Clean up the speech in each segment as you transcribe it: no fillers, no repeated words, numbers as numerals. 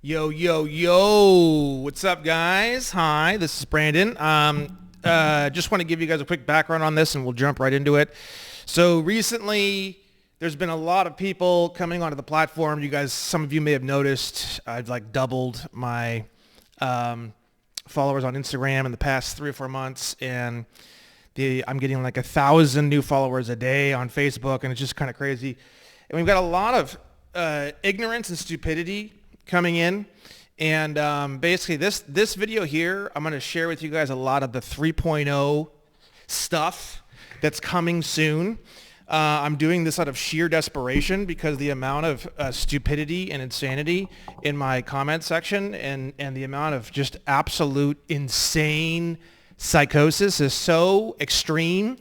Yo, yo, yo. What's up, guys? Hi, this is Brandon. Just want to give you guys a quick background on this and we'll jump right into it. So recently, there's been a lot of people coming onto the platform. You guys, some of you may have noticed, I've like doubled my followers on Instagram in the past 3 or 4 months. And I'm getting like 1,000 new followers a day on Facebook, and it's just kind of crazy. And we've got a lot of ignorance and stupidity coming in, and basically this video here, I'm going to share with you guys a lot of the 3.0 stuff that's coming soon. I'm doing this out of sheer desperation because the amount of stupidity and insanity in my comment section and the amount of just absolute insane psychosis is so extreme.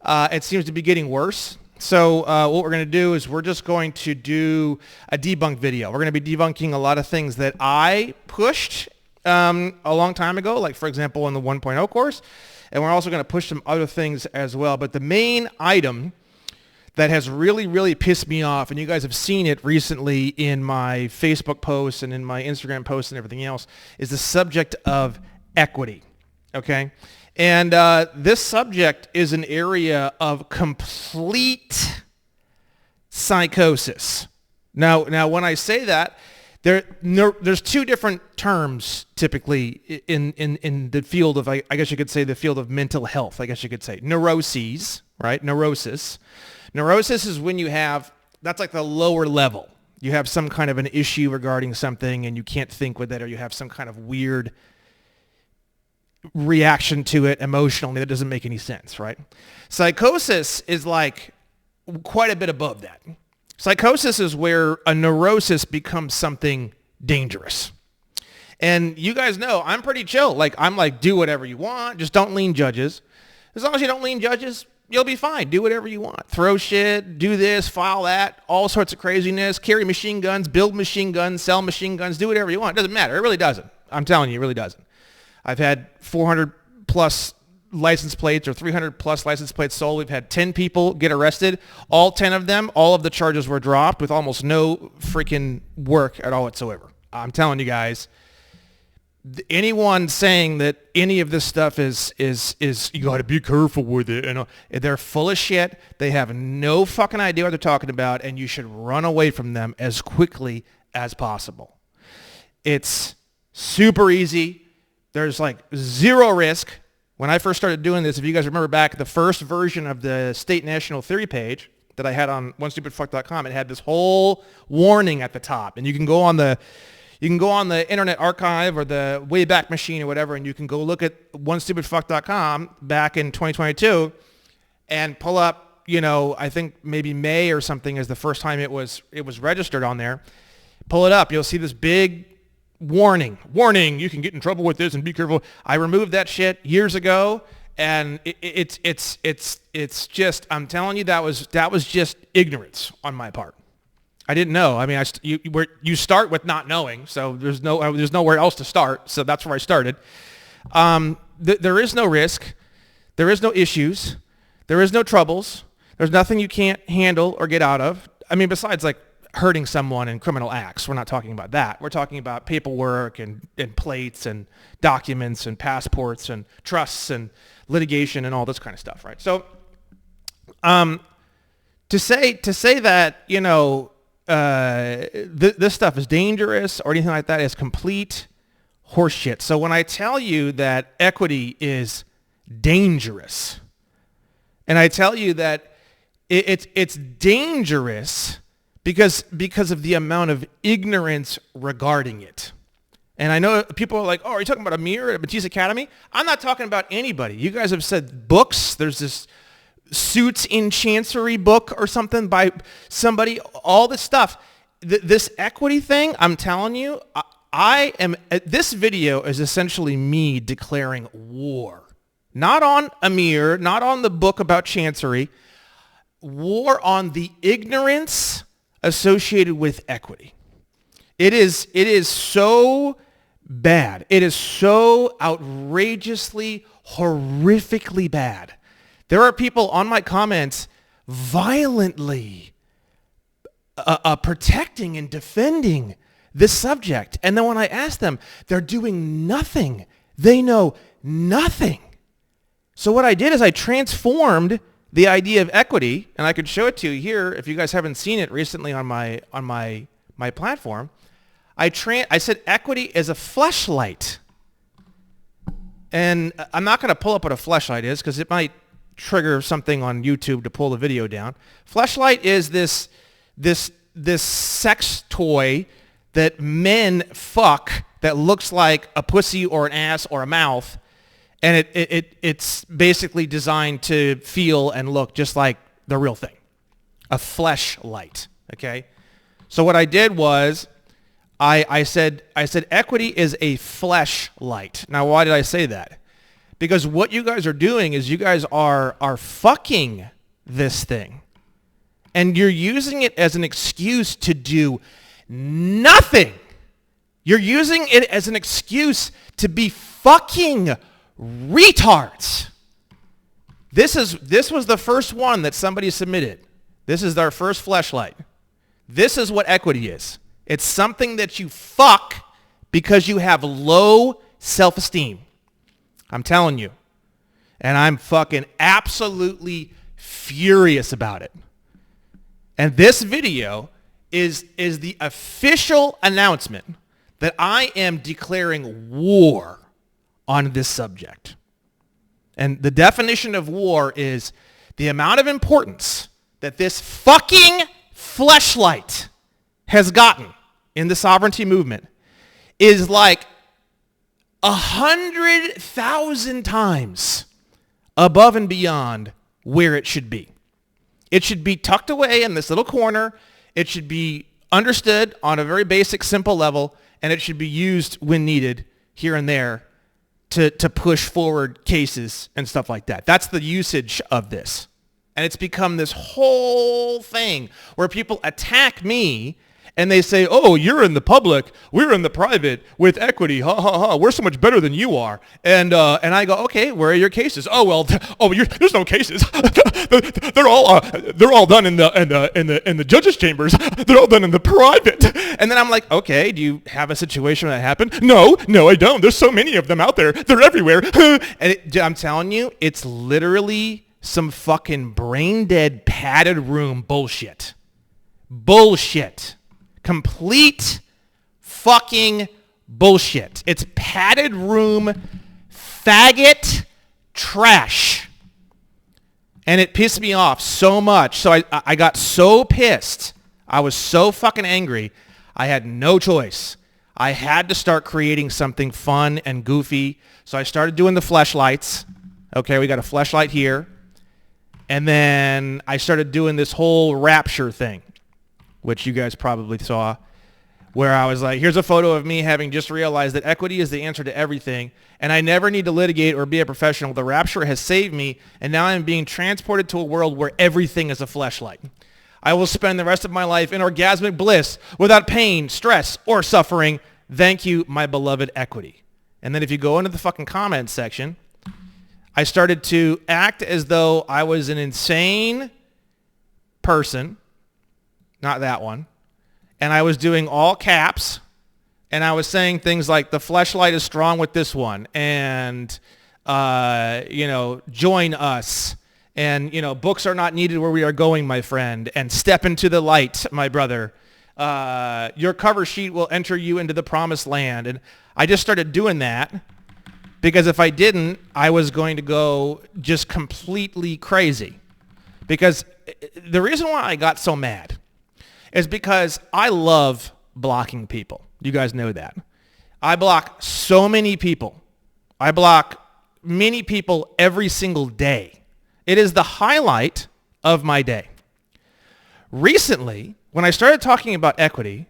It seems to be getting worse. So what we're going to do is we're just going to do a debunk video. We're going to be debunking a lot of things that I pushed a long time ago, like for example in the 1.0 course, and we're also going to push some other things as well. But the main item that has really, really pissed me off, and you guys have seen it recently in my Facebook posts and in my Instagram posts and everything else, is the subject of equity, okay? And this subject is an area of complete psychosis. Now, when I say that, there's two different terms typically in the field of, I guess you could say, the field of mental health. I guess you could say neuroses, right? Neurosis. Neurosis is when you have, that's like the lower level. You have some kind of an issue regarding something and you can't think with it, or you have some kind of weird reaction to it emotionally that doesn't make any sense, right? Psychosis is like quite a bit above that. Psychosis is where a neurosis becomes something dangerous. And you guys know I'm pretty chill. Like, I'm like, do whatever you want. Just don't lean judges. As long as you don't lean judges, you'll be fine. Do whatever you want. Throw shit, do this, file that, all sorts of craziness, carry machine guns, build machine guns, sell machine guns, do whatever you want. It doesn't matter. It really doesn't. I'm telling you, it really doesn't. I've had 400 plus license plates or 300 plus license plates sold. We've had 10 people get arrested. All 10 of them, all of the charges were dropped with almost no freaking work at all whatsoever. I'm telling you guys, anyone saying that any of this stuff is you got to be careful with it, and they're full of shit. They have no fucking idea what they're talking about, and you should run away from them as quickly as possible. It's super easy. There's like zero risk. When I first started doing this, if you guys remember back, the first version of the State National Theory page that I had on onestupidfuck.com, it had this whole warning at the top. And you can go on the Internet Archive or the Wayback Machine or whatever, and you can go look at onestupidfuck.com back in 2022 and pull up, I think maybe May or something is the first time it was registered on there. Pull it up. You'll see this big warning, you can get in trouble with this and be careful. I removed that shit years ago, and it's just, I'm telling you, that was just ignorance on my part. I didn't know. I mean, you start with not knowing, so there's nowhere else to start. So that's where I started. There is no risk, there is no issues, there is no troubles, there's nothing you can't handle or get out of. I mean, besides like hurting someone in criminal acts. We're not talking about that. We're talking about paperwork and plates and documents and passports and trusts and litigation and all this kind of stuff, right? So to say that, this stuff is dangerous or anything like that is complete horseshit. So when I tell you that equity is dangerous, and I tell you that it's dangerous because of the amount of ignorance regarding it. And I know people are like, oh, are you talking about Amir at Matisse Academy? I'm not talking about anybody. You guys have said books. There's this Suits in Chancery book or something by somebody, all this stuff. This equity thing, I'm telling you, this video is essentially me declaring war. Not on Amir, not on the book about Chancery. War on the ignorance associated with equity. It is so bad. It is so outrageously, horrifically bad. There are people on my comments violently protecting and defending this subject. And then when I ask them, they're doing nothing. They know nothing. So what I did is I transformed the idea of equity, and I could show it to you here if you guys haven't seen it recently on my platform. I said equity is a fleshlight. And I'm not going to pull up what a fleshlight is because it might trigger something on YouTube to pull the video down. Fleshlight is this sex toy that men fuck that looks like a pussy or an ass or a mouth, and it's basically designed to feel and look just like the real thing. A fleshlight, okay? So what I did was I said equity is a fleshlight. Now, why did I say that? Because what you guys are doing is you guys are fucking this thing. And you're using it as an excuse to do nothing. You're using it as an excuse to be fucking retards. This was the first one that somebody submitted. This is our first fleshlight. This is what equity is. It's something that you fuck because you have low self-esteem. I'm telling you. And I'm fucking absolutely furious about it. And this video is the official announcement that I am declaring war on this subject. And the definition of war is the amount of importance that this fucking fleshlight has gotten in the sovereignty movement is like 100,000 times above and beyond where it should be. It should be tucked away in this little corner. It should be understood on a very basic, simple level, and it should be used when needed here and there to push forward cases and stuff like that. That's the usage of this. And it's become this whole thing where people attack me and they say, oh, you're in the public, we're in the private with equity, ha, ha, ha, we're so much better than you are. And I go, okay, where are your cases? Oh, well, there's no cases. they're all done in the judges' chambers. They're all done in the private. And then I'm like, okay, do you have a situation where that happened? No, I don't. There's so many of them out there. They're everywhere. And I'm telling you, it's literally some fucking brain-dead, padded room bullshit. Bullshit. Complete fucking bullshit. It's padded room faggot trash. And it pissed me off so much. So I got so pissed. I was so fucking angry. I had no choice. I had to start creating something fun and goofy. So I started doing the fleshlights. Okay, we got a fleshlight here. And then I started doing this whole rapture thing, which you guys probably saw, where I was like, here's a photo of me having just realized that equity is the answer to everything, and I never need to litigate or be a professional. The rapture has saved me, and now I'm being transported to a world where everything is a fleshlight. I will spend the rest of my life in orgasmic bliss without pain, stress, or suffering. Thank you, my beloved equity. And then if you go into the fucking comments section, I started to act as though I was an insane person. Not that one. And I was doing all caps, and I was saying things like, the fleshlight is strong with this one, and, join us, and, books are not needed where we are going, my friend, and step into the light, my brother. Your cover sheet will enter you into the promised land. And I just started doing that because if I didn't, I was going to go just completely crazy. Because the reason why I got so mad is because I love blocking people. You guys know that. I block so many people. I block many people every single day. It is the highlight of my day. Recently, when I started talking about equity,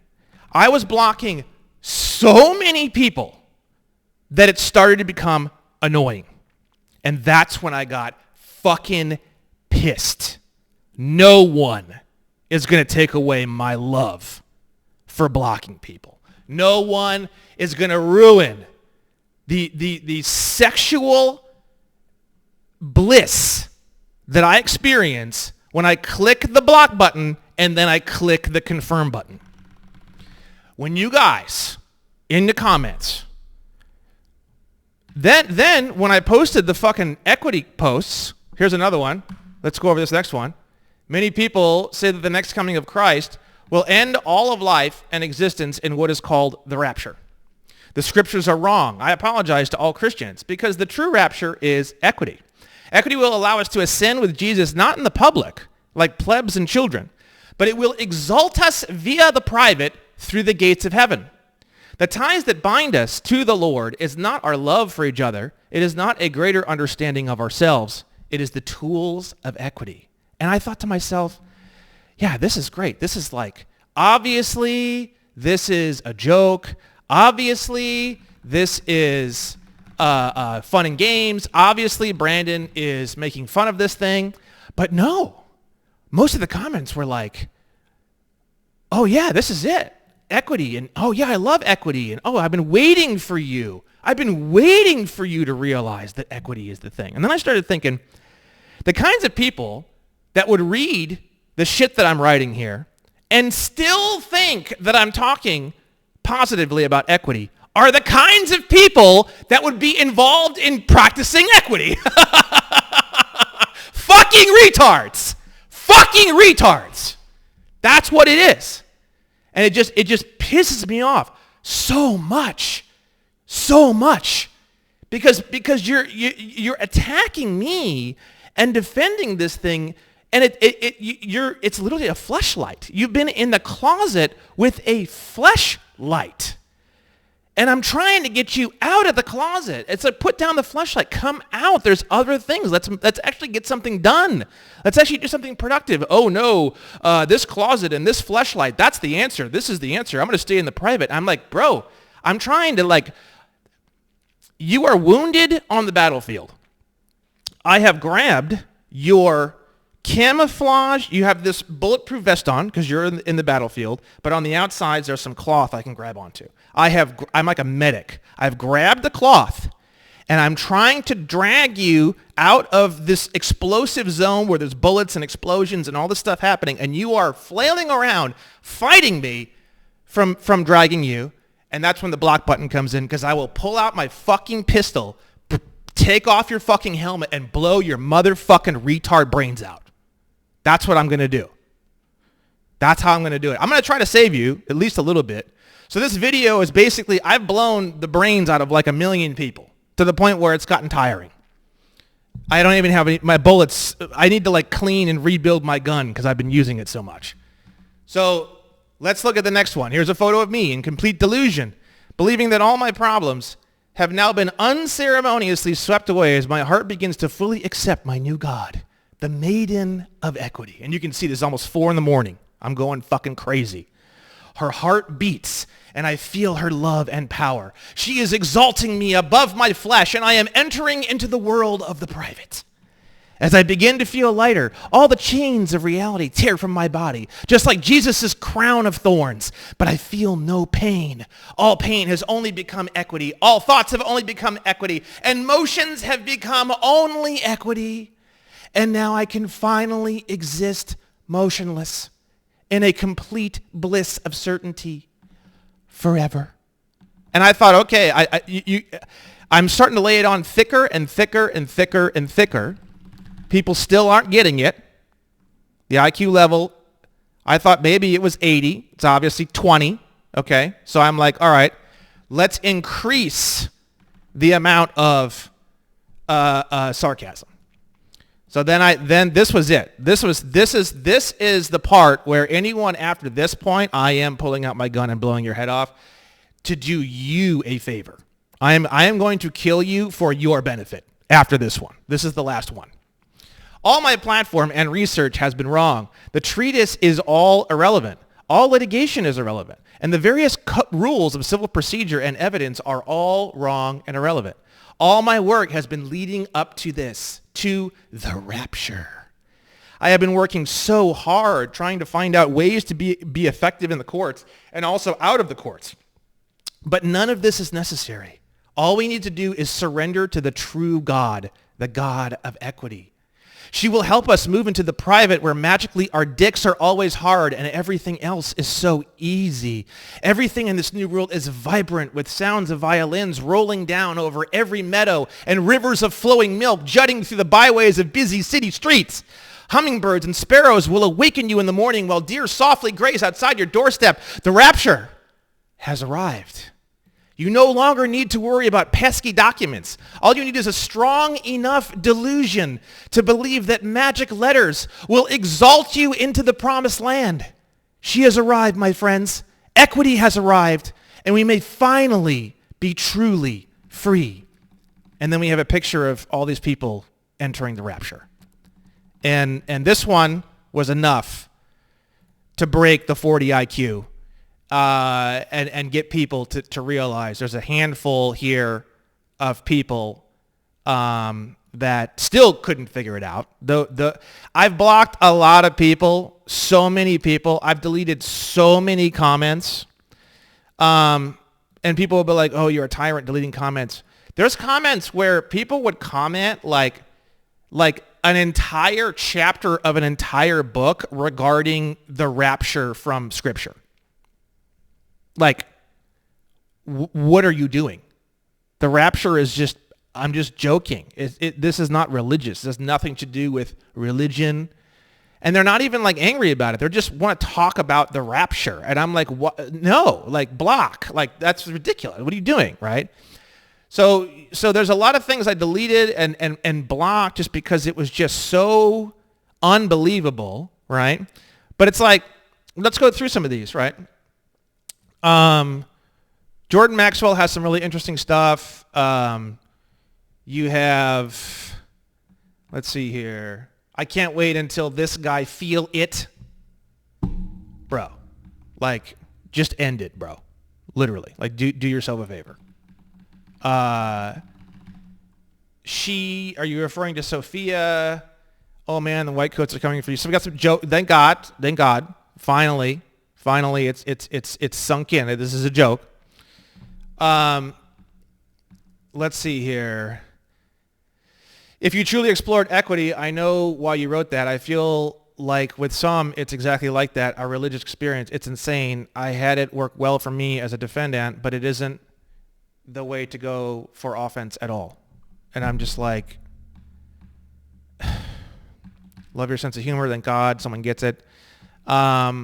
I was blocking so many people that it started to become annoying. And that's when I got fucking pissed. No one is going to take away my love for blocking people. No one is going to ruin the sexual bliss that I experience when I click the block button and then I click the confirm button. when you guys, in the comments, then when I posted the fucking equity posts, here's another one. Let's go over this next one. Many people say that the next coming of Christ will end all of life and existence in what is called the rapture. The scriptures are wrong. I apologize to all Christians because the true rapture is equity. Equity will allow us to ascend with Jesus not in the public, like plebs and children, but it will exalt us via the private through the gates of heaven. The ties that bind us to the Lord is not our love for each other. It is not a greater understanding of ourselves. It is the tools of equity. And I thought to myself, yeah, this is great. This is like, obviously, this is a joke. Obviously, this is fun and games. Obviously, Brandon is making fun of this thing. But no, most of the comments were like, oh, yeah, this is it. Equity. And, oh, yeah, I love equity. And, oh, I've been waiting for you. I've been waiting for you to realize that equity is the thing. And then I started thinking, the kinds of people that would read the shit that I'm writing here and still think that I'm talking positively about equity are the kinds of people that would be involved in practicing equity. Fucking retards. Fucking retards. That's what it is. And it just pisses me off so much. So much. Because you're attacking me and defending this thing, and it's literally a fleshlight. You've been in the closet with a fleshlight. And I'm trying to get you out of the closet. It's like, put down the fleshlight. Come out. There's other things. Let's actually get something done. Let's actually do something productive. Oh, no, this closet and this fleshlight, that's the answer. This is the answer. I'm going to stay in the private. I'm like, bro, I'm trying to you are wounded on the battlefield. I have grabbed your camouflage. You have this bulletproof vest on because you're in the battlefield, but on the outsides there's some cloth I can grab onto. I'm like a medic. I've grabbed the cloth and I'm trying to drag you out of this explosive zone where there's bullets and explosions and all this stuff happening, and you are flailing around fighting me from dragging you. And that's when the block button comes in, because I will pull out my fucking pistol, take off your fucking helmet, and blow your motherfucking retard brains out. That's what I'm going to do. That's how I'm going to do it. I'm going to try to save you, at least a little bit. So this video is basically, I've blown the brains out of like 1 million people to the point where it's gotten tiring. I don't even have my bullets. I need to clean and rebuild my gun because I've been using it so much. So let's look at the next one. Here's a photo of me in complete delusion, believing that all my problems have now been unceremoniously swept away as my heart begins to fully accept my new God, the maiden of equity. And you can see this is almost 4 a.m. I'm going fucking crazy. Her heart beats, and I feel her love and power. She is exalting me above my flesh, and I am entering into the world of the private. As I begin to feel lighter, all the chains of reality tear from my body, just like Jesus' crown of thorns. But I feel no pain. All pain has only become equity. All thoughts have only become equity. And motions have become only equity. And now I can finally exist motionless in a complete bliss of certainty forever. And I thought, okay, I'm starting to lay it on thicker and thicker and thicker and thicker. People still aren't getting it. The IQ level, I thought maybe it was 80. It's obviously 20. Okay, so I'm like, all right, let's increase the amount of sarcasm. So then this was it. This is the part where anyone after this point, I am pulling out my gun and blowing your head off to do you a favor. I am going to kill you for your benefit after this one. This is the last one. All my platform and research has been wrong. The treatise is all irrelevant. All litigation is irrelevant. And the various rules of civil procedure and evidence are all wrong and irrelevant. All my work has been leading up to this, to the rapture. I have been working so hard trying to find out ways to be effective in the courts and also out of the courts. But none of this is necessary. All we need to do is surrender to the true God, the God of equity. She will help us move into the private where magically our dicks are always hard and everything else is so easy. Everything in this new world is vibrant with sounds of violins rolling down over every meadow and rivers of flowing milk jutting through the byways of busy city streets. Hummingbirds and sparrows will awaken you in the morning while deer softly graze outside your doorstep. The rapture has arrived. You no longer need to worry about pesky documents. All you need is a strong enough delusion to believe that magic letters will exalt you into the promised land. She has arrived, my friends. Equity has arrived, and we may finally be truly free. And then we have a picture of all these people entering the rapture. And this one was enough to break the 40 IQ. And get people to realize there's a handful here of people that still couldn't figure it out. I've blocked a lot of people, so many people. I've deleted so many comments. And people will be like, oh, you're a tyrant deleting comments. There's comments where people would comment like an entire chapter of an entire book regarding the rapture from Scripture. Like, what are you doing? The rapture is just, I'm just joking. This is not religious. It has nothing to do with religion. And they're not even like angry about it. They just want to talk about the rapture. And I'm like, what? No, like block. Like, that's ridiculous. What are you doing, right? So there's a lot of things I deleted and blocked just because it was just so unbelievable, right? But it's like, let's go through some of these, right? Jordan Maxwell has some really interesting stuff. You have, let's see here. I can't wait until this guy feel it. Bro, like, just end it, bro. Literally. Like, do yourself a favor. Are you referring to Sophia? Oh man, the white coats are coming for you. So we got some joke. Thank God. Finally, it's sunk in. This is a joke. Let's see here. If you truly explored equity, I know why you wrote that. I feel like with some, it's exactly like that. Our religious experience, it's insane. I had it work well for me as a defendant, but it isn't the way to go for offense at all. And I'm just like, love your sense of humor. Thank God someone gets it. I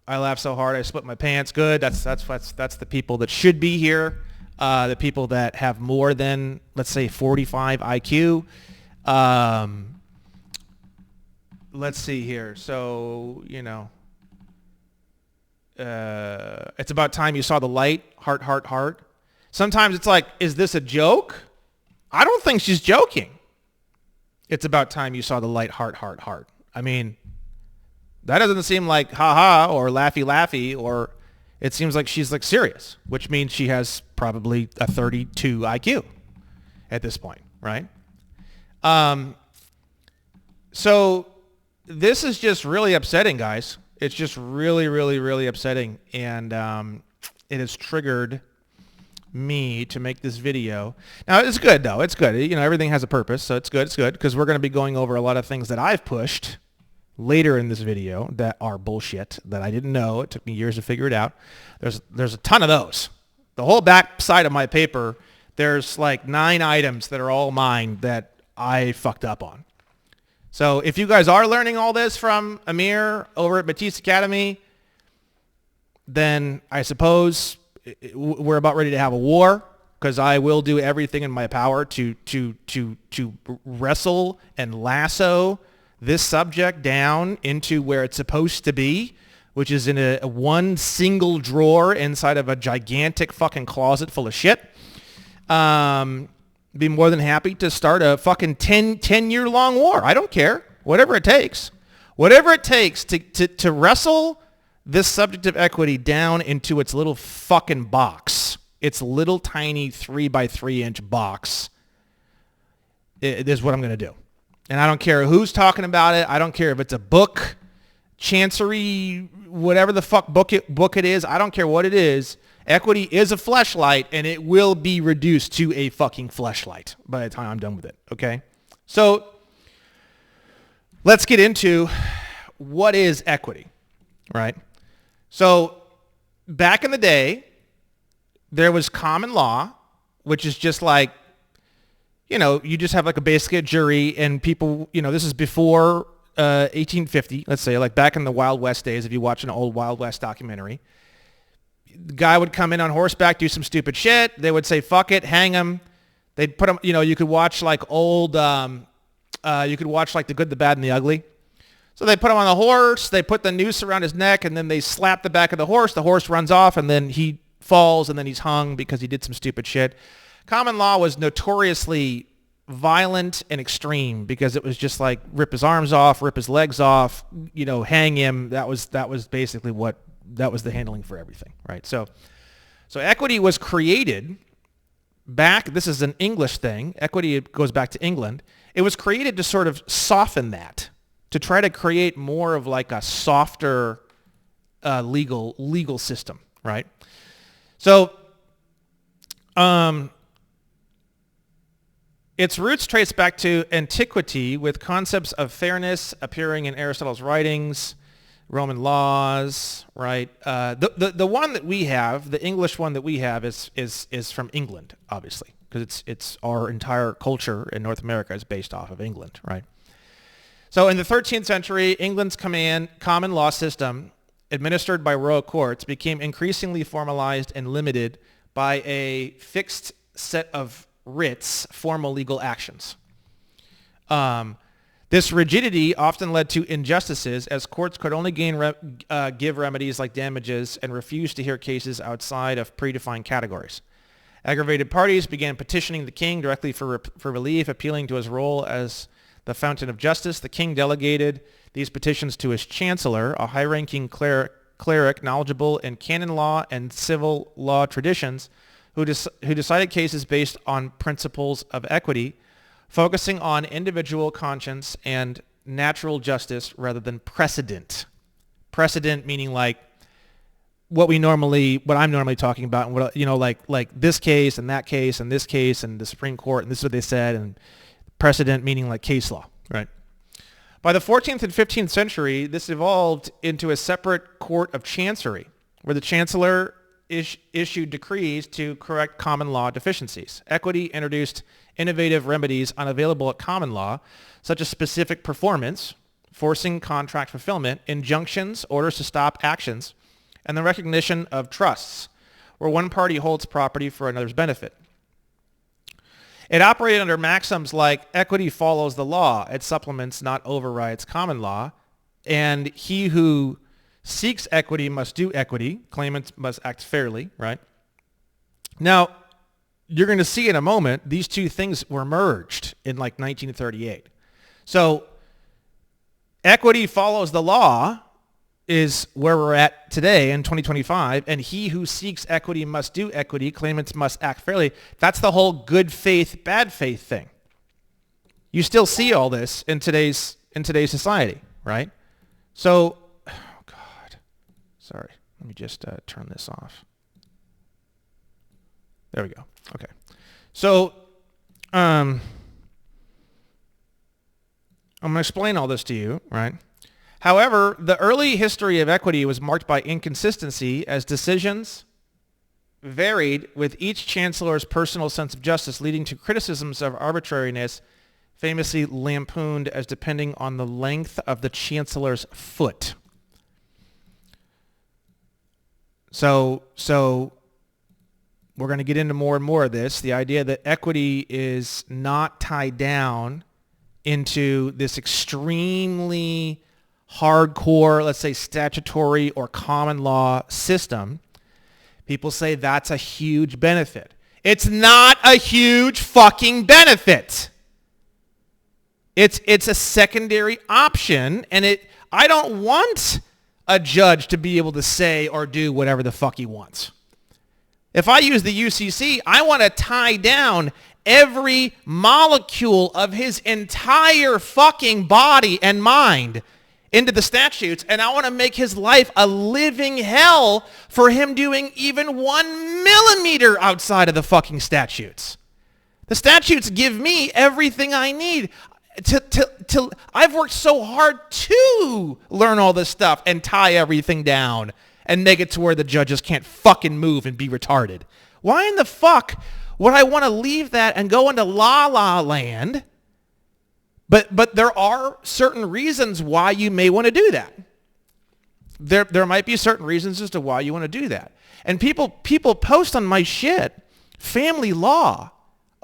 laughed so hard I split my pants. Good. That's the people that should be here. The people that have more than, let's say, 45 IQ. Let's see here. So, it's about time you saw the light. Heart, heart, heart. Sometimes it's like, is this a joke? I don't think she's joking. It's about time you saw the light. Heart, heart, heart. I mean, that doesn't seem like ha-ha or laughy-laughy, or it seems like she's like serious, which means she has probably a 32 IQ at this point, right? So this is just really upsetting, guys. It's just really, really, really upsetting, and it has triggered me to make this video. Now, it's good, though. It's good. Everything has a purpose, so it's good. It's good, because we're going to be going over a lot of things that I've pushed later in this video that are bullshit that I didn't know. It took me years to figure it out. There's a ton of those. The whole back side of my paper, there's like 9 items that are all mine that I fucked up on. So if you guys are learning all this from Amir over at Matisse Academy, then I suppose we're about ready to have a war, because I will do everything in my power to wrestle and lasso this subject down into where it's supposed to be, which is in a one single drawer inside of a gigantic fucking closet full of shit. Be more than happy to start a fucking 10-year-long war. I don't care. Whatever it takes. Whatever it takes to wrestle this subject of equity down into its little fucking box. Its little tiny 3x3 inch box. It is what I'm going to do. And I don't care who's talking about it. I don't care if it's a book, chancery, whatever the fuck book it is. I don't care what it is. Equity is a fleshlight, and it will be reduced to a fucking fleshlight by the time I'm done with it, okay? So let's get into what is equity, right? So back in the day, there was common law, which is just like, you just have like basically a jury and people, this is before 1850, let's say, like back in the Wild West days, if you watch an old Wild West documentary. The guy would come in on horseback, do some stupid shit. They would say, fuck it, hang him. They'd put him, you could watch like old, you could watch like The Good, the Bad, and the Ugly. So they put him on a horse, they put the noose around his neck, and then they slap the back of the horse runs off, and then he falls, and then he's hung because he did some stupid shit. Common law was notoriously violent and extreme because it was just like rip his arms off, rip his legs off, hang him. That was basically that was the handling for everything, right? So equity was created back, this is an English thing, equity goes back to England. It was created to sort of soften that, to try to create more of like a softer legal system, right? So its roots trace back to antiquity with concepts of fairness appearing in Aristotle's writings, Roman laws, right? The one that we have, the English one that we have is from England, obviously, because it's our entire culture in North America is based off of England, right? So in the 13th century, England's common law system, administered by royal courts, became increasingly formalized and limited by a fixed set of writs, formal legal actions. This rigidity often led to injustices, as courts could only give remedies like damages and refused to hear cases outside of predefined categories. Aggravated parties began petitioning the king directly for relief, appealing to his role as the fountain of justice. The king delegated these petitions to his chancellor, a high-ranking cleric knowledgeable in canon law and civil law traditions, who decided cases based on principles of equity, focusing on individual conscience and natural justice rather than precedent. Precedent meaning like what I'm normally talking about, and what, like this case and that case and this case and the Supreme Court and this is what they said, and precedent meaning like case law, right? By the 14th and 15th century, this evolved into a separate court of chancery, where the chancellor issued decrees to correct common law deficiencies. Equity introduced innovative remedies unavailable at common law, such as specific performance, forcing contract fulfillment, injunctions, orders to stop actions, and the recognition of trusts, where one party holds property for another's benefit. It operated under maxims like equity follows the law, it supplements, not overrides common law, and he who seeks equity must do equity, claimants must act fairly, right? Now, you're going to see in a moment, these two things were merged in like 1938. So equity follows the law is where we're at today in 2025, and he who seeks equity must do equity, claimants must act fairly. That's the whole good faith, bad faith thing. You still see all this in today's society, right? So, oh God, sorry, let me just turn this off. There we go. Okay. So, I'm going to explain all this to you, right? However, the early history of equity was marked by inconsistency as decisions varied with each chancellor's personal sense of justice, leading to criticisms of arbitrariness, famously lampooned as depending on the length of the chancellor's foot. So we're going to get into more and more of this, the idea that equity is not tied down into this extremely hardcore, let's say statutory or common law system. People say that's a huge benefit. It's not a huge fucking benefit. It's a secondary option, and I don't want a judge to be able to say or do whatever the fuck he wants. If I use the UCC, I want to tie down every molecule of his entire fucking body and mind into the statutes, and I want to make his life a living hell for him doing even 1 millimeter outside of the fucking statutes. The statutes give me everything I need. I've worked so hard to learn all this stuff and tie everything down and make it to where the judges can't fucking move and be retarded. Why in the fuck would I want to leave that and go into La La Land? But there are certain reasons why you may want to do that. There might be certain reasons as to why you want to do that. And people post on my shit, family law.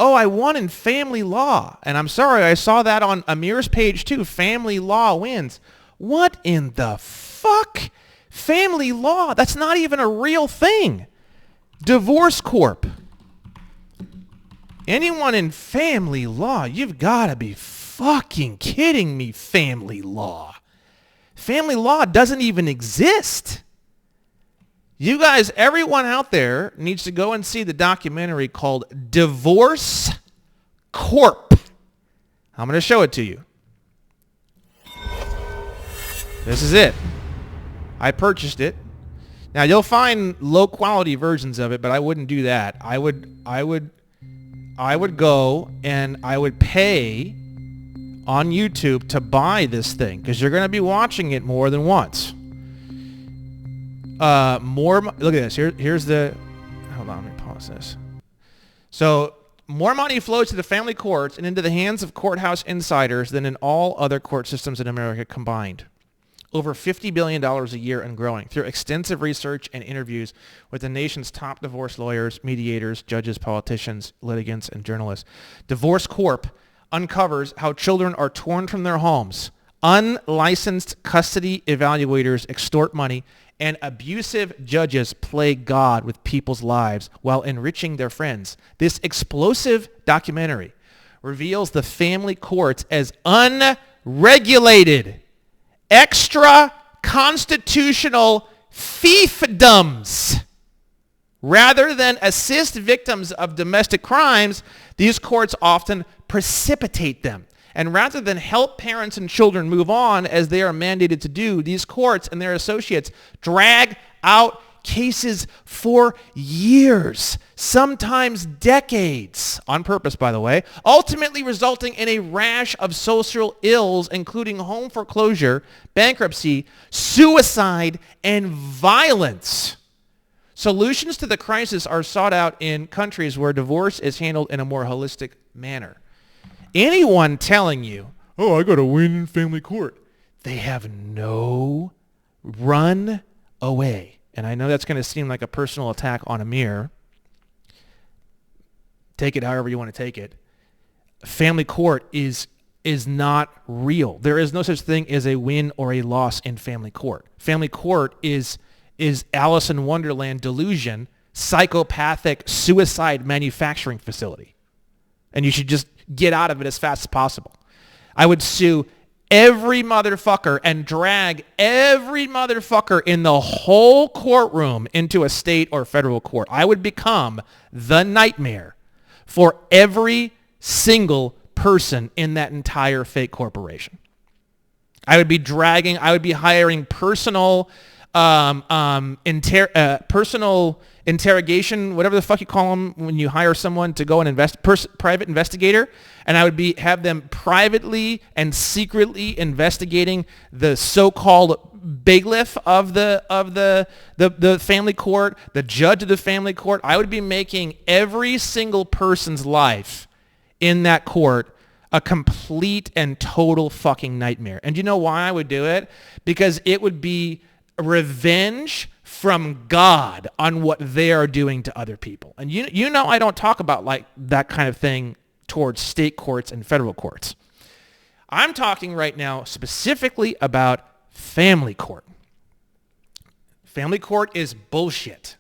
Oh, I won in family law. And I'm sorry, I saw that on Amir's page too. Family law wins. What in the fuck? Family law? That's not even a real thing. Divorce Corp. Anyone in family law, you've got to be fucking kidding me, family law. Family law doesn't even exist. You guys, everyone out there needs to go and see the documentary called Divorce Corp. I'm going to show it to you. This is it. I purchased it. Now you'll find low quality versions of it, but I wouldn't do that. I would go and I would pay on YouTube to buy this thing because you're going to be watching it more than once. Look at this. Here's the, hold on, let me pause this. So more money flows to the family courts and into the hands of courthouse insiders than in all other court systems in America combined. Over $50 billion a year and growing through extensive research and interviews with the nation's top divorce lawyers, mediators, judges, politicians, litigants, and journalists. Divorce Corp uncovers how children are torn from their homes, unlicensed custody evaluators extort money, and abusive judges play God with people's lives while enriching their friends. This explosive documentary reveals the family courts as unregulated, extra-constitutional fiefdoms. Rather than assist victims of domestic crimes, these courts often precipitate them. And rather than help parents and children move on as they are mandated to do, these courts and their associates drag out cases for years, sometimes decades, on purpose, by the way, ultimately resulting in a rash of social ills, including home foreclosure, bankruptcy, suicide, and violence. Solutions to the crisis are sought out in countries where divorce is handled in a more holistic manner. Anyone telling you, oh, I got to win in family court, they have no run away. And I know that's going to seem like a personal attack on Amir. Take it however you want to take it. Family court is not real. There is no such thing as a win or a loss in family court. Family court is Alice in Wonderland delusion, psychopathic suicide manufacturing facility. And you should just get out of it as fast as possible. I would sue every motherfucker and drag every motherfucker in the whole courtroom into a state or federal court. I would become the nightmare for every single person in that entire fake corporation. I would be hiring personal personal interrogation, whatever the fuck you call them when you hire someone to go and private investigator, and I would have them privately and secretly investigating the so-called bailiff of the family court, the judge of the family court. I would be making every single person's life in that court a complete and total fucking nightmare. And you know why I would do it? Because it would be revenge from God on what they are doing to other people. And you know I don't talk about like that kind of thing towards state courts and federal courts. I'm talking right now specifically about family court. Family court is bullshit.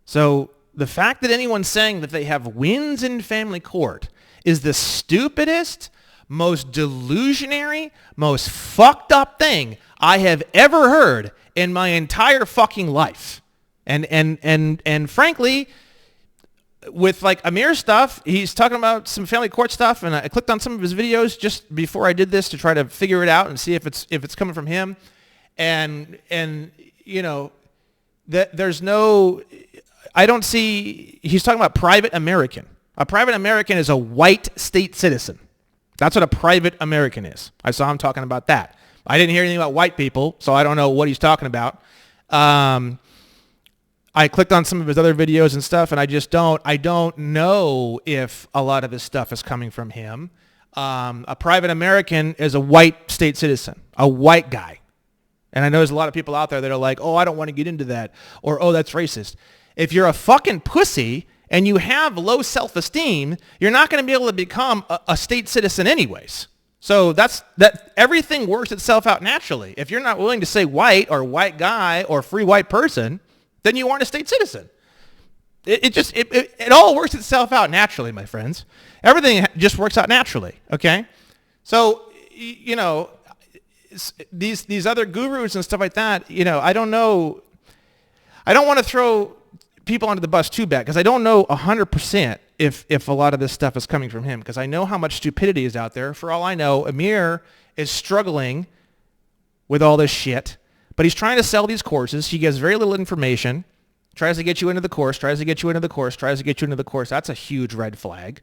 So the fact that anyone's saying that they have wins in family court is the stupidest, most delusionary, most fucked up thing I have ever heard in my entire fucking life. And frankly, with like Amir's stuff, he's talking about some family court stuff, and I clicked on some of his videos just before I did this to try to figure it out and see if it's coming from him. And you know, that there's no, I don't see, he's talking about private American. A private American is a white state citizen. That's what a private American is. I saw him talking about that. I didn't hear anything about white people, so I don't know what he's talking about. I clicked on some of his other videos and stuff, and I don't know if a lot of his stuff is coming from him. A private American is a white state citizen, a white guy. And I know there's a lot of people out there that are like, oh, I don't want to get into that, or, oh, that's racist. If you're a fucking pussy and you have low self-esteem, you're not going to be able to become a state citizen anyways. So that everything works itself out naturally. If you're not willing to say white or white guy or free white person, then you aren't a state citizen. It all works itself out naturally, my friends. Everything just works out naturally, okay? So, you know, these other gurus and stuff like that, you know, I don't know. I don't want to throw people under the bus too bad because I don't know 100% if a lot of this stuff is coming from him because I know how much stupidity is out there. For all I know, Amir is struggling with all this shit, but he's trying to sell these courses. He gives very little information, tries to get you into the course, tries to get you into the course, tries to get you into the course. That's a huge red flag.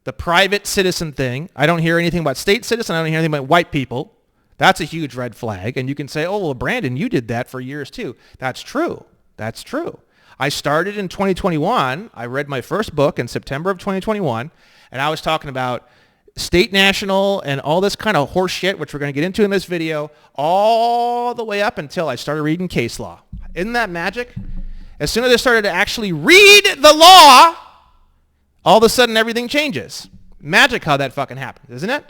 The private citizen thing, I don't hear anything about state citizen. I don't hear anything about white people. That's a huge red flag. And you can say, oh, well, Brandon, you did that for years too. That's true. That's true. I started in 2021. I read my first book in September of 2021, and I was talking about state, national, and all this kind of horse shit, which we're going to get into in this video, all the way up until I started reading case law. Isn't that magic? As soon as I started to actually read the law, all of a sudden everything changes. Magic how that fucking happened, isn't it?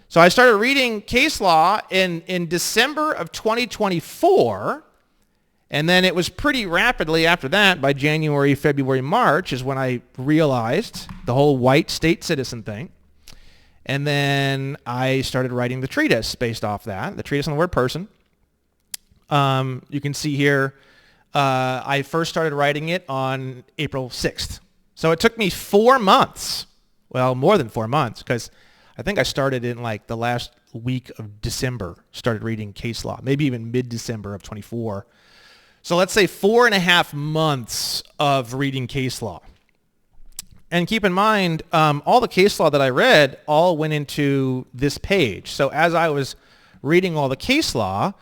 So I started reading case law in December of 2024, and then it was pretty rapidly after that, by January, February, March, is when I realized the whole white state citizen thing. And then I started writing the treatise based off that, the treatise on the word person. You can see here, I first started writing it on April 6th. So it took me 4 months, well, more than 4 months, because I think I started in like the last week of December, started reading case law, maybe even mid-December of 24. So let's say 4.5 months of reading case law. And keep in mind, all the case law that I read all went into this page. So as I was reading all the case law,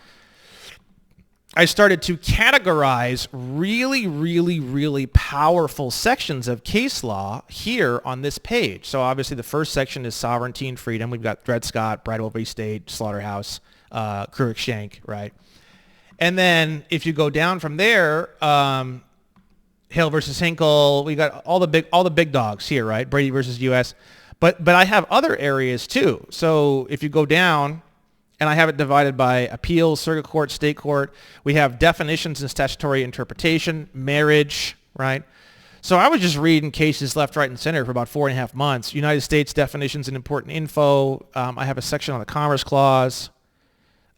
I started to categorize really, really, really powerful sections of case law here on this page. So obviously the first section is sovereignty and freedom. We've got Dred Scott, Bridewell v. State, Slaughterhouse, Cruikshank, right? And then if you go down from there, Hale versus Hinkle, we got all the big dogs here, right? Brady versus U.S. But I have other areas too. So if you go down, and I have it divided by appeals, circuit court, state court. We have definitions and statutory interpretation, marriage, right? So I was just reading cases left, right, and center for about 4.5 months. United States definitions and important info. I have a section on the Commerce Clause,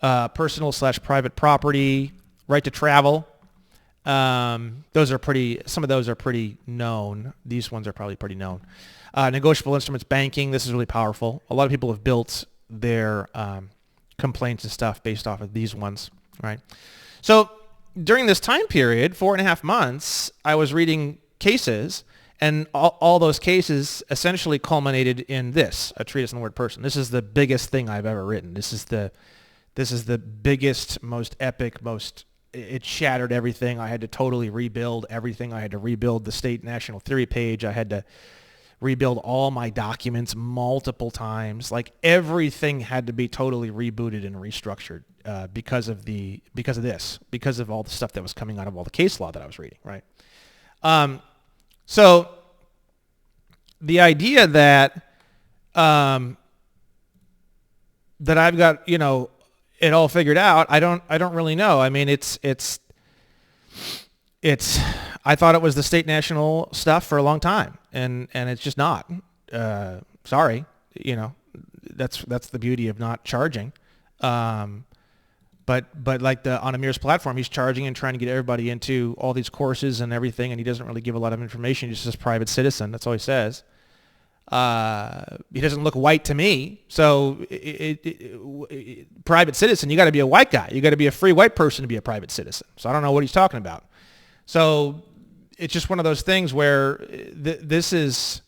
personal/private property, right to travel. Some of those are pretty known. These ones are probably pretty known. Negotiable instruments, banking. This is really powerful. A lot of people have built their complaints and stuff based off of these ones, right? So during this time period, 4.5 months, I was reading cases, and all those cases essentially culminated in this, a treatise on the word person. This is the biggest thing I've ever written. This is the biggest, most epic, it shattered everything. I had to totally rebuild everything. I had to rebuild the state national theory page. I had to rebuild all my documents multiple times. Like everything had to be totally rebooted and restructured because of all the stuff that was coming out of all the case law that I was reading, right? So the idea that I've got, it all figured out, I don't really know. I mean, it's I thought it was the state national stuff for a long time, and it's just not. Sorry, that's the beauty of not charging. But like on Amir's platform, he's charging and trying to get everybody into all these courses and everything, and he doesn't really give a lot of information. He's just a private citizen. That's all he says. He doesn't look white to me. So private citizen, you got to be a white guy. You got to be a free white person to be a private citizen. So I don't know what he's talking about. So it's just one of those things where this is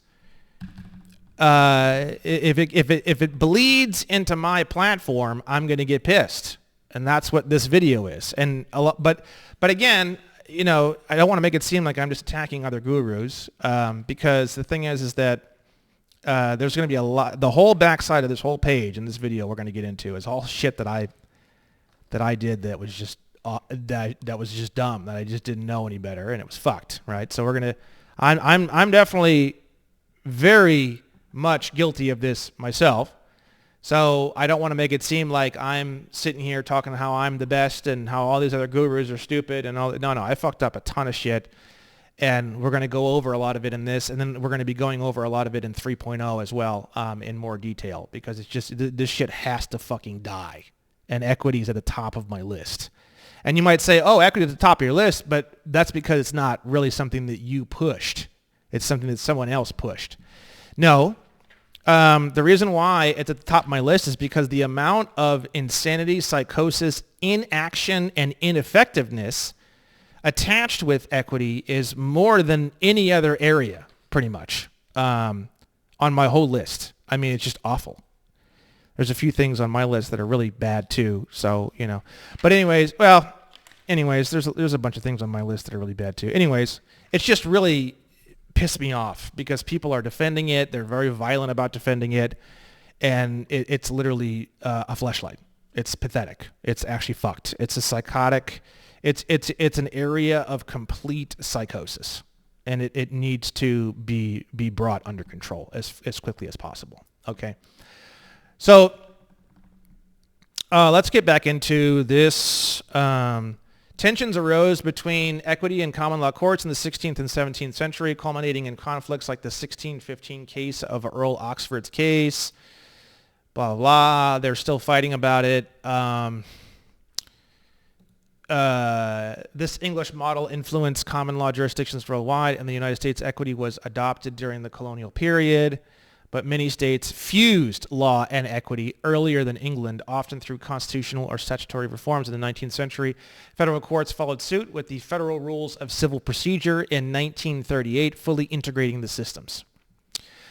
if it bleeds into my platform, I'm going to get pissed, and that's what this video is. And but again, I don't want to make it seem like I'm just attacking other gurus, because the thing is that there's going to be a lot. The whole backside of this whole page in this video we're going to get into is all shit that I did that was just that was just dumb, that I just didn't know any better, and it was fucked, right? So I'm definitely very much guilty of this myself. So I don't want to make it seem like I'm sitting here talking how I'm the best and how all these other gurus are stupid and all that. No, I fucked up a ton of shit, and we're going to go over a lot of it in this, and then we're going to be going over a lot of it in 3.0 as well, in more detail, because it's just, this shit has to fucking die, and equity is at the top of my list. And you might say, oh, equity is at the top of your list, but that's because it's not really something that you pushed. It's something that someone else pushed. No. The reason why it's at the top of my list is because the amount of insanity, psychosis, inaction, and ineffectiveness attached with equity is more than any other area, pretty much, on my whole list. I mean, it's just awful. There's a few things on my list that are really bad too, so, But anyways, there's a bunch of things on my list that are really bad too. Anyways, it's just really pissed me off because people are defending it. They're very violent about defending it, and it's literally a fleshlight. It's pathetic. It's actually fucked. It's a psychotic. It's an area of complete psychosis, and it needs to be brought under control as quickly as possible. Okay, so let's get back into this. Tensions arose between equity and common law courts in the 16th and 17th century, culminating in conflicts like the 1615 case of Earl Oxford's case. Blah, blah, blah. They're still fighting about it. This English model influenced common law jurisdictions worldwide. In the United States, equity was adopted during the colonial period, but many states fused law and equity earlier than England, often through constitutional or statutory reforms in the 19th century. Federal courts followed suit with the Federal Rules of Civil Procedure in 1938, fully integrating the systems.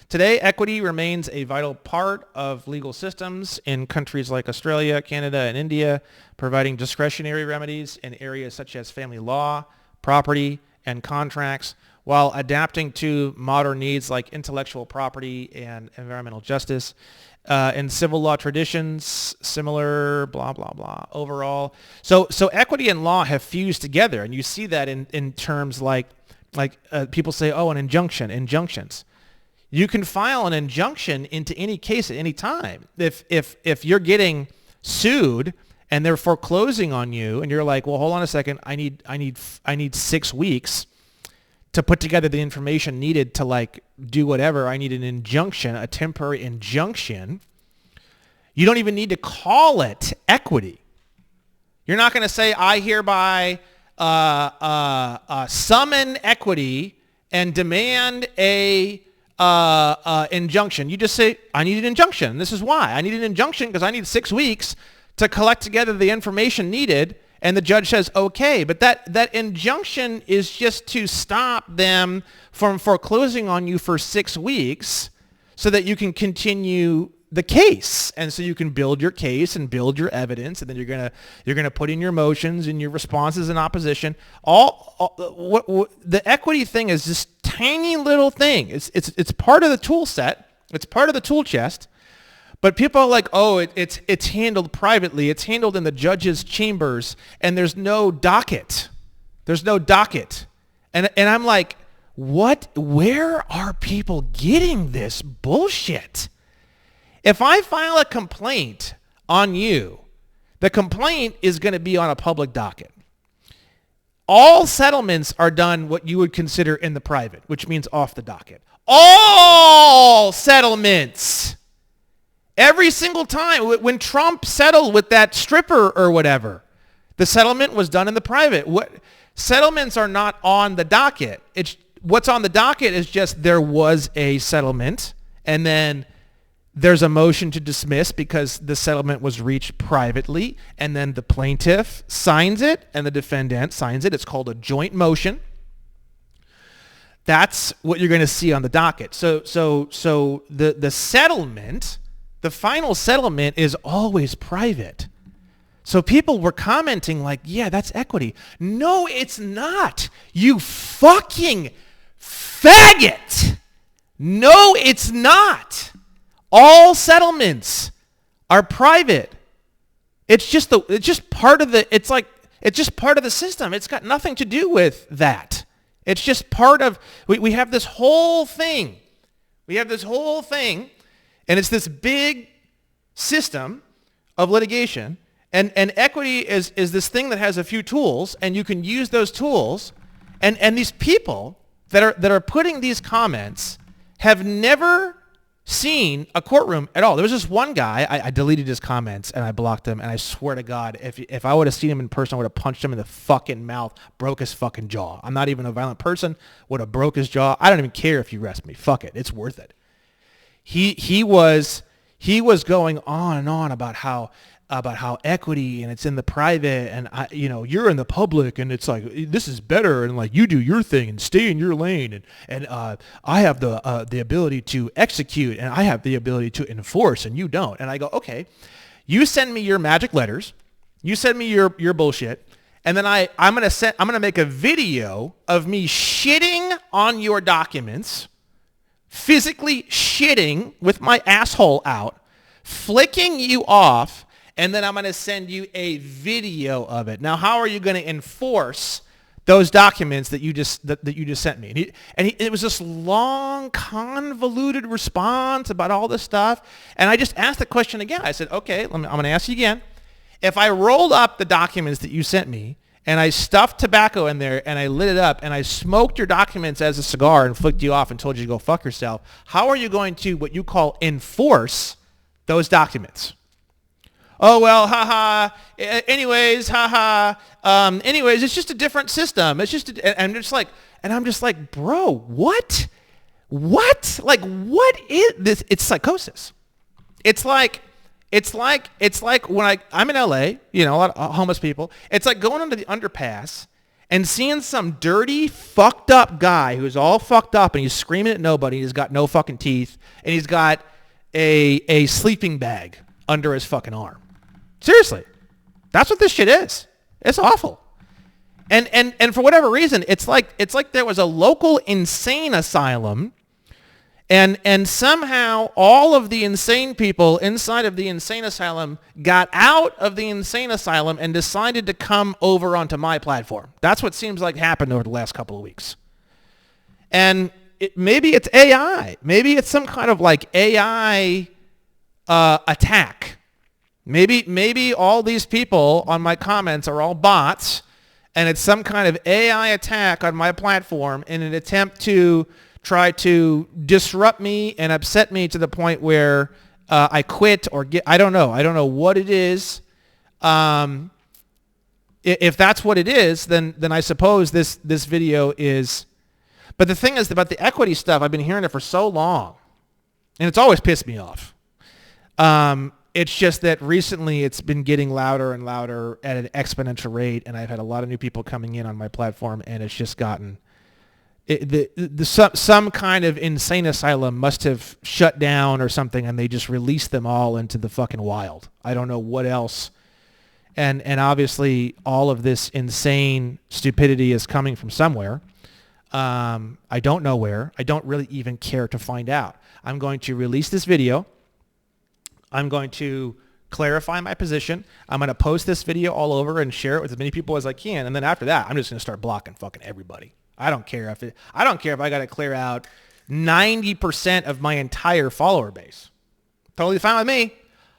Today, equity remains a vital part of legal systems in countries like Australia, Canada, and India, providing discretionary remedies in areas such as family law, property, and contracts, while adapting to modern needs like intellectual property and environmental justice. In civil law traditions, similar, blah, blah, blah, overall. So equity and law have fused together, and you see that in terms like people say, oh, injunctions. You can file an injunction into any case at any time. If you're getting sued and they're foreclosing on you, and you're like, well, hold on a second, I need 6 weeks to put together the information needed to do whatever. I need an injunction, a temporary injunction. You don't even need to call it equity. You're not going to say, I hereby summon equity and demand a injunction. You just say, I need an injunction. This is why. I need an injunction because I need 6 weeks to collect together the information needed. And the judge says, okay, but that injunction is just to stop them from foreclosing on you for 6 weeks so that you can continue the case. And so you can build your case and build your evidence, and then you're gonna put in your motions and your responses in opposition. The equity thing is this tiny little thing. It's part of the tool set. It's part of the tool chest. But people are like, oh, it's handled privately. It's handled in the judge's chambers, and there's no docket. There's no docket. And I'm like, what? Where are people getting this bullshit? If I file a complaint on you, the complaint is going to be on a public docket. All settlements are done what you would consider in the private, which means off the docket. All settlements. Every single time. When Trump settled with that stripper or whatever, the settlement was done in the private. Settlements are not on the docket. What's on the docket is just there was a settlement, and then there's a motion to dismiss because the settlement was reached privately, and then the plaintiff signs it and the defendant signs it. It's called a joint motion. That's what you're going to see on the docket. So the settlement, the final settlement is always private. So people were commenting like, yeah, that's equity. No, it's not. You fucking faggot. No, it's not. All settlements are private. It's just part of the system. It's got nothing to do with that. It's just part of, we have this whole thing. And it's this big system of litigation. And equity is this thing that has a few tools, and you can use those tools. And these people that are putting these comments have never seen a courtroom at all. There was this one guy, I deleted his comments and I blocked him, and I swear to God, if I would have seen him in person, I would have punched him in the fucking mouth, broke his fucking jaw. I'm not even a violent person, would have broke his jaw. I don't even care if you arrest me. Fuck it. It's worth it. He was going on and on about how equity and it's in the private, and you're in the public, and it's like this is better, and like you do your thing and stay in your lane, and I have the ability to execute, and I have the ability to enforce, and you don't. And I go, okay, you send me your magic letters, you send me your bullshit, and then I'm gonna make a video of me shitting on your documents, physically shitting with my asshole out, flicking you off. And then I'm going to send you a video of it. Now, how are you going to enforce those documents that you just sent me? And it was this long, convoluted response about all this stuff. And I just asked the question again. I said, okay, I'm going to ask you again. If I rolled up the documents that you sent me, and I stuffed tobacco in there, and I lit it up, and I smoked your documents as a cigar and flicked you off and told you to go fuck yourself, how are you going to, what you call, enforce those documents? Oh, well, haha, anyways, haha, anyways, it's just a different system. It's just, and I'm just like, bro, what? Like, what is this? It's psychosis. It's like when I'm in LA, a lot of homeless people. It's like going under the underpass and seeing some dirty, fucked up guy who's all fucked up and he's screaming at nobody. He's got no fucking teeth, and he's got a sleeping bag under his fucking arm. Seriously, that's what this shit is. It's awful. And for whatever reason, it's like there was a local insane asylum, and somehow all of the insane people inside of the insane asylum got out of the insane asylum and decided to come over onto my platform. That's what seems like happened over the last couple of weeks. And maybe it's AI. Maybe it's some kind of like AI attack. Maybe all these people on my comments are all bots, and it's some kind of AI attack on my platform in an attempt to try to disrupt me and upset me to the point where I quit or get. I don't know what it is. If that's what it is, then I suppose this video is. But the thing is about the equity stuff, I've been hearing it for so long, and it's always pissed me off. It's just that recently it's been getting louder and louder at an exponential rate, and I've had a lot of new people coming in on my platform, and it's just gotten some kind of insane asylum must have shut down or something, and they just released them all into the fucking wild. I don't know what else. And obviously all of this insane stupidity is coming from somewhere. I don't know where. I don't really even care to find out. I'm going to release this video. I'm going to clarify my position. I'm going to post this video all over and share it with as many people as I can. And then after that, I'm just going to start blocking fucking everybody. I don't care if I got to clear out 90% of my entire follower base. Totally fine with me.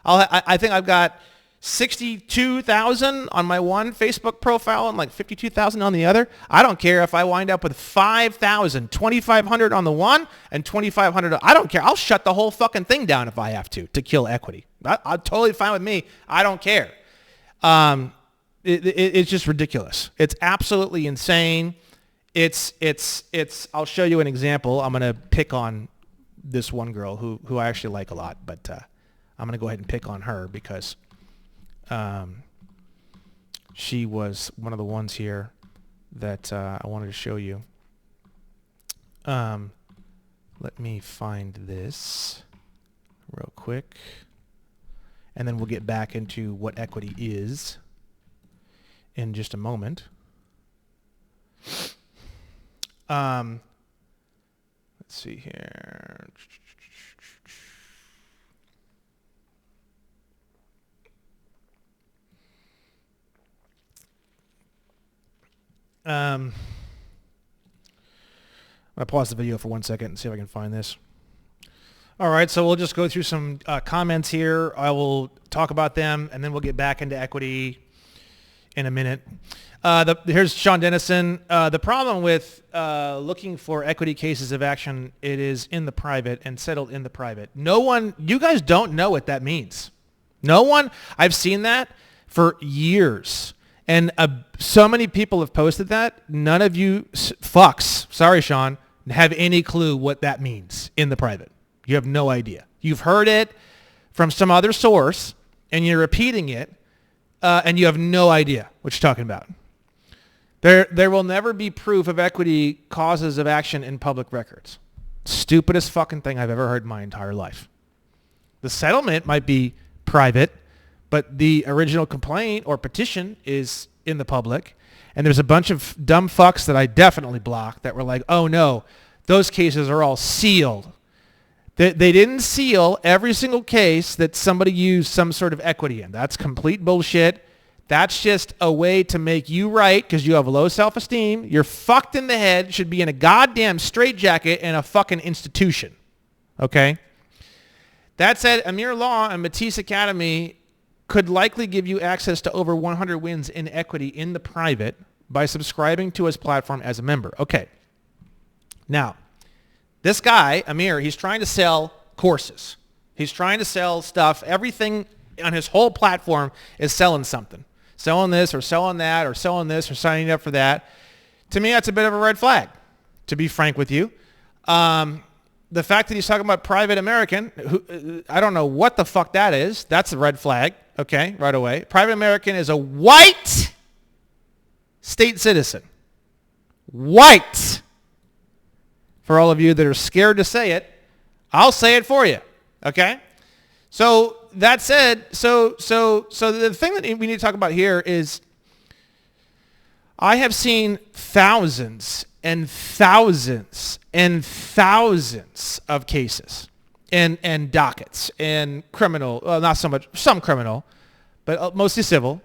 I think I've got 62,000 on my one Facebook profile and like 52,000 on the other. I don't care if I wind up with 5,000, 2,500 on the one and 2,500. I don't care. I'll shut the whole fucking thing down if I have to kill equity. I'm totally fine with me. I don't care. It's just ridiculous. It's absolutely insane. I'll show you an example. I'm going to pick on this one girl who I actually like a lot, but I'm going to go ahead and pick on her because she was one of the ones here that I wanted to show you. Let me find this real quick, and then we'll get back into what equity is in just a moment. Let's see here. I'm going to pause the video for 1 second and see if I can find this. All right, so we'll just go through some comments here. I will talk about them, and then we'll get back into equity in a minute. Here's Sean Dennison. The problem with looking for equity cases of action, it is in the private and settled in the private. No one, you guys don't know what that means. No one, I've seen that for years. And so many people have posted that. None of you fucks, sorry, Sean, have any clue what that means in the private. You have no idea. You've heard it from some other source, and you're repeating it, and you have no idea what you're talking about. There will never be proof of equity causes of action in public records. Stupidest fucking thing I've ever heard in my entire life. The settlement might be private, but the original complaint or petition is in the public. And there's a bunch of dumb fucks that I definitely blocked that were like, oh no, those cases are all sealed. They didn't seal every single case that somebody used some sort of equity in. That's complete bullshit. That's just a way to make you right because you have low self-esteem. You're fucked in the head, should be in a goddamn straitjacket in a fucking institution. Okay? That said, Amir Law and Matisse Academy could likely give you access to over 100 wins in equity in the private by subscribing to his platform as a member. Okay. Now, this guy, Amir, he's trying to sell courses. He's trying to sell stuff. Everything on his whole platform is selling something. Selling this or selling that or selling this or signing up for that. To me, that's a bit of a red flag, to be frank with you. The fact that he's talking about private American, I don't know what the fuck that is. That's a red flag, okay, right away. Private American is a white state citizen. White. For all of you that are scared to say it, I'll say it for you, okay? So that said, so the thing that we need to talk about here is I have seen thousands and thousands and thousands of cases and dockets and criminal, well, not so much, some criminal, but mostly civil.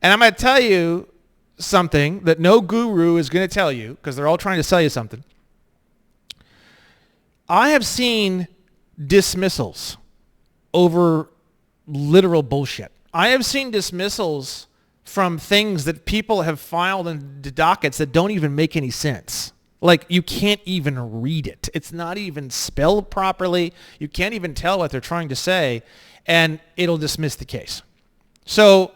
And I'm going to tell you something that no guru is going to tell you because they're all trying to sell you something. I have seen dismissals over literal bullshit. I have seen dismissals from things that people have filed in dockets that don't even make any sense. Like, you can't even read it. It's not even spelled properly. You can't even tell what they're trying to say, and it'll dismiss the case. So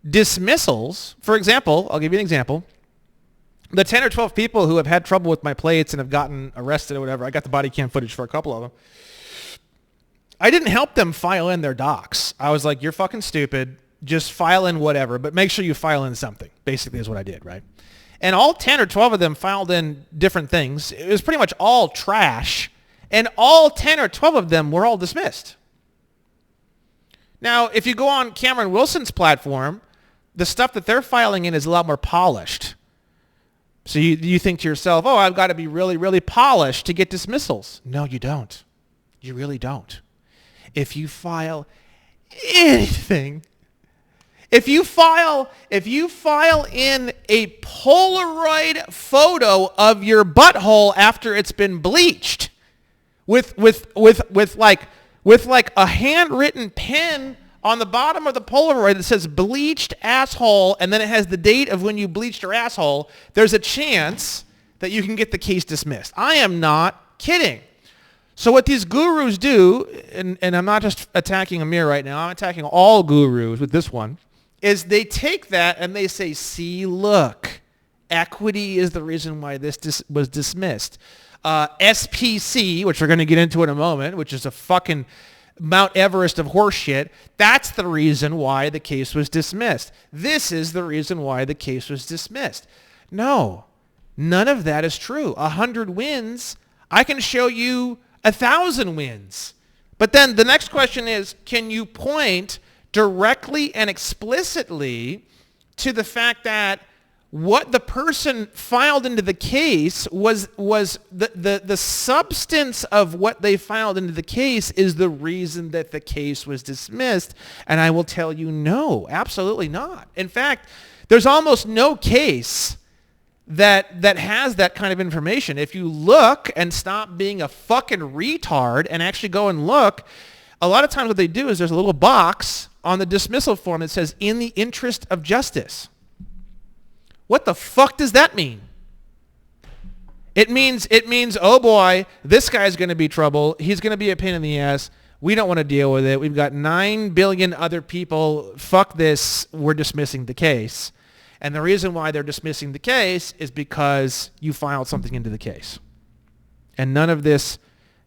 dismissals, for example, I'll give you an example. The 10 or 12 people who have had trouble with my plates and have gotten arrested or whatever, I got the body cam footage for a couple of them. I didn't help them file in their docs. I was like, you're fucking stupid. Just file in whatever, but make sure you file in something, basically is what I did, right? And all 10 or 12 of them filed in different things. It was pretty much all trash, and all 10 or 12 of them were all dismissed. Now, if you go on Cameron Wilson's platform, the stuff that they're filing in is a lot more polished. So you think to yourself, oh, I've got to be really, really polished to get dismissals. No, you don't. You really don't. If you file anything, if you file in a Polaroid photo of your butthole after it's been bleached with like a handwritten pen on the bottom of the Polaroid that says bleached asshole, and then it has the date of when you bleached your asshole, there's a chance that you can get the case dismissed. I am not kidding. So what these gurus do, and I'm not just attacking Amir right now, I'm attacking all gurus with this one, is they take that and they say, see, look, equity is the reason why this was dismissed. SPC, which we're going to get into in a moment, which is a fucking Mount Everest of horseshit, that's the reason why the case was dismissed. This is the reason why the case was dismissed. No, None of that is true. 100 wins, I can show you 1,000 wins. But then the next question is, can you point directly and explicitly to the fact that what the person filed into the case was the substance of what they filed into the case is the reason that the case was dismissed? And I will tell you, no, absolutely not. In fact, there's almost no case that has that kind of information. If you look and stop being a fucking retard and actually go and look, a lot of times what they do is there's a little box on the dismissal form that says, in the interest of justice. What the fuck does that mean? It means, oh boy, this guy's going to be trouble. He's going to be a pain in the ass. We don't want to deal with it. We've got 9 billion other people. Fuck this. We're dismissing the case. And the reason why they're dismissing the case is because you filed something into the case. And none of this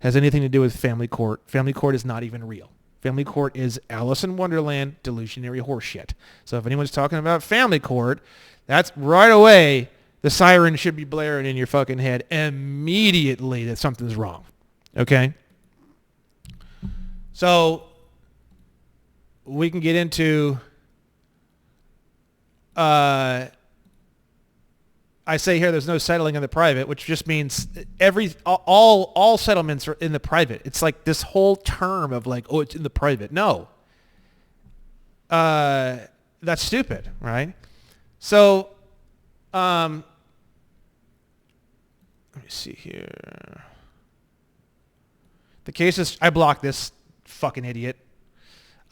has anything to do with family court. Family court is not even real. Family court is Alice in Wonderland delusionary horseshit. So if anyone's talking about family court, that's right away, the siren should be blaring in your fucking head immediately that something's wrong. Okay? So we can get into, I say here there's no settling in the private, which just means all settlements are in the private. It's like this whole term of like, oh, it's in the private. No. That's stupid, right? So, let me see here. The cases, I blocked this fucking idiot.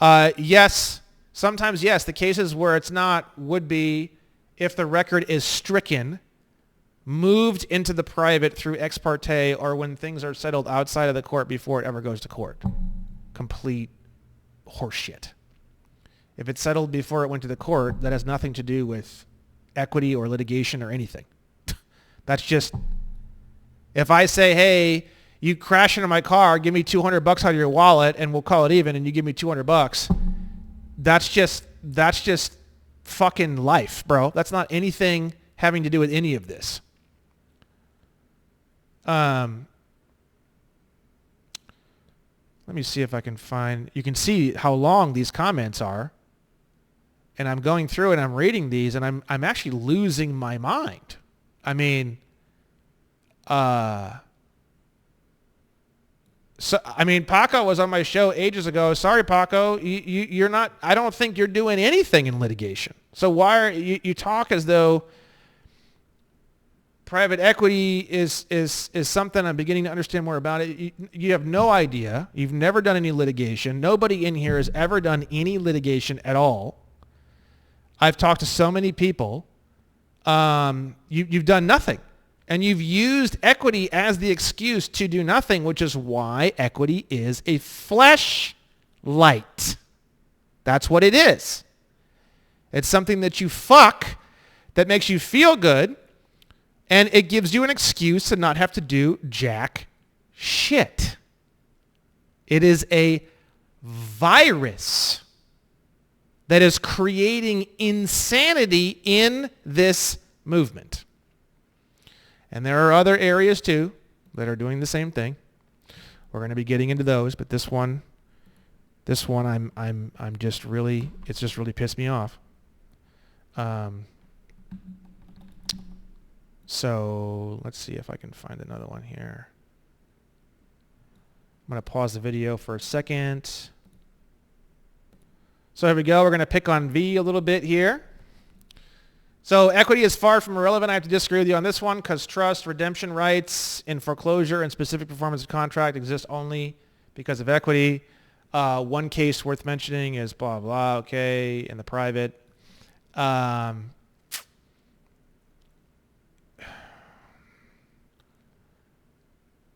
Yes, sometimes yes, the cases where it's not would be if the record is stricken, moved into the private through ex parte, or when things are settled outside of the court before it ever goes to court. Complete horseshit. If it's settled before it went to the court, that has nothing to do with equity or litigation or anything. That's just, if I say, hey, you crash into my car, give me $200 out of your wallet and we'll call it even, and you give me $200, that's just fucking life, bro. That's not anything having to do with any of this. Let me see if I can find, you can see how long these comments are. And I'm going through and I'm reading these and I'm actually losing my mind. I mean, Paco was on my show ages ago. Sorry, Paco, you're not, I don't think you're doing anything in litigation. So why are you talk as though private equity is something I'm beginning to understand more about it. You have no idea. You've never done any litigation. Nobody in here has ever done any litigation at all. I've talked to so many people. You've done nothing. And you've used equity as the excuse to do nothing, which is why equity is a fleshlight. That's what it is. It's something that you fuck that makes you feel good, and it gives you an excuse to not have to do jack shit. It is a virus that is creating insanity in this movement. And there are other areas too that are doing the same thing. We're going to be getting into those, but this one I'm just really, it's just really pissed me off. So let's see if I can find another one here. I'm going to pause the video for a second. So here we go. We're going to pick on V a little bit here. So equity is far from irrelevant. I have to disagree with you on this one because trust, redemption rights in foreclosure and specific performance of contract exist only because of equity. One case worth mentioning is blah, blah, okay, in the private.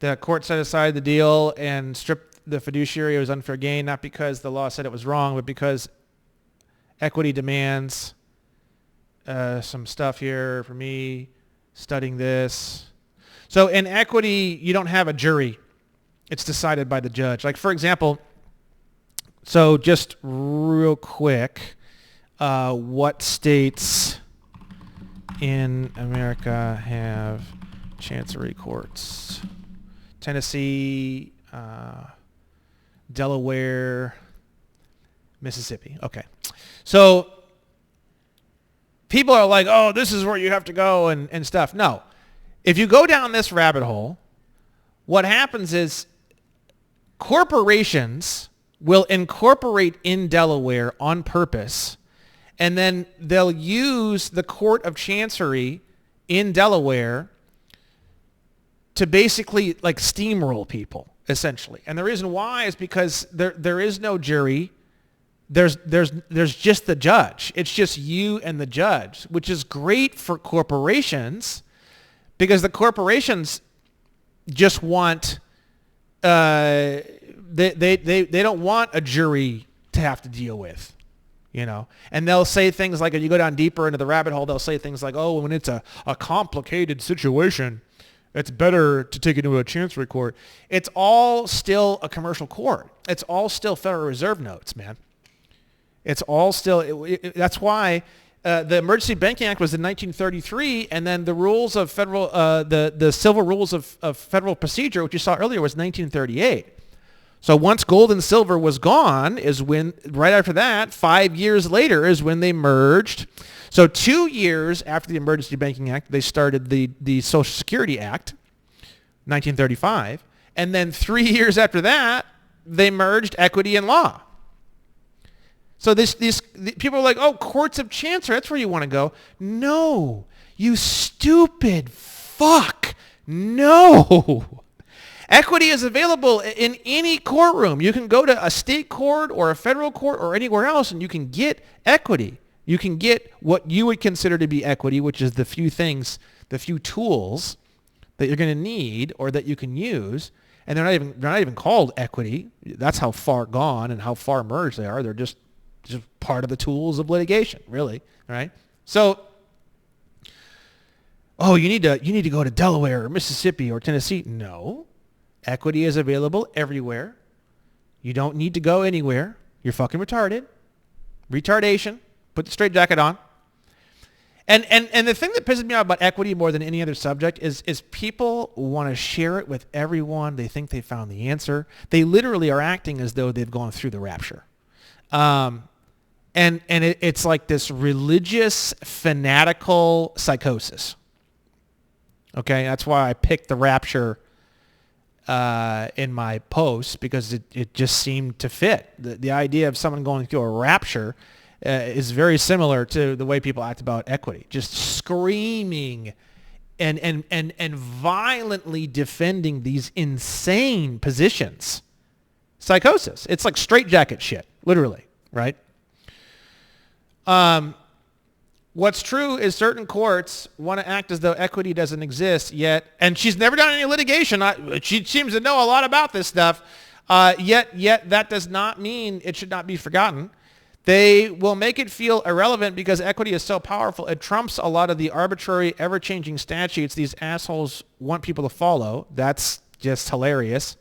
The court set aside the deal and stripped the fiduciary. It was unfair gain, not because the law said it was wrong, but because equity demands. Some stuff here for me studying this. So in equity, you don't have a jury. It's decided by the judge. Like, for example, so just real quick, what states in America have chancery courts? Tennessee, Delaware, Mississippi. Okay. So people are like, oh, this is where you have to go and stuff. No. If you go down this rabbit hole, what happens is corporations will incorporate in Delaware on purpose, and then they'll use the Court of Chancery in Delaware to basically like steamroll people, essentially. And the reason why is because there is no jury. There's just the judge. It's just you and the judge, which is great for corporations because the corporations just want they don't want a jury to have to deal with, you know. And they'll say things like, if you go down deeper into the rabbit hole, they'll say things like, oh, when it's a complicated situation, it's better to take it to a chancery court. It's all still a commercial court. It's all still Federal Reserve notes, man. It's all still, that's why the Emergency Banking Act was in 1933, and then the rules of federal, the civil rules of federal procedure, which you saw earlier, was 1938. So once gold and silver was gone is when, right after that, 5 years later is when they merged. So 2 years after the Emergency Banking Act, they started the Social Security Act, 1935. And then 3 years after that, they merged equity and law. So these people are like, oh, courts of chancery, that's where you want to go. No, you stupid fuck. No. Equity is available in any courtroom. You can go to a state court or a federal court or anywhere else, and you can get equity. You can get what you would consider to be equity, which is the few things, the few tools that you're going to need or that you can use. And they're not even called equity. That's how far gone and how far merged they are. They're just part of the tools of litigation, really, right? So, oh, you need to go to Delaware or Mississippi or Tennessee. No. Equity is available everywhere. You don't need to go anywhere. You're fucking retarded. Retardation. Put the straitjacket on. And the thing that pisses me off about equity more than any other subject is people want to share it with everyone. They think they found the answer. They literally are acting as though they've gone through the rapture. It's like this religious, fanatical psychosis. Okay, that's why I picked the rapture in my post, because it just seemed to fit. The idea of someone going through a rapture is very similar to the way people act about equity, just screaming and violently defending these insane positions. Psychosis. It's like straitjacket shit, literally, right? What's true is certain courts want to act as though equity doesn't exist yet, and she's never done any litigation. She seems to know a lot about this stuff, yet that does not mean it should not be forgotten. They will make it feel irrelevant because equity is so powerful. It trumps a lot of the arbitrary, ever-changing statutes these assholes want people to follow. That's just hilarious.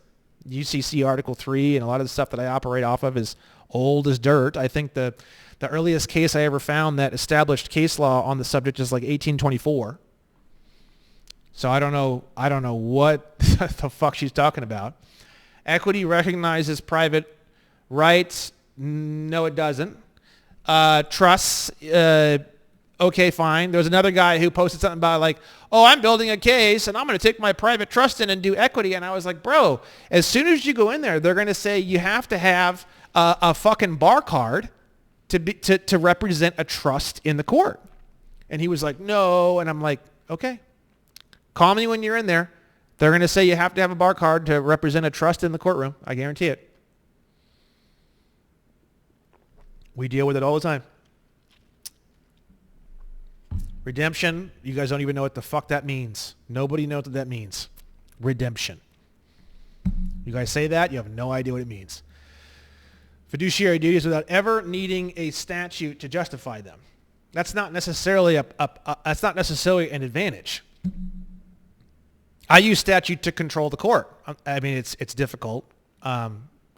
UCC Article 3 and a lot of the stuff that I operate off of is old as dirt. I think the earliest case I ever found that established case law on the subject is like 1824. So I don't know what the fuck she's talking about. Equity recognizes private rights. No, it doesn't. Trusts, okay, fine. There was another guy who posted something about like, oh, I'm building a case and I'm going to take my private trust in and do equity. And I was like, bro, as soon as you go in there, they're going to say you have to have a fucking bar card to represent a trust in the court. And he was like, no. And I'm like, okay, call me when you're in there. They're going to say you have to have a bar card to represent a trust in the courtroom. I guarantee it. We deal with it all the time. Redemption, you guys don't even know what the fuck that means. Nobody knows what that means. Redemption. You guys say that, you have no idea what it means. Fiduciary duties without ever needing a statute to justify them. That's not necessarily that's not necessarily an advantage. I use statute to control the court. I mean, it's difficult.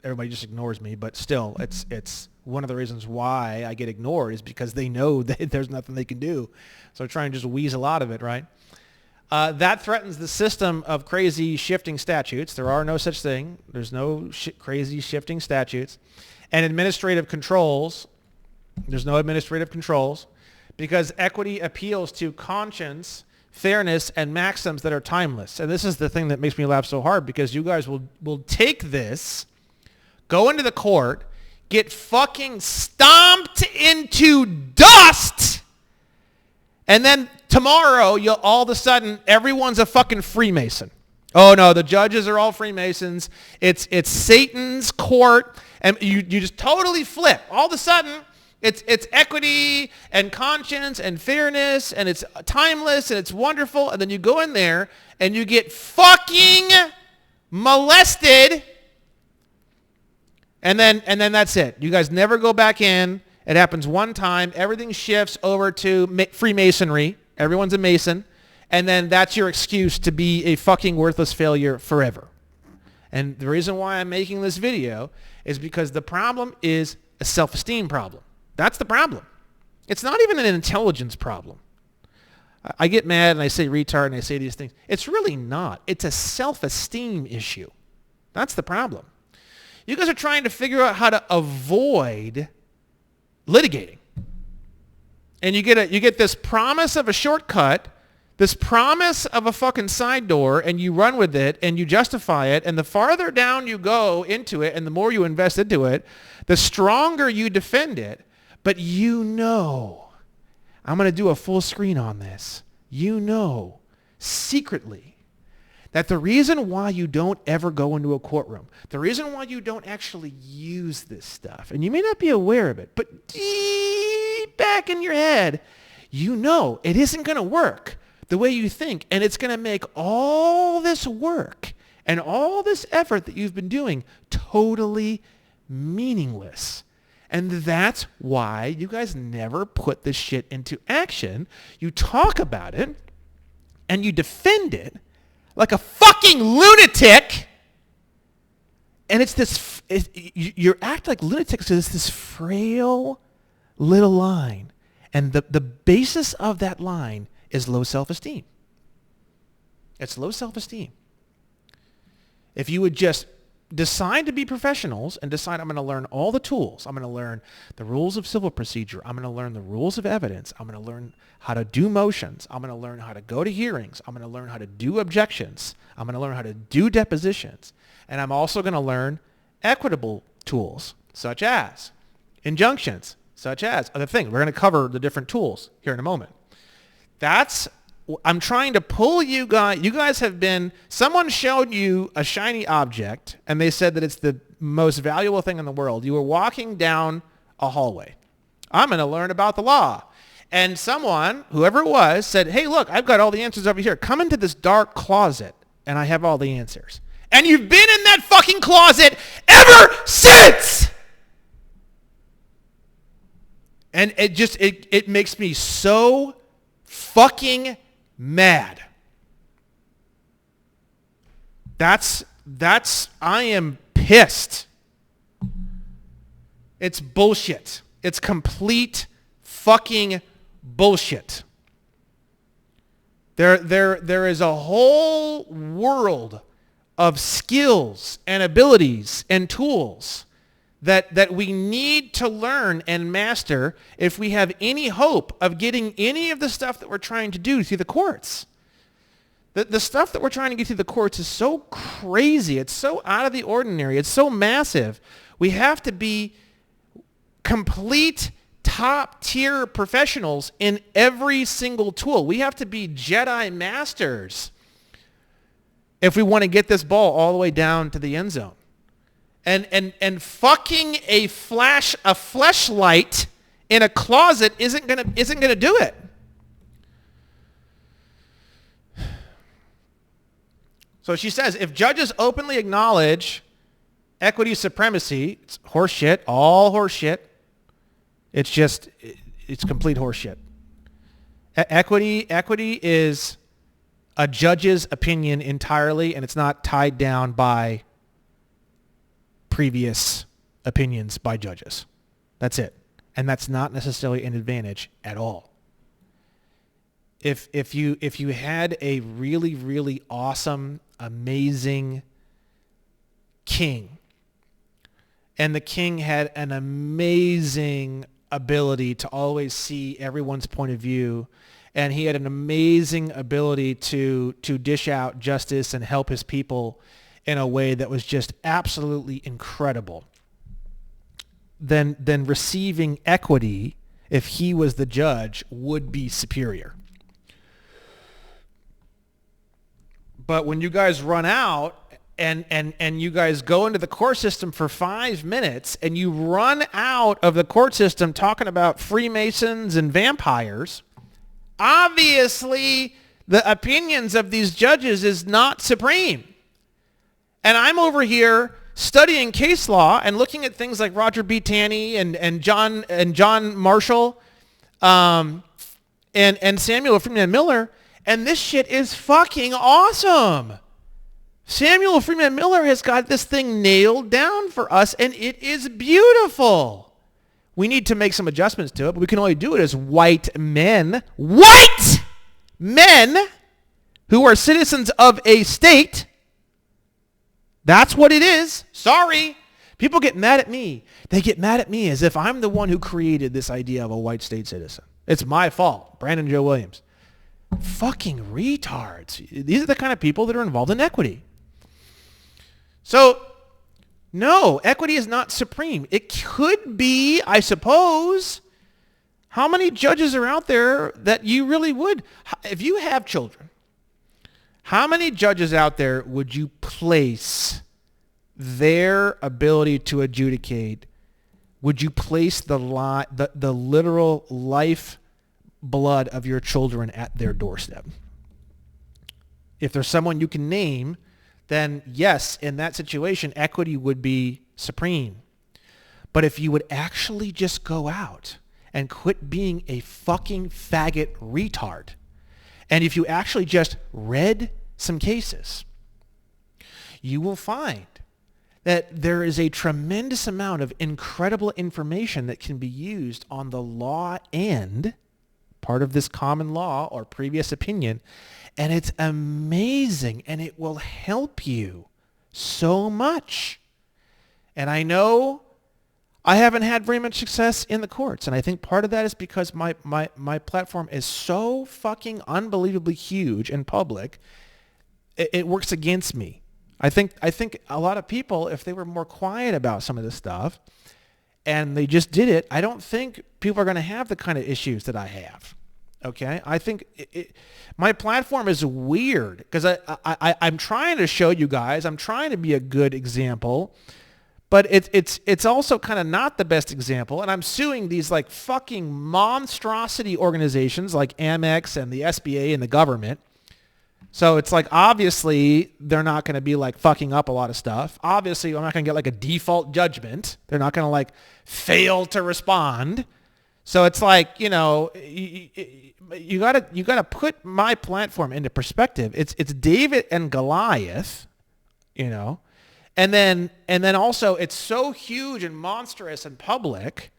everybody just ignores me, but still, it's one of the reasons why I get ignored is because they know that there's nothing they can do. So I try and just weasel out of it, right? That threatens the system of crazy shifting statutes. There are no such thing. There's no crazy shifting statutes. And administrative controls. There's no administrative controls because equity appeals to conscience, fairness, and maxims that are timeless. And this is the thing that makes me laugh so hard because you guys will take this, go into the court, get fucking stomped into dust, and then tomorrow you'll all of a sudden everyone's a fucking Freemason. Oh no, the judges are all Freemasons. It's Satan's court, and you just totally flip. All of a sudden it's equity and conscience and fairness and it's timeless and it's wonderful, and then you go in there and you get fucking molested, and then that's it. You guys never go back in. It happens one time. Everything shifts over to Freemasonry. Everyone's a Mason. And then that's your excuse to be a fucking worthless failure forever. And the reason why I'm making this video is because the problem is a self-esteem problem. That's the problem. It's not even an intelligence problem. I get mad and I say retard and I say these things. It's really not. It's a self-esteem issue. That's the problem. You guys are trying to figure out how to avoid litigating. And you get this promise of a shortcut, this promise of a fucking side door, and you run with it and you justify it, and the farther down you go into it and the more you invest into it, the stronger you defend it. But you know, I'm going to do a full screen on this. You know, secretly, that the reason why you don't ever go into a courtroom, the reason why you don't actually use this stuff, and you may not be aware of it, but deep back in your head, you know it isn't going to work the way you think, and it's going to make all this work and all this effort that you've been doing totally meaningless. And that's why you guys never put this shit into action. You talk about it and you defend it like a fucking lunatic. And it's this, you act like lunatics, so it's this frail little line. And the basis of that line is low self-esteem. It's low self-esteem. If you would just decide to be professionals and decide I'm going to learn all the tools. I'm going to learn the rules of civil procedure. I'm going to learn the rules of evidence. I'm going to learn how to do motions. I'm going to learn how to go to hearings. I'm going to learn how to do objections. I'm going to learn how to do depositions. And I'm also going to learn equitable tools, such as injunctions, such as other things. We're going to cover the different tools here in a moment. I'm trying to pull you guys. You guys have been, someone showed you a shiny object and they said that it's the most valuable thing in the world. You were walking down a hallway. I'm going to learn about the law. And someone, whoever it was, said, hey, look, I've got all the answers over here. Come into this dark closet and I have all the answers. And you've been in that fucking closet ever since. And it makes me so fucking mad. I am pissed. It's bullshit. It's complete fucking bullshit. There is a whole world of skills and abilities and tools that we need to learn and master if we have any hope of getting any of the stuff that we're trying to do through the courts. The stuff that we're trying to get through the courts is so crazy. It's so out of the ordinary. It's so massive. We have to be complete top-tier professionals in every single tool. We have to be Jedi masters if we want to get this ball all the way down to the end zone. And fucking a fleshlight in a closet isn't gonna do it. So she says, if judges openly acknowledge equity supremacy, it's horseshit, all horseshit. It's complete horseshit. Equity is a judge's opinion entirely, and it's not tied down by previous opinions by judges. That's it. And that's not necessarily an advantage at all. If you had a really, really awesome, amazing king, and the king had an amazing ability to always see everyone's point of view, and he had an amazing ability to dish out justice and help his people in a way that was just absolutely incredible, then receiving equity, if he was the judge, would be superior. But when you guys run out and you guys go into the court system for 5 minutes and you run out of the court system talking about Freemasons and vampires, obviously the opinions of these judges is not supreme. And I'm over here studying case law and looking at things like Roger B. Taney and John Marshall and Samuel Freeman Miller, and this shit is fucking awesome. Samuel Freeman Miller has got this thing nailed down for us, and it is beautiful. We need to make some adjustments to it, but we can only do it as white men who are citizens of a state. That's what it is. Sorry. People get mad at me. They get mad at me as if I'm the one who created this idea of a white state citizen. It's my fault. Brandon Joe Williams. Fucking retards. These are the kind of people that are involved in equity. So, no, equity is not supreme. It could be, I suppose. How many judges are out there that you really would? If you have children, how many judges out there would you place their ability to adjudicate? Would you place the literal life blood of your children at their doorstep? If there's someone you can name, then yes, in that situation, equity would be supreme. But if you would actually just go out and quit being a fucking faggot retard, and if you actually just read some cases, you will find that there is a tremendous amount of incredible information that can be used on the law end, part of this common law or previous opinion, and it's amazing, and it will help you so much. And I know I haven't had very much success in the courts, and I think part of that is because my platform is so fucking unbelievably huge and public. It works against me. I think a lot of people, if they were more quiet about some of this stuff and they just did it, I don't think people are going to have the kind of issues that I have. Okay? I think my platform is weird because I'm trying to show you guys, I'm trying to be a good example, but it's also kind of not the best example. And I'm suing these like fucking monstrosity organizations like Amex and the SBA and the government. So it's like, obviously, they're not going to be like fucking up a lot of stuff. Obviously, I'm not going to get like a default judgment. They're not going to like fail to respond. So it's like, you know, you gotta put my platform into perspective. It's David and Goliath, you know, and then also it's so huge and monstrous and public.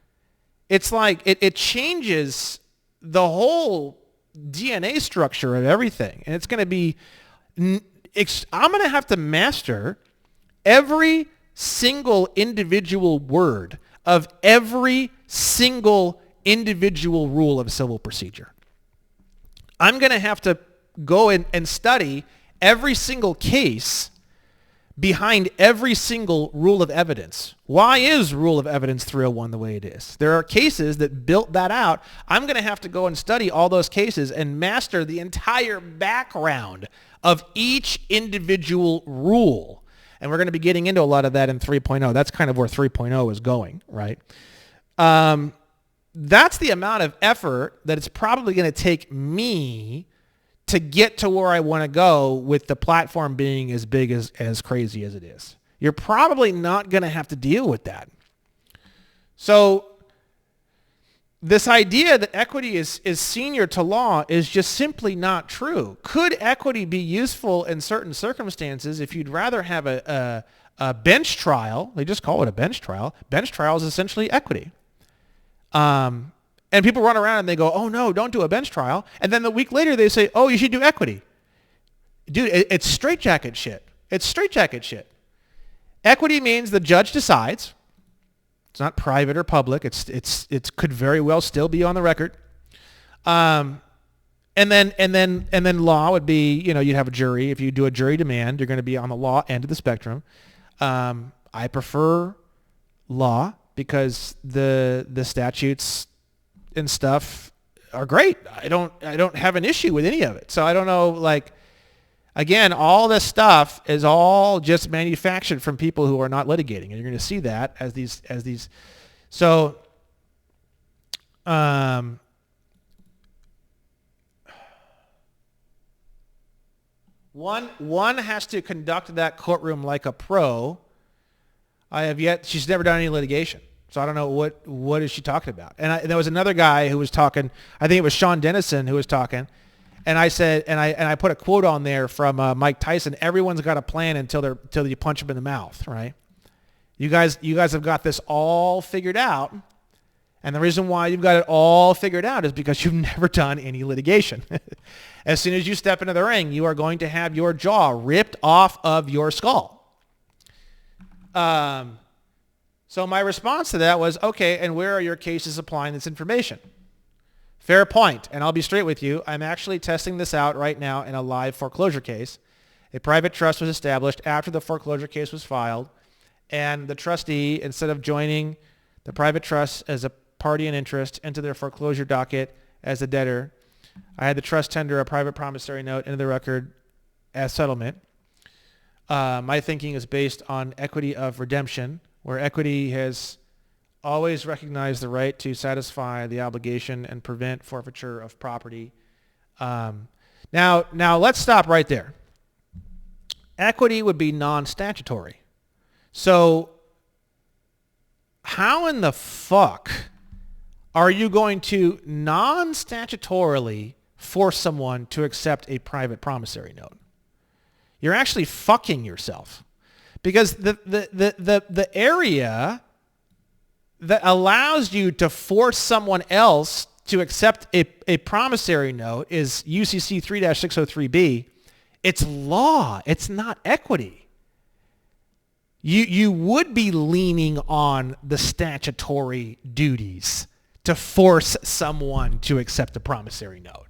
It's like it changes the whole DNA structure of everything. And it's going to be, I'm going to have to master every single individual word of every single individual rule of civil procedure. I'm going to have to go in and study every single case behind every single rule of evidence. Why is rule of evidence 301 the way it is? There are cases that built that out. I'm going to have to go and study all those cases and master the entire background of each individual rule. And we're going to be getting into a lot of that in 3.0. That's kind of where 3.0 is going, right? That's the amount of effort that it's probably going to take me to get to where I want to go with the platform being as big as crazy as it is. You're probably not going to have to deal with that. So this idea that equity is senior to law is just simply not true. Could equity be useful in certain circumstances if you'd rather have a a bench trial, they just call it a bench trial. Bench trial is essentially equity. And people run around and they go, oh no, don't do a bench trial. And then the week later they say, oh, you should do equity. Dude, it's straitjacket shit. It's straitjacket shit. Equity means the judge decides. It's not private or public. It could very well still be on the record. And then law would be, you'd have a jury. If you do a jury demand, you're going to be on the law end of the spectrum. I prefer law because the statutes and stuff are great. I don't have an issue with any of it. So I don't know, again, all this stuff is all just manufactured from people who are not litigating, and you're going to see that as these. So, one has to conduct that courtroom like a pro. She's never done any litigation, so I don't know what is she talking about. And there was another guy who was talking. I think it was Sean Dennison who was talking. And I said, and I put a quote on there from Mike Tyson. Everyone's got a plan until you punch them in the mouth, right? You guys have got this all figured out, and the reason why you've got it all figured out is because you've never done any litigation. As soon as you step into the ring, you are going to have your jaw ripped off of your skull. So my response to that was, okay, and where are your cases applying this information? Fair point, and I'll be straight with you. I'm actually testing this out right now in a live foreclosure case. A private trust was established after the foreclosure case was filed, and the trustee, instead of joining the private trust as a party in interest into their foreclosure docket as a debtor, I had the trust tender a private promissory note into the record as settlement. My thinking is based on equity of redemption, where equity has always recognize the right to satisfy the obligation and prevent forfeiture of property. Now let's stop right there. Equity would be non-statutory. So how in the fuck are you going to non-statutorily force someone to accept a private promissory note? You're actually fucking yourself, because the area that allows you to force someone else to accept a promissory note is UCC 3-603B. It's law. It's not equity. You would be leaning on the statutory duties to force someone to accept a promissory note.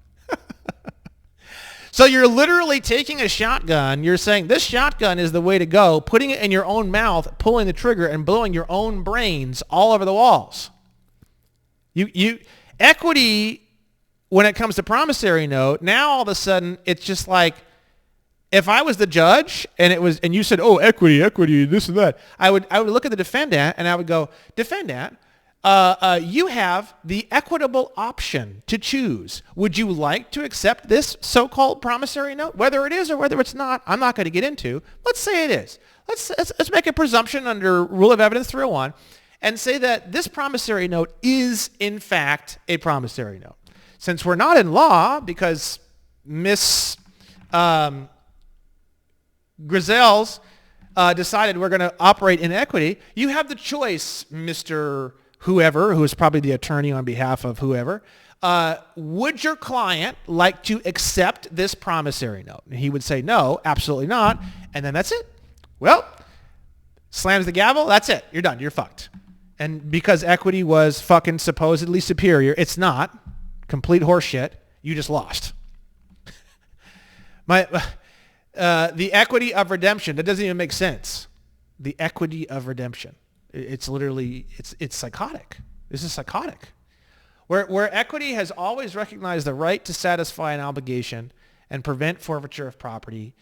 So you're literally taking a shotgun. You're saying this shotgun is the way to go, putting it in your own mouth, pulling the trigger, and blowing your own brains all over the walls. Equity, when it comes to promissory note, now all of a sudden it's just like, if I was the judge and you said, oh, equity, this and that, I would look at the defendant and I would go, defendant, you have the equitable option to choose. Would you like to accept this so-called promissory note? Whether it is or whether it's not, I'm not going to get into. Let's say it is. Let's make a presumption under Rule of Evidence 301 and say that this promissory note is, in fact, a promissory note. Since we're not in law, because Miss Grizel's decided we're going to operate in equity, you have the choice, Mr. Whoever, who is probably the attorney on behalf of whoever, would your client like to accept this promissory note? And he would say, no, absolutely not. And then that's it. Well, slams the gavel, that's it. You're done. You're fucked. And because equity was fucking supposedly superior, it's not. Complete horseshit. You just lost. The equity of redemption, that doesn't even make sense. The equity of redemption. It's literally, it's psychotic. This is psychotic. Where equity has always recognized the right to satisfy an obligation and prevent forfeiture of property.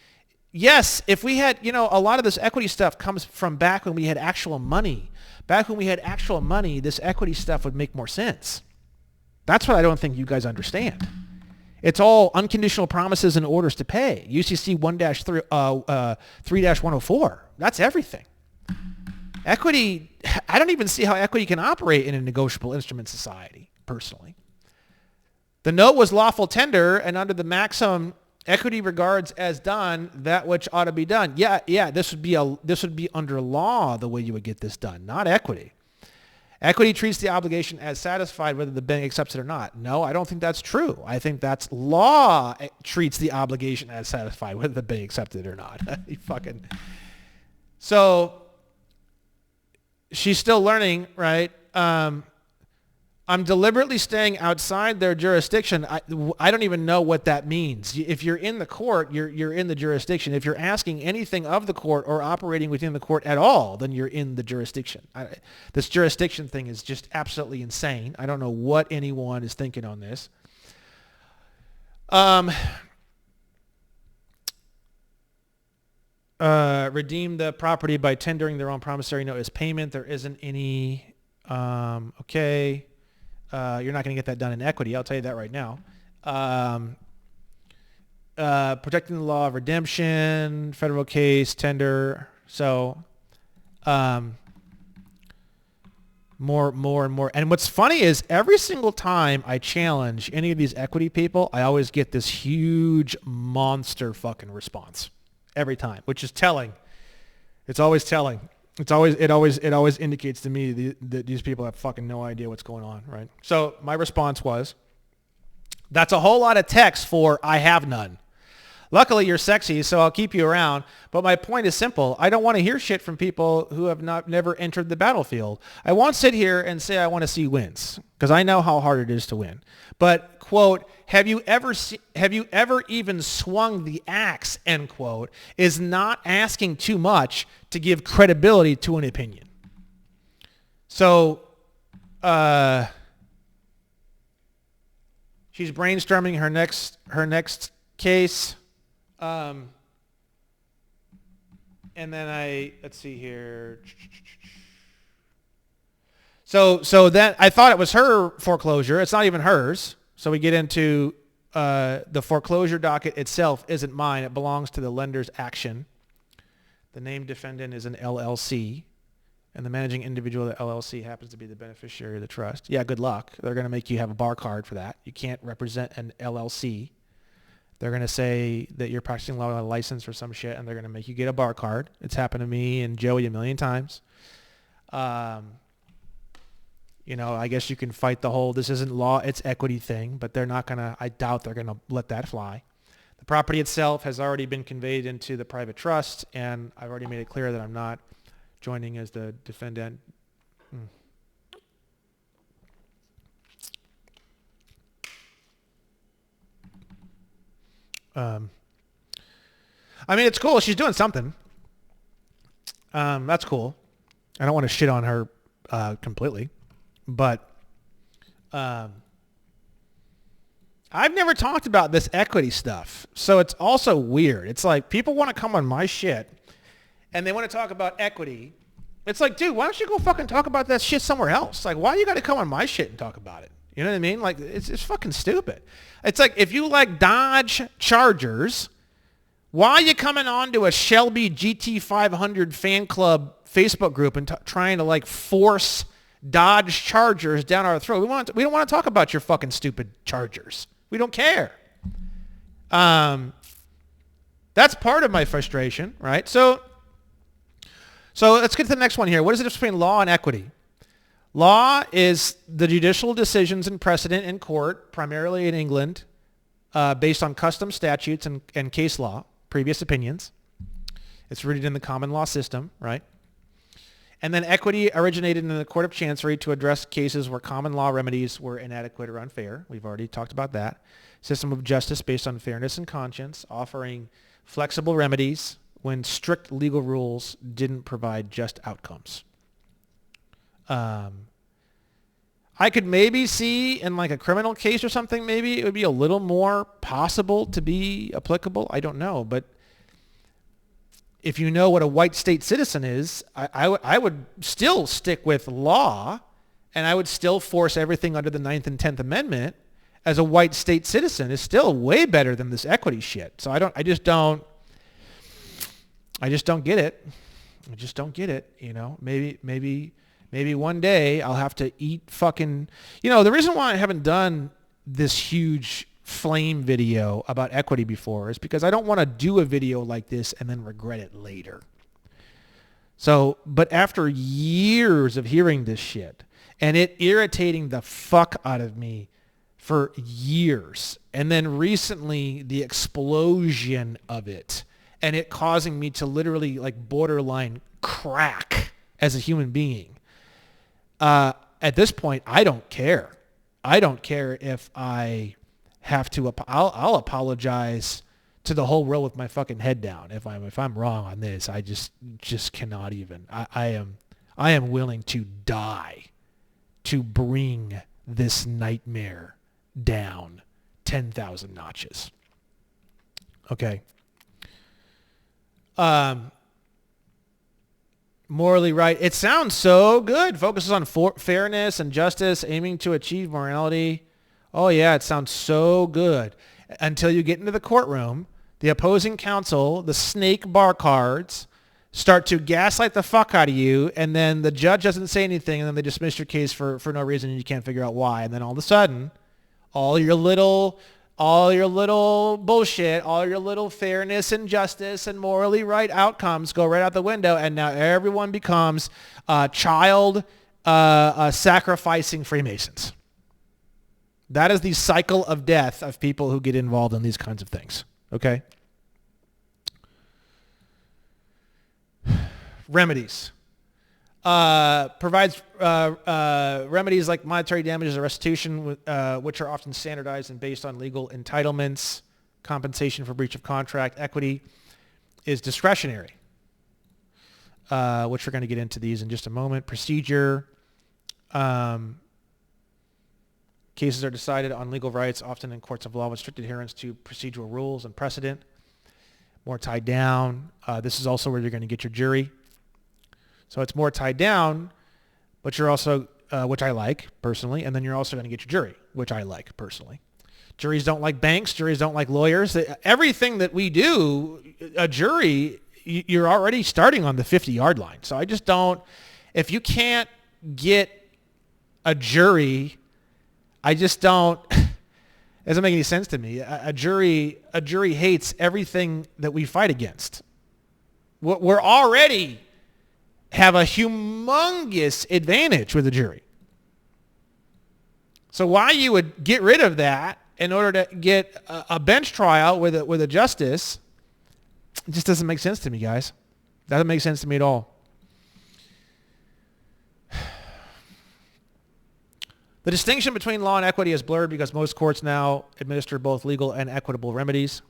Yes, if we had, a lot of this equity stuff comes from back when we had actual money. Back when we had actual money, this equity stuff would make more sense. That's what I don't think you guys understand. It's all unconditional promises and orders to pay. UCC 3-104. That's everything. Equity, I don't even see how equity can operate in a negotiable instrument society, personally. The note was lawful tender, and under the maxim Equity regards as done that which ought to be done. Yeah. This would be under law the way you would get this done, not equity. Equity treats the obligation as satisfied whether the bank accepts it or not. No, I don't think that's true. I think that's law treats the obligation as satisfied whether the bank accepts it or not. You fucking... So she's still learning, right? I'm deliberately staying outside their jurisdiction. I don't even know what that means. If you're in the court, you're in the jurisdiction. If you're asking anything of the court or operating within the court at all, then you're in the jurisdiction. This jurisdiction thing is just absolutely insane. I don't know what anyone is thinking on this. Redeem the property by tendering their own promissory note as payment. There isn't any... okay. You're not going to get that done in equity. I'll tell you that right now. Protecting the law of redemption, federal case, tender. So, more and more. And what's funny is every single time I challenge any of these equity people, I always get this huge monster fucking response every time, which is telling. It's always telling. It always indicates to me that these people have fucking no idea what's going on, right? So my response was, that's a whole lot of text for I have none. Luckily, you're sexy, so I'll keep you around. But my point is simple. I don't want to hear shit from people who have never entered the battlefield. I won't sit here and say I want to see wins because I know how hard it is to win. But, quote, have you ever even swung the axe, end quote, is not asking too much to give credibility to an opinion. So, she's brainstorming her next case. And then let's see here. So that I thought it was her foreclosure. It's not even hers. So we get into the foreclosure docket itself isn't mine. It belongs to the lender's action. The named defendant is an LLC, and the managing individual of the LLC happens to be the beneficiary of the trust. Yeah, good luck. They're going to make you have a bar card for that. You can't represent an LLC. They're going to say that you're practicing law on a license or some shit, and they're going to make you get a bar card. It's happened to me and Joey a million times. I guess you can fight the whole, this isn't law, it's equity thing, but I doubt they're going to let that fly. The property itself has already been conveyed into the private trust, and I've already made it clear that I'm not joining as the defendant. It's cool. She's doing something. That's cool. I don't want to shit on her completely, but I've never talked about this equity stuff, so it's also weird. It's like people want to come on my shit, and they want to talk about equity. It's like, dude, why don't you go fucking talk about that shit somewhere else? Like, why you got to come on my shit and talk about it? You know what I mean? Like, it's fucking stupid. It's like, if you like Dodge Chargers, why are you coming on to a Shelby GT500 fan club Facebook group and trying to like force Dodge Chargers down our throat? We don't want to talk about your fucking stupid Chargers. We don't care. That's part of my frustration, right? So let's get to the next one here. What is the difference between law and equity? Law is the judicial decisions and precedent in court, primarily in England, based on custom statutes and case law, previous opinions. It's rooted in the common law system, right? And then equity originated in the Court of Chancery to address cases where common law remedies were inadequate or unfair. We've already talked about that. System of justice based on fairness and conscience, offering flexible remedies when strict legal rules didn't provide just outcomes. I could maybe see in like a criminal case or something, maybe it would be a little more possible to be applicable. I don't know. But if you know what a white state citizen is, I would still stick with law, and I would still force everything under the 9th and 10th Amendment as a white state citizen is still way better than this equity shit. So I just don't get it. I just don't get it. Maybe one day I'll have to eat fucking... the reason why I haven't done this huge flame video about equity before is because I don't want to do a video like this and then regret it later. So, but after years of hearing this shit and it irritating the fuck out of me for years, and then recently the explosion of it and it causing me to literally like borderline crack as a human being, at this point, I don't care. I don't care if I have to. I'll apologize to the whole world with my fucking head down if I'm wrong on this. I just cannot even. I am willing to die to bring this nightmare down 10,000 notches. Okay. Morally right. It sounds so good. Focuses on fairness and justice, aiming to achieve morality. Oh yeah, it sounds so good. Until you get into the courtroom, the opposing counsel, the snake bar cards, start to gaslight the fuck out of you, and then the judge doesn't say anything, and then they dismiss your case for no reason, and you can't figure out why. And then all of a sudden, all your little bullshit, all your little fairness and justice and morally right outcomes go right out the window, and now everyone becomes child sacrificing Freemasons. That is the cycle of death of people who get involved in these kinds of things. Okay? Remedies. Provides remedies like monetary damages or restitution, which are often standardized and based on legal entitlements. Compensation for breach of contract. Equity is discretionary, which we're going to get into these in just a moment. Procedure. Cases are decided on legal rights, often in courts of law with strict adherence to procedural rules and precedent. More tied down. This is also where you're going to get your jury. So it's more tied down, but you're also, which I like personally, and then you're also going to get your jury, which I like personally. Juries don't like banks. Juries don't like lawyers. Everything that we do, a jury, you're already starting on the 50-yard line. So I just don't, if you can't get a jury, I just don't, it doesn't make any sense to me. A jury hates everything that we fight against. We're already have a humongous advantage with a jury. So why you would get rid of that in order to get a bench trial with a justice, it just doesn't make sense to me, guys. Doesn't make sense to me at all. The distinction between law and equity is blurred because most courts now administer both legal and equitable remedies.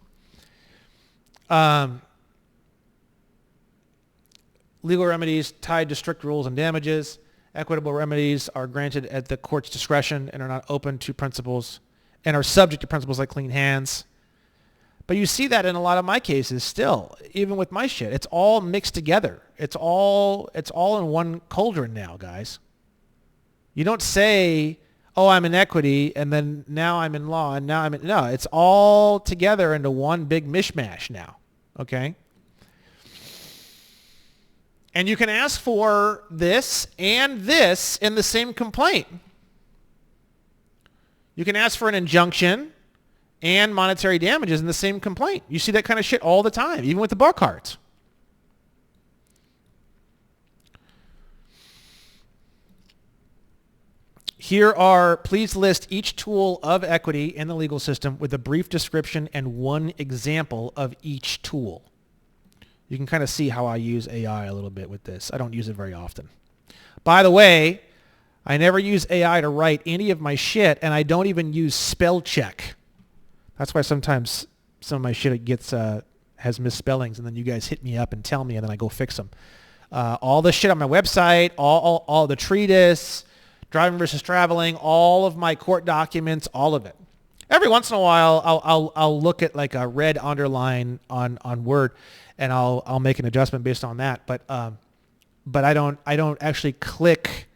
Legal remedies tied to strict rules and damages. Equitable remedies are granted at the court's discretion and are not open to principles and are subject to principles like clean hands. But you see that in a lot of my cases still, even with my shit. It's all mixed together. It's all in one cauldron now, guys. You don't say, oh, I'm in equity, and then now I'm in law, and now I'm in... No, it's all together into one big mishmash now, okay? And you can ask for this and this in the same complaint. You can ask for an injunction and monetary damages in the same complaint. You see that kind of shit all the time, even with the bar cards. Here are, please list each tool of equity in the legal system with a brief description and one example of each tool. You can kind of see how I use AI a little bit with this. I don't use it very often. By the way, I never use AI to write any of my shit, and I don't even use spell check. That's why sometimes some of my shit has misspellings, and then you guys hit me up and tell me, and then I go fix them. All the shit on my website, all the treatise, driving versus traveling, all of my court documents, all of it. Every once in a while, I'll look at like a red underline on Word, and I'll make an adjustment based on that. But I don't actually click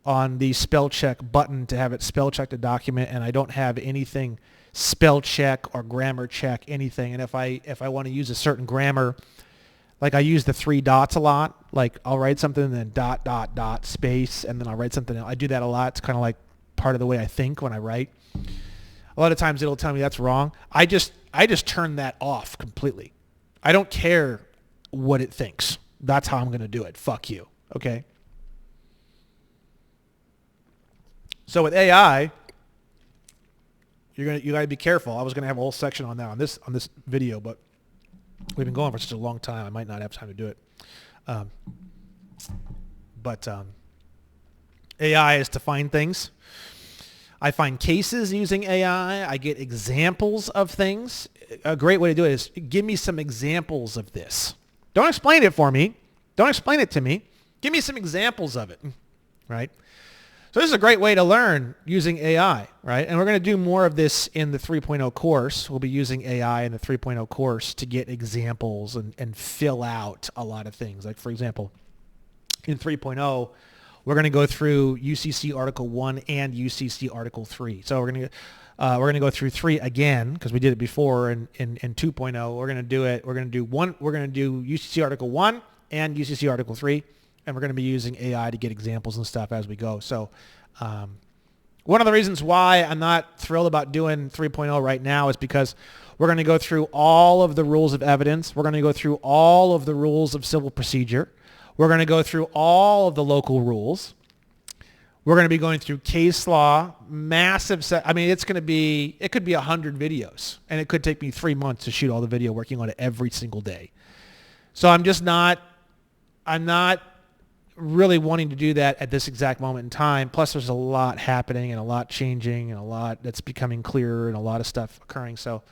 on the spell check button to have it spell check the document, and I don't have anything spell check or grammar check anything. And if I want to use a certain grammar, like I use the 3 dots a lot. Like I'll write something and then dot, dot, dot, space, and then I'll write something else. I do that a lot. It's kind of like part of the way I think when I write. A lot of times it'll tell me that's wrong. I just turn that off completely. I don't care what it thinks. That's how I'm going to do it. Fuck you. Okay? So with AI, you got to be careful. I was going to have a whole section on that on this video, but we've been going for such a long time. I might not have time to do it. But AI is to find things. I find cases using AI. I get examples of things. A great way to do it is give me some examples of this. Don't explain it for me. Don't explain it to me. Give me some examples of it, right? So this is a great way to learn using AI, right? And we're going to do more of this in the 3.0 course. We'll be using AI in the 3.0 course to get examples and fill out a lot of things. Like, for example, in 3.0, we're going to go through UCC Article 1 and UCC Article 3. So we're going to go through 3 again because we did it before in 2.0. We're going to do it. We're going to do UCC Article 1 and UCC Article 3, and we're going to be using AI to get examples and stuff as we go. So one of the reasons why I'm not thrilled about doing 3.0 right now is because we're going to go through all of the rules of evidence. We're going to go through all of the rules of civil procedure. We're going to go through all of the local rules. We're going to be going through case law, massive set. I mean, it could be 100 videos, and it could take me 3 months to shoot all the video working on it every single day. So I'm not really wanting to do that at this exact moment in time. Plus, there's a lot happening and a lot changing and a lot that's becoming clearer and a lot of stuff occurring. So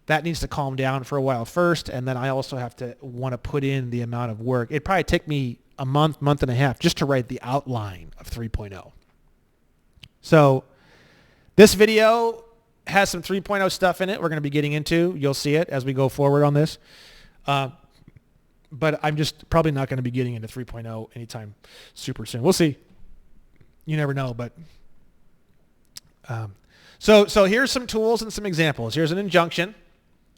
that needs to calm down for a while first, and then I also have to want to put in the amount of work. It'd probably take me a month and a half just to write the outline of 3.0. So this video has some 3.0 stuff in it we're going to be getting into. You'll see it as we go forward on this. But I'm just probably not going to be getting into 3.0 anytime super soon. We'll see. You never know, but... So here's some tools and some examples. Here's an injunction.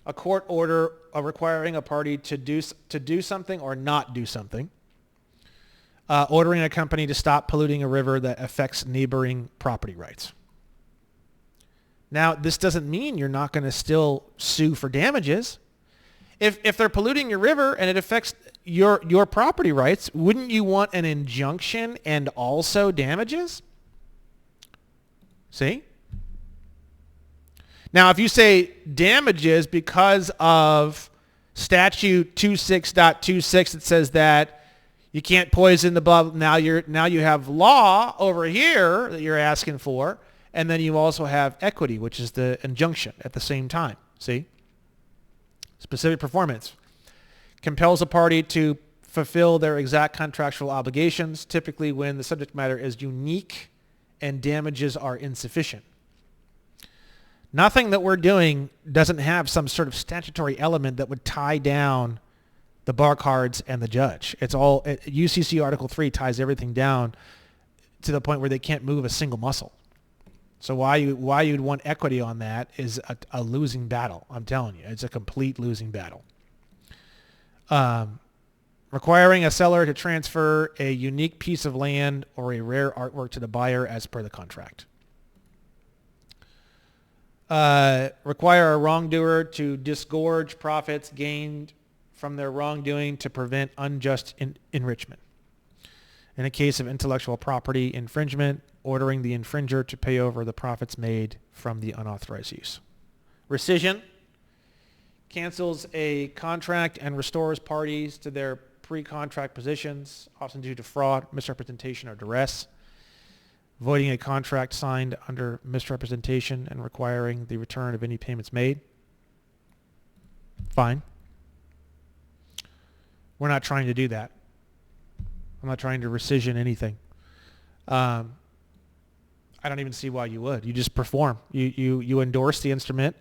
A court order requiring a party to do something or not do something. Ordering a company to stop polluting a river that affects neighboring property rights. Now, this doesn't mean you're not going to still sue for damages. If they're polluting your river and it affects your property rights, wouldn't you want an injunction and also damages? See? Now, if you say damages because of statute 26.26, it says that you can't poison the blood. Now you have law over here that you're asking for, and then you also have equity, which is the injunction at the same time. See? Specific performance compels a party to fulfill their exact contractual obligations, typically when the subject matter is unique and damages are insufficient. Nothing that we're doing doesn't have some sort of statutory element that would tie down the bar cards and the judge. It's all UCC Article 3 ties everything down to the point where they can't move a single muscle. So why you'd want equity on that is a losing battle. I'm telling you, it's a complete losing battle. Requiring a seller to transfer a unique piece of land or a rare artwork to the buyer as per the contract. Require a wrongdoer to disgorge profits gained from their wrongdoing to prevent unjust enrichment. In a case of intellectual property infringement, ordering the infringer to pay over the profits made from the unauthorized use. Rescission cancels a contract and restores parties to their pre-contract positions, often due to fraud, misrepresentation, or duress. Voiding a contract signed under misrepresentation and requiring the return of any payments made. Fine. We're not trying to do that. I'm not trying to rescission anything. I don't even see why you would. You just perform. You endorse the instrument,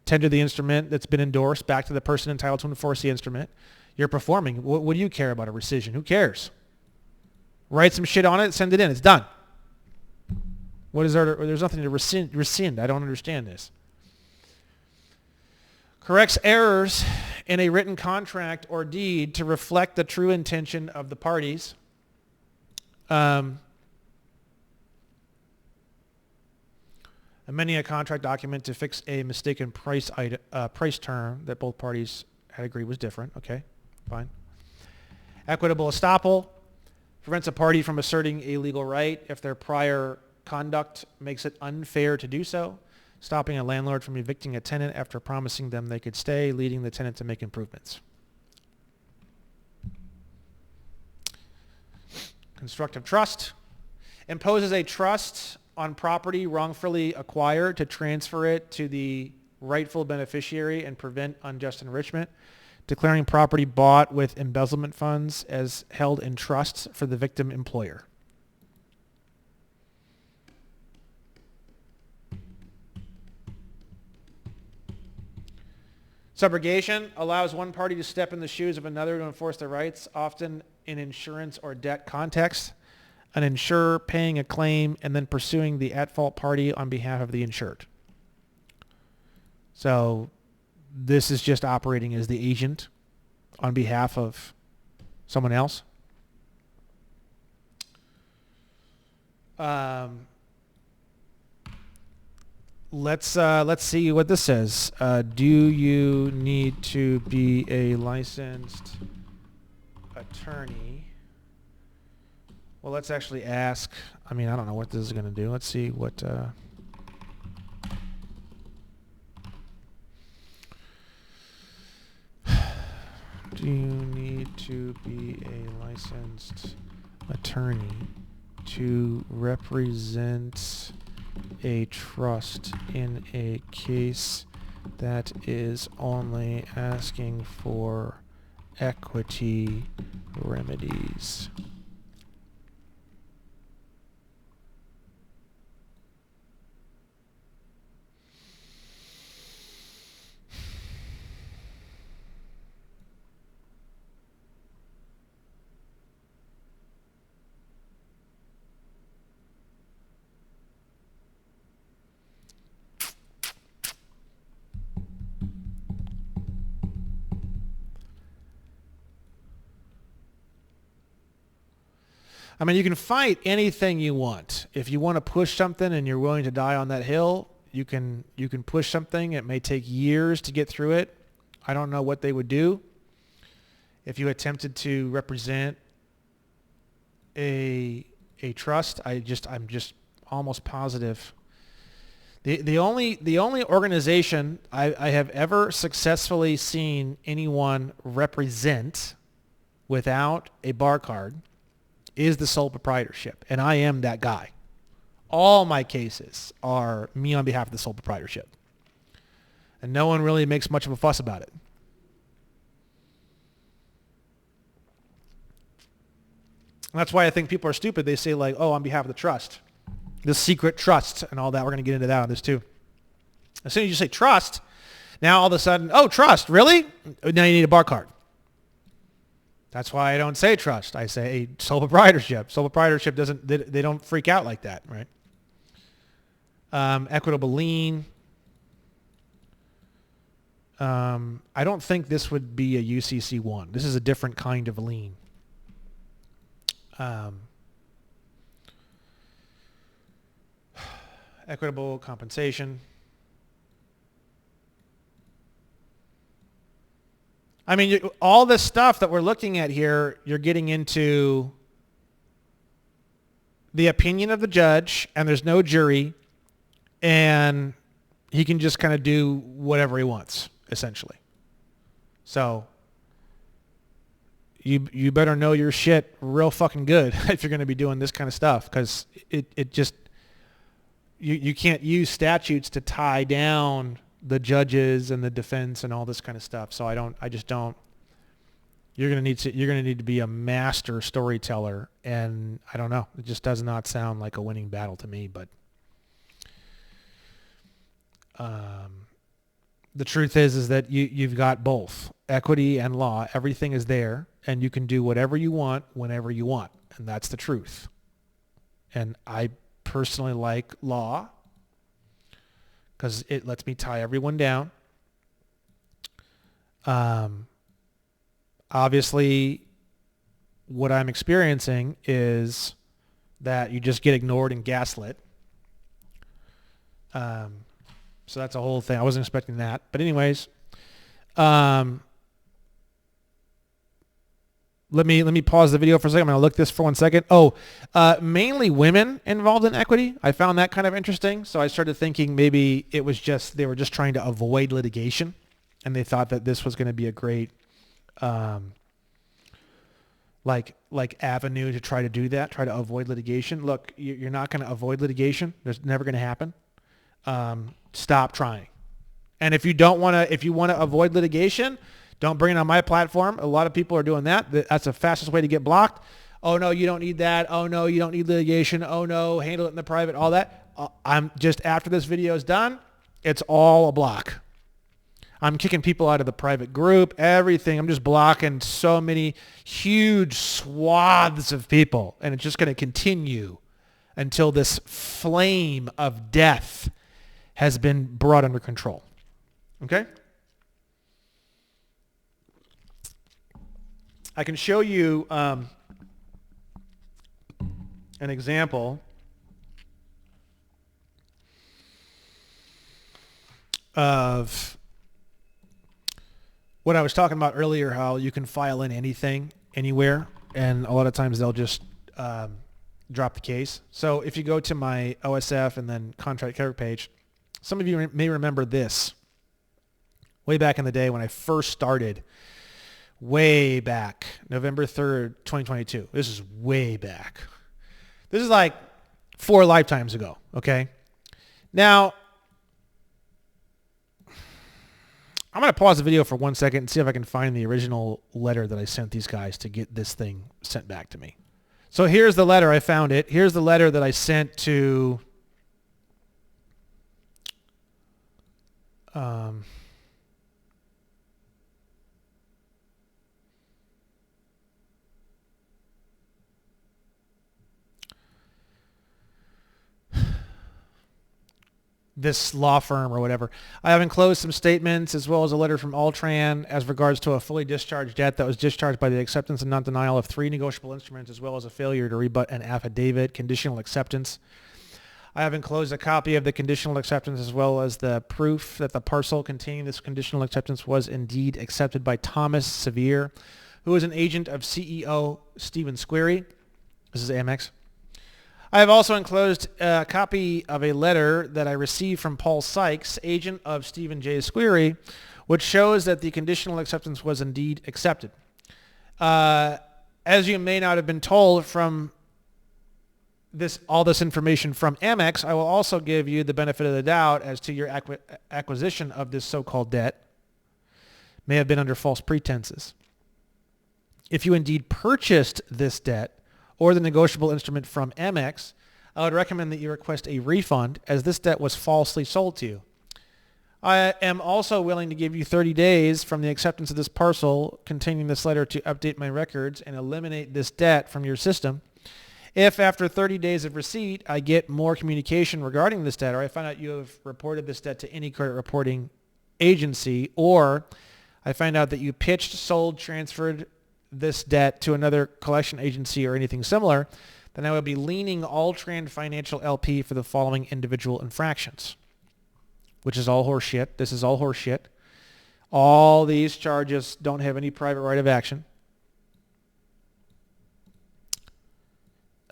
tender the instrument that's been endorsed back to the person entitled to enforce the instrument. You're performing. What do you care about a rescission? Who cares? Write some shit on it, send it in. It's done. What is there? There's nothing to rescind. I don't understand this. Corrects errors in a written contract or deed to reflect the true intention of the parties. amending a contract document to fix a mistaken price term that both parties had agreed was different. Okay, fine. Equitable estoppel prevents a party from asserting a legal right if their prior conduct makes it unfair to do so, stopping a landlord from evicting a tenant after promising them they could stay, leading the tenant to make improvements. Constructive trust imposes a trust on property wrongfully acquired to transfer it to the rightful beneficiary and prevent unjust enrichment, declaring property bought with embezzlement funds as held in trust for the victim employer. Subrogation allows one party to step in the shoes of another to enforce their rights, often in insurance or debt context. An insurer paying a claim and then pursuing the at-fault party on behalf of the insured. So this is just operating as the agent on behalf of someone else. Let's see what this says. Do you need to be a licensed attorney? Well, let's actually ask. I mean, I don't know what this is going to do. Let's see what... Do you need to be a licensed attorney to represent a trust in a case that is only asking for equity remedies? I mean, you can fight anything you want. If you want to push something and you're willing to die on that hill, you can push something. It may take years to get through it. I don't know what they would do if you attempted to represent a trust. I'm just almost positive. The only organization I have ever successfully seen anyone represent without a bar card is the sole proprietorship, and I am that guy. All my cases are me on behalf of the sole proprietorship, and no one really makes much of a fuss about it. And that's why I think people are stupid. They say like, oh, on behalf of the trust, the secret trust and all that. We're going to get into that on this too. As soon as you say trust, now all of a sudden, oh, trust, really? Now you need a bar card. That's why I don't say trust. I say sole proprietorship. Sole proprietorship doesn't, they don't freak out like that, right? Equitable lien. I don't think this would be a UCC1. This is a different kind of lien. Equitable compensation. I mean, all this stuff that we're looking at here, you're getting into the opinion of the judge, and there's no jury, and he can just kind of do whatever he wants, essentially. So you better know your shit real fucking good if you're going to be doing this kind of stuff, because it just, you can't use statutes to tie down the judges and the defense and all this kind of stuff. So I just don't. You're gonna need to be a master storyteller, and I don't know. It just does not sound like a winning battle to me. But the truth is that you've got both equity and law. Everything is there, and you can do whatever you want whenever you want, and that's the truth. And I personally like law, because it lets me tie everyone down. Obviously, what I'm experiencing is that you just get ignored and gaslit. So that's a whole thing. I wasn't expecting that. But anyways, let me pause the video for a second. I'm going to look this for 1 second. Mainly women involved in equity. I found that kind of interesting. So I started thinking maybe it was just they were just trying to avoid litigation, and they thought that this was going to be a great like avenue to try to do that, try to avoid litigation. Look, you're not going to avoid litigation. There's never going to happen. Stop trying. And if you want to avoid litigation, don't bring it on my platform. A lot of people are doing that. That's the fastest way to get blocked. Oh no, you don't need that. Oh no, you don't need litigation. Oh no, handle it in the private, all that. I'm just, after this video is done, it's all a block. I'm kicking people out of the private group, everything. I'm just blocking so many huge swaths of people. And it's just going to continue until this flame of death has been brought under control. Okay? I can show you an example of what I was talking about earlier, how you can file in anything, anywhere, and a lot of times they'll just drop the case. So if you go to my OSF and then contract character page, some of you may remember this. Way back in the day when I first started, way back, November 3rd, 2022. This is way back. This is like 4 lifetimes ago, okay? Now, I'm going to pause the video for 1 second and see if I can find the original letter that I sent these guys to get this thing sent back to me. So here's the letter. I found it. Here's the letter that I sent to this law firm or whatever. I have enclosed some statements as well as a letter from Altran as regards to a fully discharged debt that was discharged by the acceptance and non-denial of 3 negotiable instruments, as well as a failure to rebut an affidavit, conditional acceptance. I have enclosed a copy of the conditional acceptance as well as the proof that the parcel containing this conditional acceptance was indeed accepted by Thomas Sevier, who is an agent of CEO Stephen Squarey. This is Amex. I have also enclosed a copy of a letter that I received from Paul Sykes, agent of Stephen J. Squarey, which shows that the conditional acceptance was indeed accepted. As you may not have been told from all this information from Amex, I will also give you the benefit of the doubt as to your acquisition of this so-called debt may have been under false pretenses. If you indeed purchased this debt or the negotiable instrument from Amex, I would recommend that you request a refund as this debt was falsely sold to you. I am also willing to give you 30 days from the acceptance of this parcel containing this letter to update my records and eliminate this debt from your system. If after 30 days of receipt, I get more communication regarding this debt, or I find out you have reported this debt to any credit reporting agency, or I find out that you pitched, sold, transferred this debt to another collection agency or anything similar, then I will be leaning Altran Financial LP for the following individual infractions, which is all horseshit. This is all horseshit. All these charges don't have any private right of action.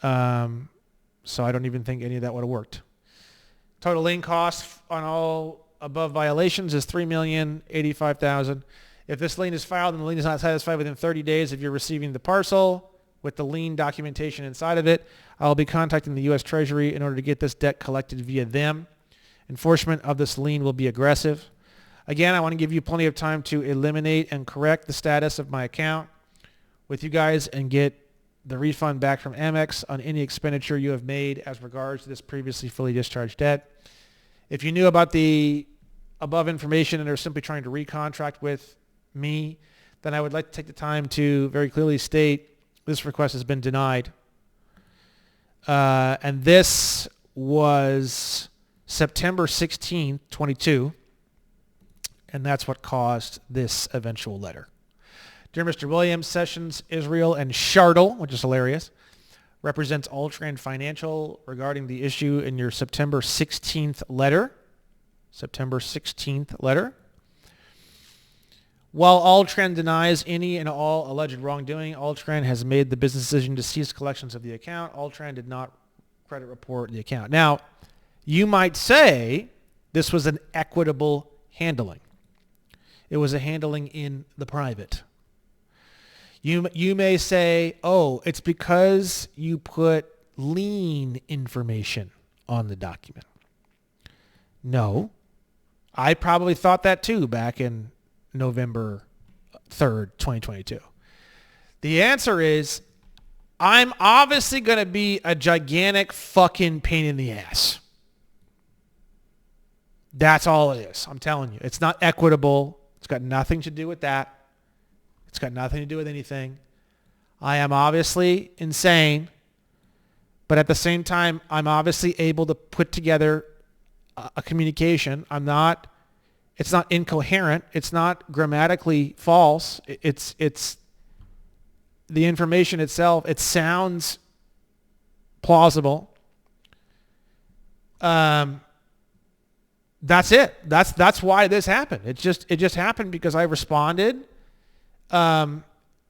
So I don't even think any of that would have worked. Total lien costs on all above violations is $3,085,000. If this lien is filed and the lien is not satisfied within 30 days of your receiving the parcel with the lien documentation inside of it, I will be contacting the U.S. Treasury in order to get this debt collected via them. Enforcement of this lien will be aggressive. Again, I want to give you plenty of time to eliminate and correct the status of my account with you guys and get the refund back from Amex on any expenditure you have made as regards to this previously fully discharged debt. If you knew about the above information and are simply trying to recontract with me, then I would like to take the time to very clearly state this request has been denied. And this was September 16th, 22, and that's what caused this eventual letter. Dear Mr. Williams, Sessions, Israel, and Shardle, which is hilarious, represents Altran Financial regarding the issue in your September 16th letter. September 16th letter. While Altran denies any and all alleged wrongdoing, Altran has made the business decision to cease collections of the account. Altran did not credit report the account. Now, you might say this was an equitable handling. It was a handling in the private. You may say, oh, it's because you put lien information on the document. No. I probably thought that too back in November 3rd, 2022. The answer is, I'm obviously going to be a gigantic fucking pain in the ass. That's all it is. I'm telling you. It's not equitable. It's got nothing to do with that. It's got nothing to do with anything. I am obviously insane, but at the same time, I'm obviously able to put together a communication. It's not incoherent. It's not grammatically false. It's the information itself. It sounds plausible. That's it. That's why this happened. It just happened because I responded. And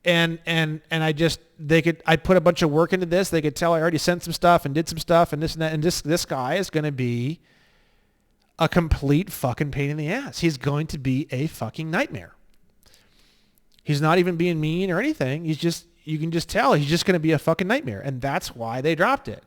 I put a bunch of work into this. They could tell I already sent some stuff and did some stuff and this and that. And this guy is going to be a complete fucking pain in the ass. He's going to be a fucking nightmare. He's not even being mean or anything. You can just tell he's just going to be a fucking nightmare. And that's why they dropped it.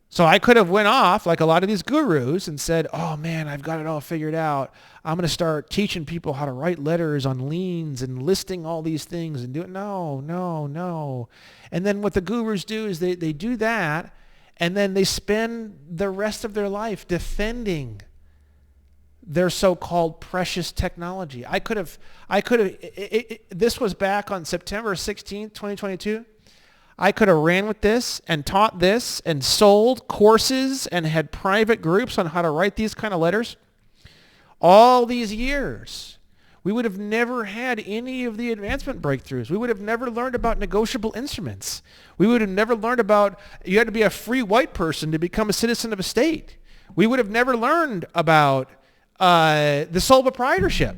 So I could have went off like a lot of these gurus and said, oh man, I've got it all figured out. I'm going to start teaching people how to write letters on liens and listing all these things and do it. No. And then what the gurus do is they do that, and then they spend the rest of their life defending their so-called precious technology. This was back on September 16th, 2022. I could have ran with this and taught this and sold courses and had private groups on how to write these kind of letters. All these years, we would have never had any of the advancement breakthroughs. We would have never learned about negotiable instruments. We would have never learned about you had to be a free white person to become a citizen of a state. We would have never learned about the sole proprietorship.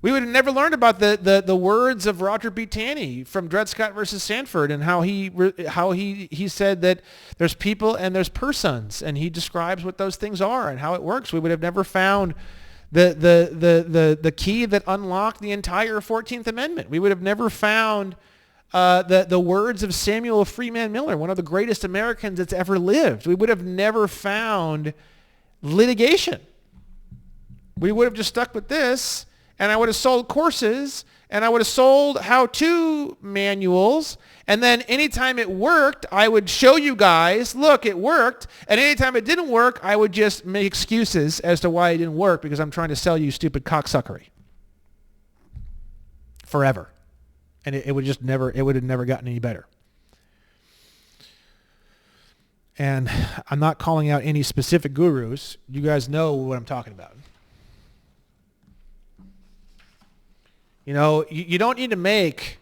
We would have never learned about the words of Roger B. Taney from Dred Scott versus Sanford and how he said that there's people and there's persons, and he describes what those things are and how it works. We would have never found the key that unlocked the entire 14th Amendment. We would have never found the words of Samuel Freeman Miller, one of the greatest Americans that's ever lived. We would have never found litigation. We would have just stuck with this. And I would have sold courses, and I would have sold how-to manuals, and then anytime it worked, I would show you guys, look, it worked, and anytime it didn't work, I would just make excuses as to why it didn't work because I'm trying to sell you stupid cocksuckery. Forever. And it would have never gotten any better. And I'm not calling out any specific gurus. You guys know what I'm talking about. You know, you don't need to make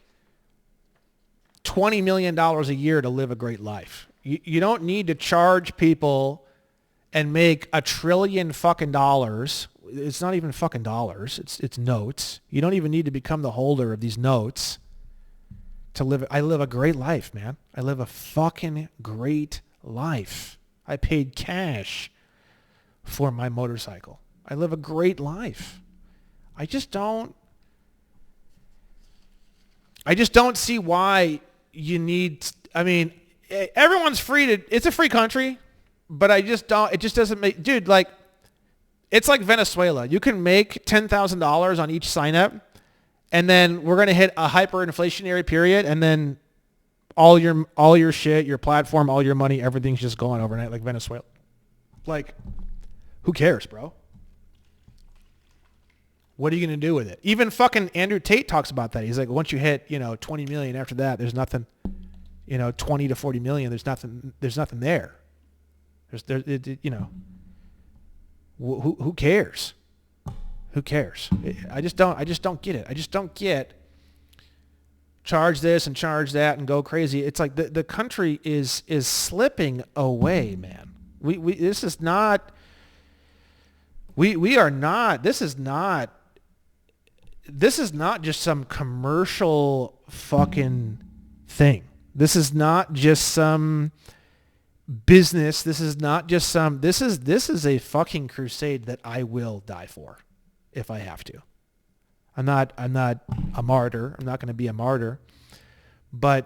$20 million a year to live a great life. You don't need to charge people and make $1 trillion fucking dollars. It's not even fucking dollars. It's notes. You don't even need to become the holder of these notes to live. I live a great life, man. I live a fucking great life. I paid cash for my motorcycle. I live a great life. I just don't see why you need, I mean, everyone's free to, it's a free country, but it just doesn't make, dude, like, it's like Venezuela. You can make $10,000 on each sign up, and then we're going to hit a hyperinflationary period, and then all your shit, your platform, all your money, everything's just gone overnight like Venezuela. Like, who cares, bro? What are you going to do with it? Even fucking Andrew Tate talks about that. He's like, once you hit, 20 million after that, there's nothing, 20 to 40 million, there's nothing there. Who cares? Who cares? I just don't get it. I just don't get charge this and charge that and go crazy. It's like the country is slipping away, man. This is not just some commercial fucking thing. This is not just some business. This is a fucking crusade that I will die for if I have to. I'm not a martyr. I'm not going to be a martyr. But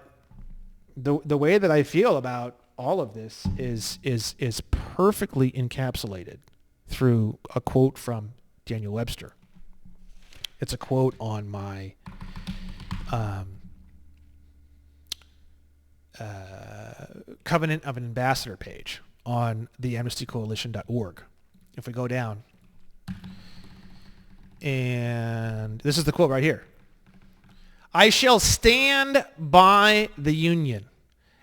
the way that I feel about all of this is perfectly encapsulated through a quote from Daniel Webster. It's a quote on my Covenant of an Ambassador page on the amnestycoalition.org. If we go down, and this is the quote right here. I shall stand by the Union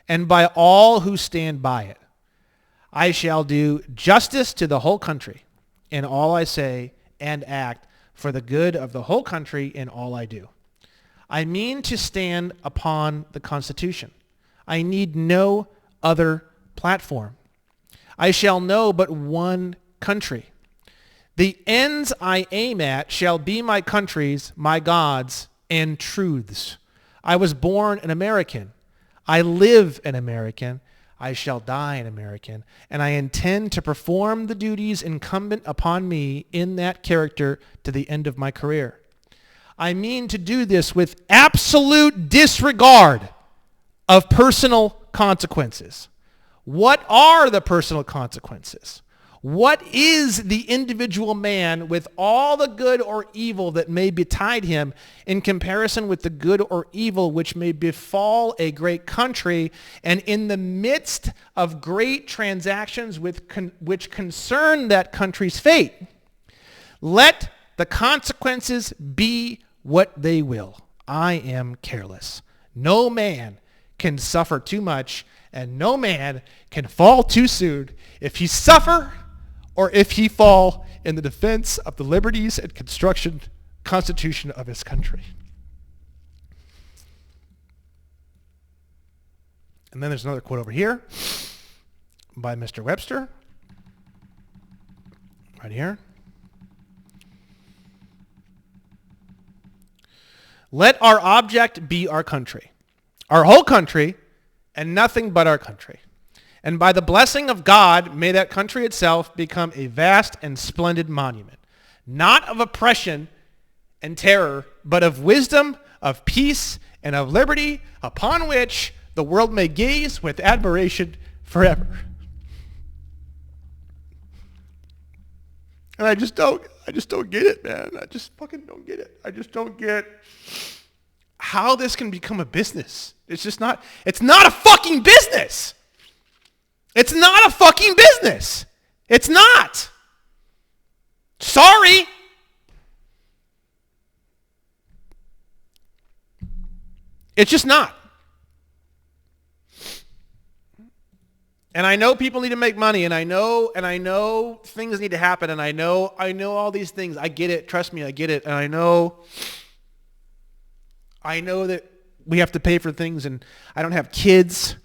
and by all who stand by it. I shall do justice to the whole country in all I say and act for the good of the whole country in all I do. I mean to stand upon the Constitution. I need no other platform. I shall know but one country. The ends I aim at shall be my country's, my God's, and truths. I was born an American. I live an American. I shall die an American. And I intend to perform the duties incumbent upon me in that character to the end of my career. I mean to do this with absolute disregard of personal consequences. What are the personal consequences? What is the individual man with all the good or evil that may betide him in comparison with the good or evil which may befall a great country and in the midst of great transactions which concern that country's fate? Let the consequences be what they will. I am careless. No man can suffer too much, and no man can fall too soon if he suffer or if he fall in the defense of the liberties and constitution of his country. And then there's another quote over here by Mr. Webster, right here. Let our object be our country, our whole country, and nothing but our country. And by the blessing of God, may that country itself become a vast and splendid monument, not of oppression and terror, but of wisdom, of peace, and of liberty, upon which the world may gaze with admiration forever. And I just don't get it, man. I just fucking don't get it. I just don't get how this can become a business. It's not a fucking business. It's not a fucking business. It's not. Sorry. It's just not. And I know people need to make money, and I know things need to happen, and I know all these things. I get it. Trust me, I get it. And I know that we have to pay for things, and I don't have kids.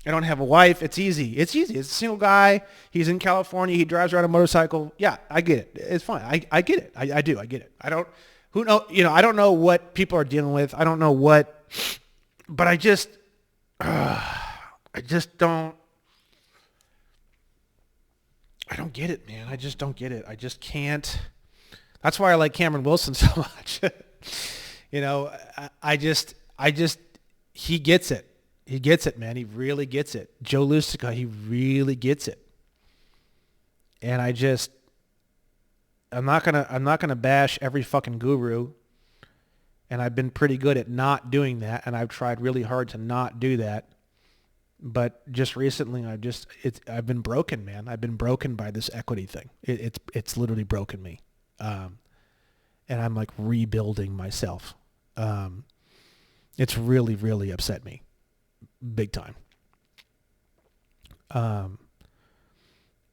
I don't have a wife. It's easy. It's a single guy. He's in California. He drives around a motorcycle. Yeah, I get it. It's fine. I get it. I do. I get it. I don't know what people are dealing with. I don't know what, but I just don't. I don't get it, man. I just don't get it. I just can't. That's why I like Cameron Wilson so much. He gets it. He gets it, man. He really gets it. Joe Lustica, he really gets it. And I'm not gonna bash every fucking guru. And I've been pretty good at not doing that, and I've tried really hard to not do that. But just recently, I've been broken, man. I've been broken by this equity thing. It's literally broken me, and I'm like rebuilding myself. It's really, really upset me, big time.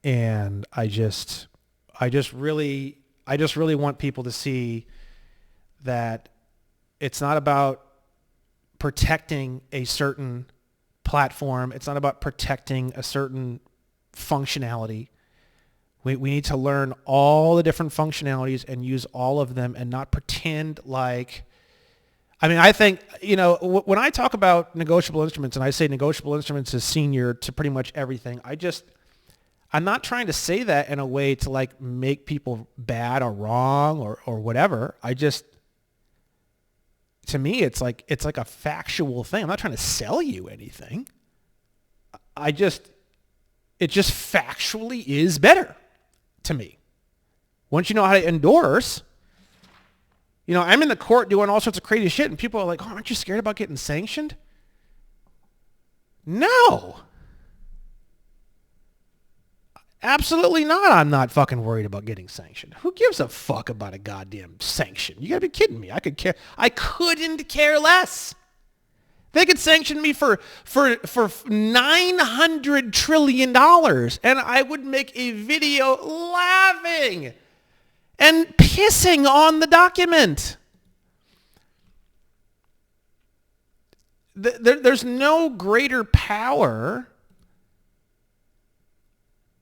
And I just really want people to see that it's not about protecting a certain platform. It's not about protecting a certain functionality. We need to learn all the different functionalities and use all of them and not pretend like, I mean, I think, when I talk about negotiable instruments and I say negotiable instruments is senior to pretty much everything, I'm not trying to say that in a way to like make people bad or wrong or whatever. To me, it's like a factual thing. I'm not trying to sell you anything. It just factually is better to me. Once you know how to endorse, I'm in the court doing all sorts of crazy shit and people are like, oh, aren't you scared about getting sanctioned? No. Absolutely not. I'm not fucking worried about getting sanctioned. Who gives a fuck about a goddamn sanction? You gotta be kidding me. I couldn't care less. They could sanction me for $900 trillion and I would make a video laughing and pissing on the document. There's no greater power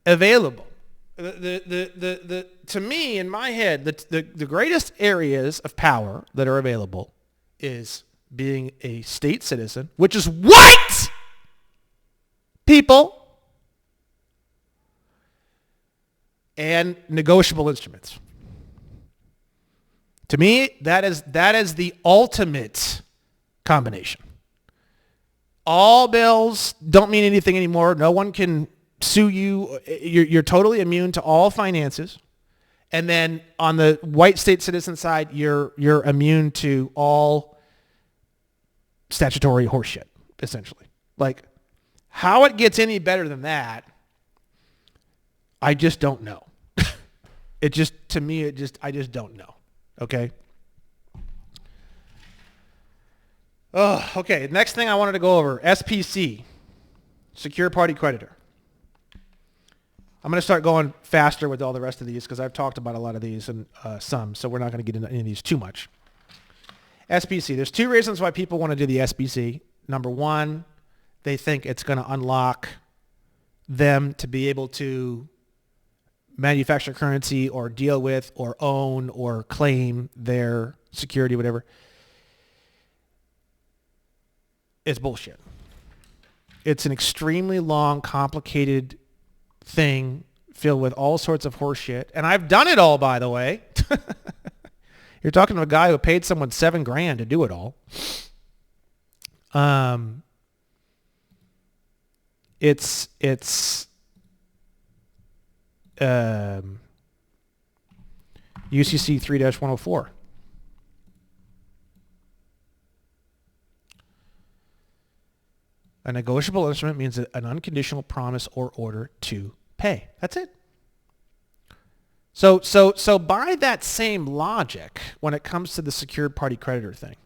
available. To me, in my head, the greatest areas of power that are available is being a state citizen, which is white people, and negotiable instruments. To me, that is the ultimate combination. All bills don't mean anything anymore. No one can sue you. You're totally immune to all finances. And then on the white state citizen side, you're immune to all statutory horseshit, essentially. Like, how it gets any better than that, I just don't know. I just don't know. Okay? Oh, okay. Next thing I wanted to go over, SPC, Secure Party Creditor. I'm going to start going faster with all the rest of these because I've talked about a lot of these and some, so we're not going to get into any of these too much. SPC. There's two reasons why people want to do the SPC. Number one, they think it's going to unlock them to be able to manufacture currency or deal with or own or claim their security, whatever. It's bullshit. It's an extremely long, complicated thing filled with all sorts of horse shit. And I've done it all, by the way. You're talking to a guy who paid someone $7,000 to do it all. It's UCC 3-104. A negotiable instrument means an unconditional promise or order to pay. That's it. So by that same logic, when it comes to the secured party creditor thing,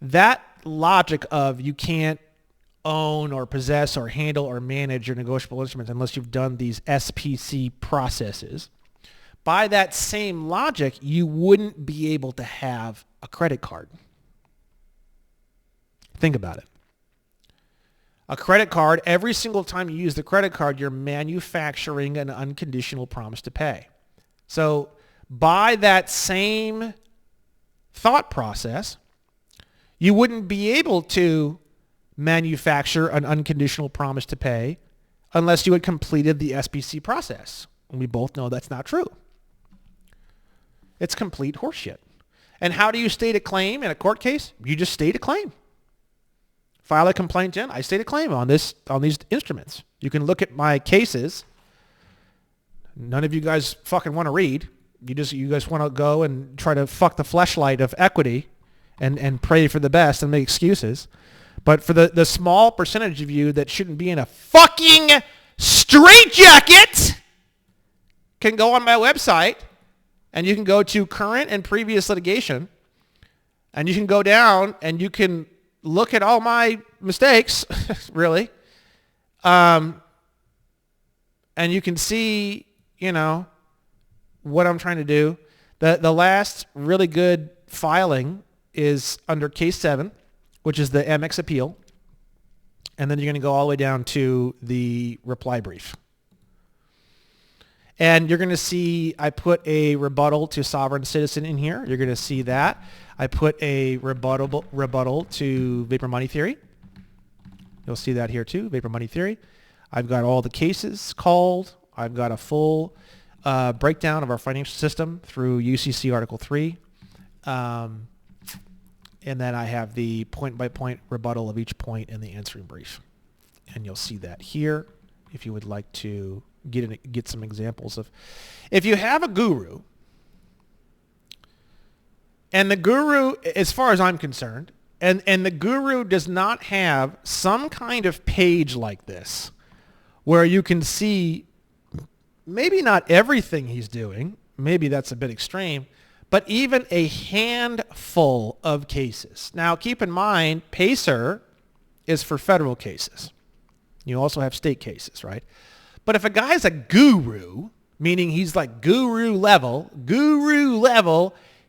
that logic of you can't own or possess or handle or manage your negotiable instruments unless you've done these SPC processes, by that same logic, you wouldn't be able to have a credit card. Think about it. A credit card, every single time you use the credit card, you're manufacturing an unconditional promise to pay. So by that same thought process, you wouldn't be able to manufacture an unconditional promise to pay unless you had completed the SPC process. And we both know that's not true. It's complete horseshit. And how do you state a claim in a court case? You just state a claim. File a complaint in. I state a claim on these instruments. You can look at my cases. None of you guys fucking want to read. You guys want to go and try to fuck the fleshlight of equity and pray for the best and make excuses. But for the small percentage of you that shouldn't be in a fucking straitjacket, can go on my website and you can go to current and previous litigation and you can go down and you can look at all my mistakes, really. And you can see, what I'm trying to do. The last really good filing is under case 7, which is the MX appeal. And then you're going to go all the way down to the reply brief. And you're going to see I put a rebuttal to sovereign citizen in here. You're going to see that. I put a rebuttal to vapor money theory. You'll see that here too, vapor money theory. I've got all the cases called. I've got a full breakdown of our financial system through UCC Article 3. And then I have the point-by-point rebuttal of each point in the answering brief. And you'll see that here if you would like to get some examples of. If you have a guru, and the guru, as far as I'm concerned, and the guru does not have some kind of page like this where you can see maybe not everything he's doing, maybe that's a bit extreme, but even a handful of cases. Now, keep in mind, PACER is for federal cases. You also have state cases, right? But if a guy's a guru, meaning he's like guru level,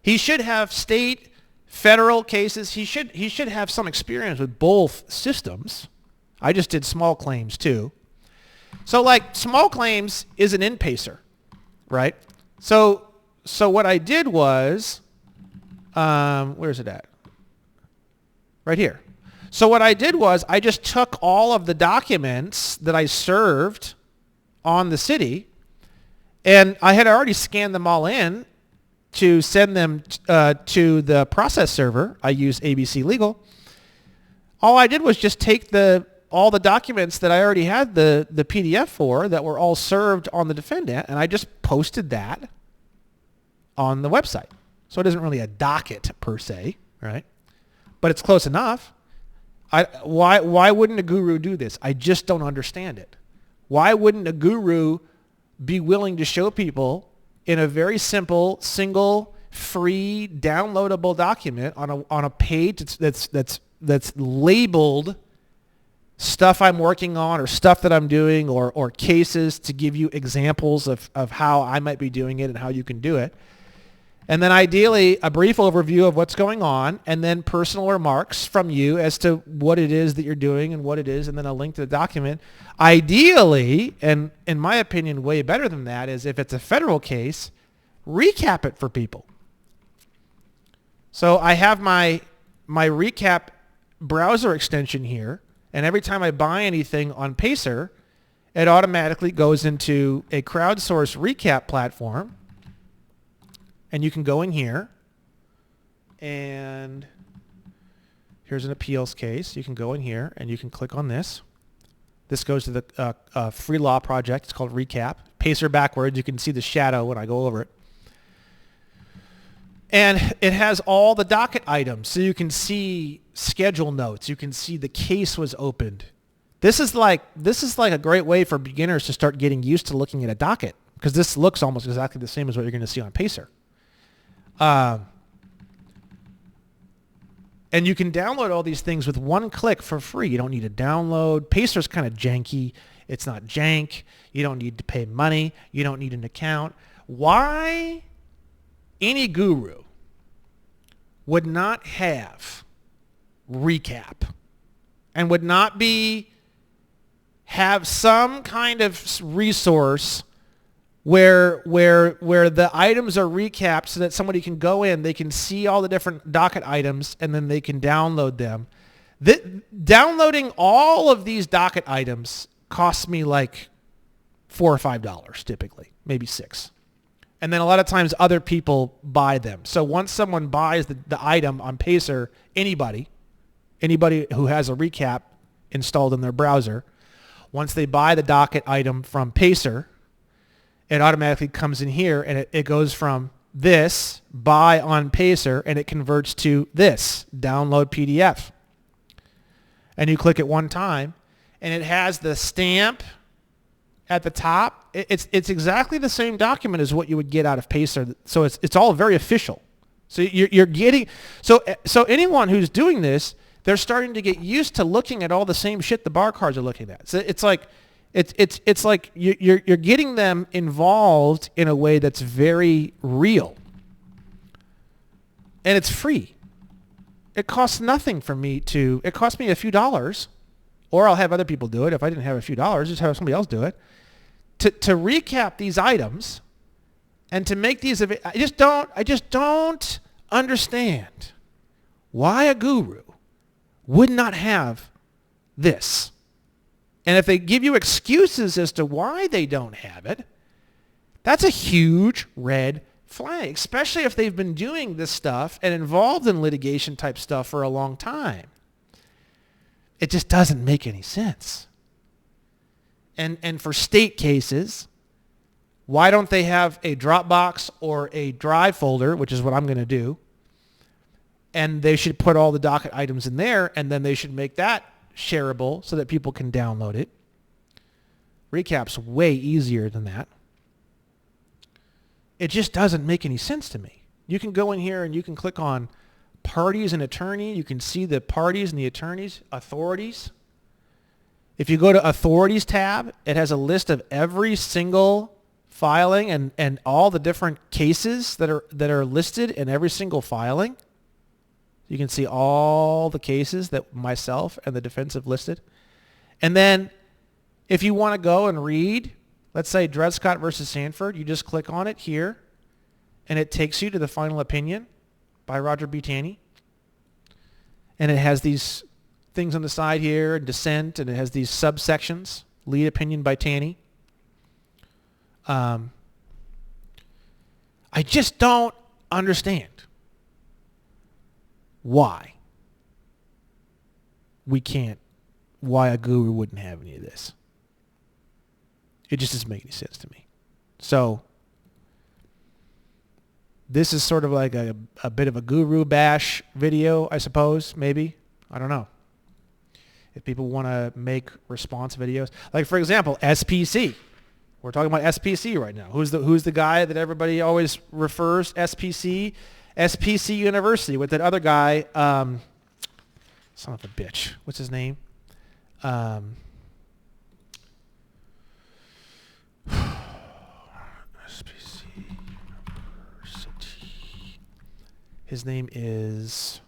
he should have state, federal cases. He should have some experience with both systems. I just did small claims too. So like small claims isn't in PACER, right? So what I did was, where's it at? Right here. So what I did was I just took all of the documents that I served on the city, and I had already scanned them all in to send them to the process server. I use ABC Legal. All I did was just take all the documents that I already had the PDF for that were all served on the defendant, and I just posted that on the website. So it isn't really a docket per se, right? But it's close enough. Why wouldn't a guru do this? I just don't understand it. Why wouldn't a guru be willing to show people in a very simple, single, free, downloadable document on a page that's labeled stuff I'm working on or stuff that I'm doing or cases to give you examples of how I might be doing it and how you can do it. And then ideally a brief overview of what's going on, and then personal remarks from you as to what it is that you're doing and what it is, and then a link to the document. Ideally, and in my opinion way better than that, is if it's a federal case, recap it for people. So I have my recap browser extension here, and every time I buy anything on PACER, it automatically goes into a crowdsourced recap platform. And you can go in here, and here's an appeals case. You can go in here, and you can click on this. This goes to the free law project. It's called Recap. PACER backwards. You can see the shadow when I go over it. And it has all the docket items. So you can see schedule notes. You can see the case was opened. This is like a great way for beginners to start getting used to looking at a docket, because this looks almost exactly the same as what you're going to see on PACER. And you can download all these things with one click for free. You don't need to download. PACER's kind of janky. It's not jank. You don't need to pay money. You don't need an account. Why any guru would not have recap and would not have some kind of resource where the items are recapped so that somebody can go in, they can see all the different docket items, and then they can download them. Downloading all of these docket items costs me like $4 or $5 typically, maybe $6. And then a lot of times other people buy them. So once someone buys the item on PACER, anybody who has a recap installed in their browser, once they buy the docket item from PACER, it automatically comes in here, and it goes from this, buy on PACER, and it converts to this, download PDF. And you click it one time, and it has the stamp at the top. It's exactly the same document as what you would get out of PACER. So it's all very official. So you're getting, so anyone who's doing this, they're starting to get used to looking at all the same shit the bar cards are looking at. So it's like you're getting them involved in a way that's very real, and it's free. it costs nothing for me to, it costs me a few dollars, or I'll have other people do it. If I didn't have a few dollars, just have somebody else do it, to recap these items and to make these, I just don't understand why a guru would not have this. And if they give you excuses as to why they don't have it, that's a huge red flag, especially if they've been doing this stuff and involved in litigation type stuff for a long time. It just doesn't make any sense. And for state cases, why don't they have a Dropbox or a Drive folder, which is what I'm going to do, and they should put all the docket items in there, and then they should make that shareable so that people can download it. Recap's way easier than that. It just doesn't make any sense to me. You can go in here and you can click on parties and attorney. You can see the parties and the attorneys, authorities. If you go to authorities tab, it has a list of every single filing and all the different cases that are listed in every single filing. You can see all the cases that myself and the defense have listed. And then if you want to go and read, let's say Dred Scott versus Sanford, you just click on it here, and it takes you to the final opinion by Roger B. Taney. And it has these things on the side here, dissent, and it has these subsections, lead opinion by Taney. I just don't understand why a guru wouldn't have any of this. It just doesn't make any sense to me. So this is sort of like a bit of a guru bash video, I suppose, maybe. I don't know. If people want to make response videos. Like, for example, SPC. We're talking about SPC right now. Who's the guy that everybody always refers? SPC? SPC University with that other guy, son of a bitch. What's his name? SPC University. His name is...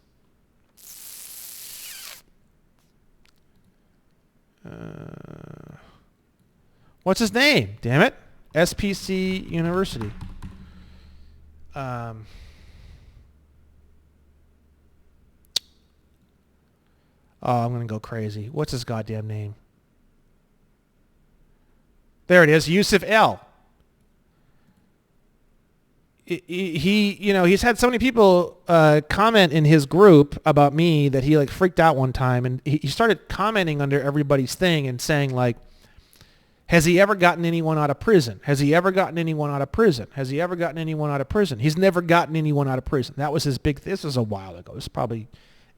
what's his name? Damn it. SPC University. Oh, I'm going to go crazy. What's his goddamn name? There it is. Yusuf L. He's had so many people comment in his group about me that he like freaked out one time, and he started commenting under everybody's thing and saying like, has he ever gotten anyone out of prison? Has he ever gotten anyone out of prison? Has he ever gotten anyone out of prison? He's never gotten anyone out of prison. That was his big, this was a while ago. This was probably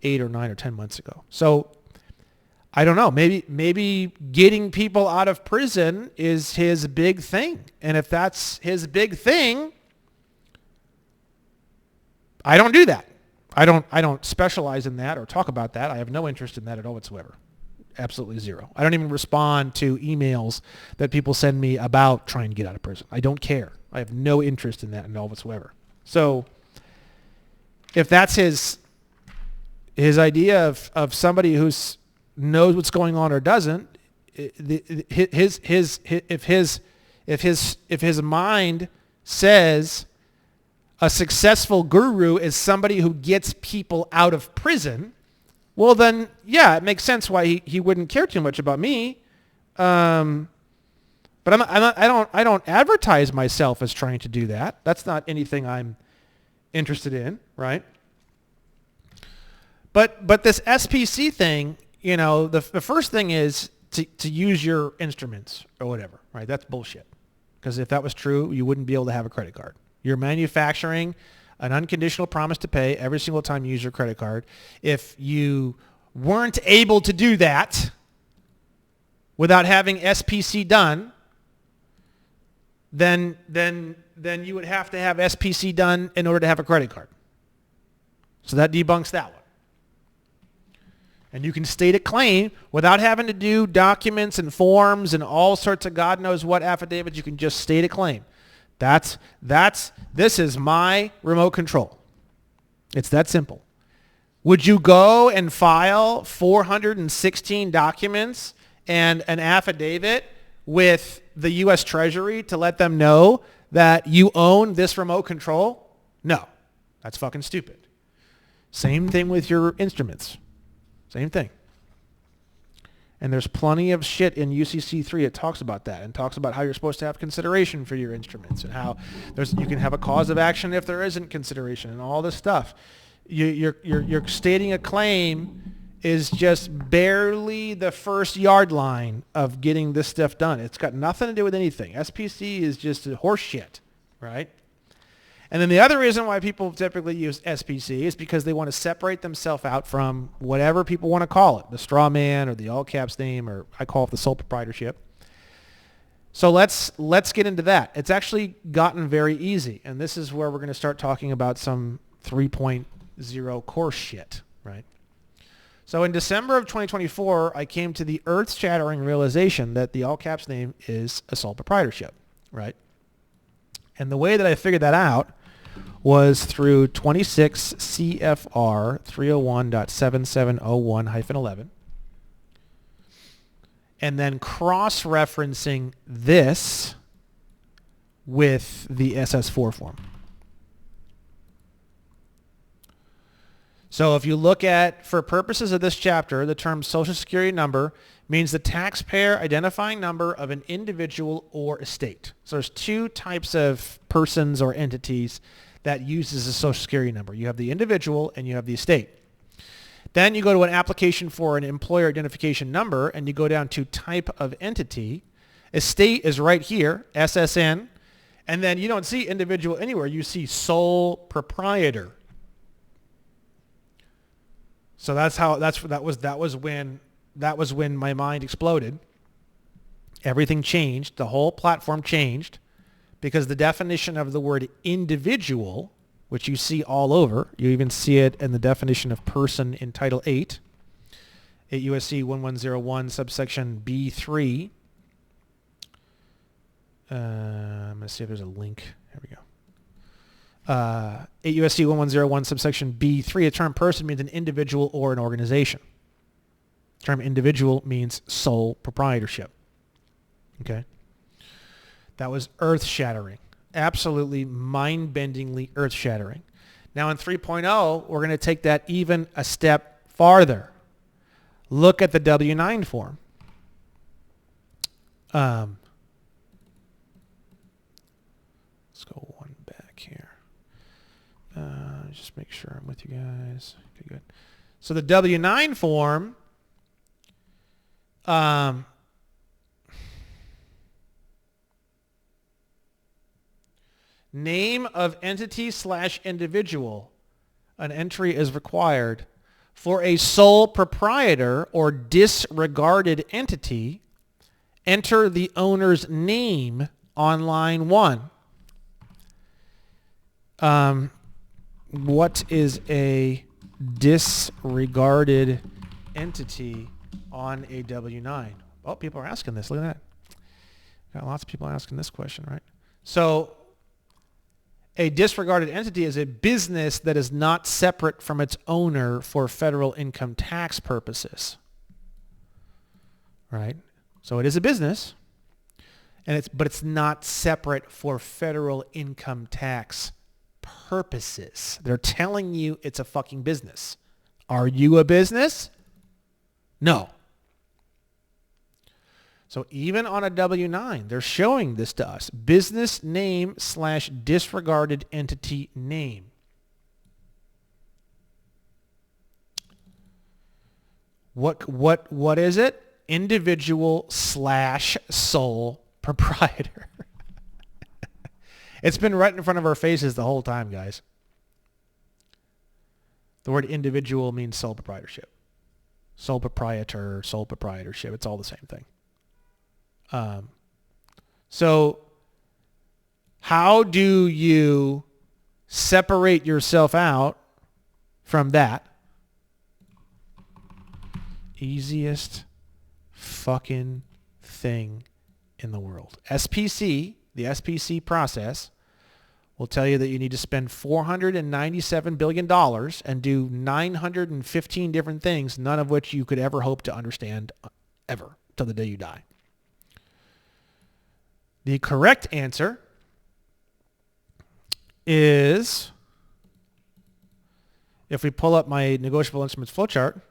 8 or 9 or 10 months ago. So I don't know. Maybe getting people out of prison is his big thing. And if that's his big thing, I don't do that. I don't specialize in that or talk about that. I have no interest in that at all whatsoever. Absolutely zero. I don't even respond to emails that people send me about trying to get out of prison. I don't care. I have no interest in that at all whatsoever. So if that's his idea of somebody who knows what's going on or doesn't, if his mind says a successful guru is somebody who gets people out of prison, well then, yeah, it makes sense why he wouldn't care too much about me. But I don't advertise myself as trying to do that. That's not anything I'm interested in, right? But this SPC thing, the first thing is to use your instruments or whatever, right? That's bullshit. Because if that was true, you wouldn't be able to have a credit card. You're manufacturing an unconditional promise to pay every single time you use your credit card. If you weren't able to do that without having SPC done, then you would have to have SPC done in order to have a credit card. So that debunks that one. And you can state a claim without having to do documents and forms and all sorts of God knows what affidavits. You can just state a claim. This is my remote control. It's that simple. Would you go and file 416 documents and an affidavit with the U.S. Treasury to let them know that you own this remote control? No. That's fucking stupid. Same thing with your instruments. Same thing. And there's plenty of shit in UCC3 that talks about that and talks about how you're supposed to have consideration for your instruments and how you can have a cause of action if there isn't consideration and all this stuff. You're stating a claim is just barely the first yard line of getting this stuff done. It's got nothing to do with anything. SPC is just horse shit, right? And then the other reason why people typically use SPC is because they want to separate themselves out from whatever people want to call it, the straw man or the all caps name, or I call it the sole proprietorship. So let's get into that. It's actually gotten very easy. And this is where we're going to start talking about some 3.0 course shit, right? So in December of 2024, I came to the earth-shattering realization that the all caps name is a sole proprietorship, right? And the way that I figured that out was through 26 CFR 301.7701-11, and then cross-referencing this with the SS4 form. So if you look at, for purposes of this chapter, the term Social Security number means the taxpayer identifying number of an individual or estate. So there's two types of persons or entities that uses a Social Security number. You have the individual and you have the estate. Then you go to an application for an employer identification number and you go down to type of entity. Estate is right here, SSN, and then you don't see individual anywhere. You see sole proprietor. So that was when my mind exploded. Everything changed. The whole platform changed because the definition of the word individual, which you see all over, you even see it in the definition of person in Title 8 USC 1101 subsection B3. I'm going to see if there's a link. Here we go. 8 USC 1101 subsection B3, a term person means an individual or an organization. The term individual means sole proprietorship. Okay? That was earth-shattering. Absolutely mind-bendingly earth-shattering. Now in 3.0, we're going to take that even a step farther. Look at the W-9 form. Let's go one back here. Just make sure I'm with you guys. Okay, good. So the W-9 form, name of entity / individual, an entry is required for a sole proprietor or disregarded entity. Enter the owner's name on line 1. What is a disregarded entity on a W-9? Oh, people are asking this. Look at that. Got lots of people asking this question, right? So a disregarded entity is a business that is not separate from its owner for federal income tax purposes, right? So it is a business, but it's not separate for federal income tax purposes. They're telling you it's a fucking business. Are you a business? No. So even on a W-9, they're showing this to us. Business name / disregarded entity name. What is it? Individual / sole proprietor. It's been right in front of our faces the whole time, guys. The word individual means sole proprietorship. Sole proprietor, sole proprietorship. It's all the same thing. So how do you separate yourself out from that? Easiest fucking thing in the world. SPC, the SPC process, will tell you that you need to spend $497 billion and do 915 different things, none of which you could ever hope to understand ever till the day you die. The correct answer is, if we pull up my negotiable instruments flowchart,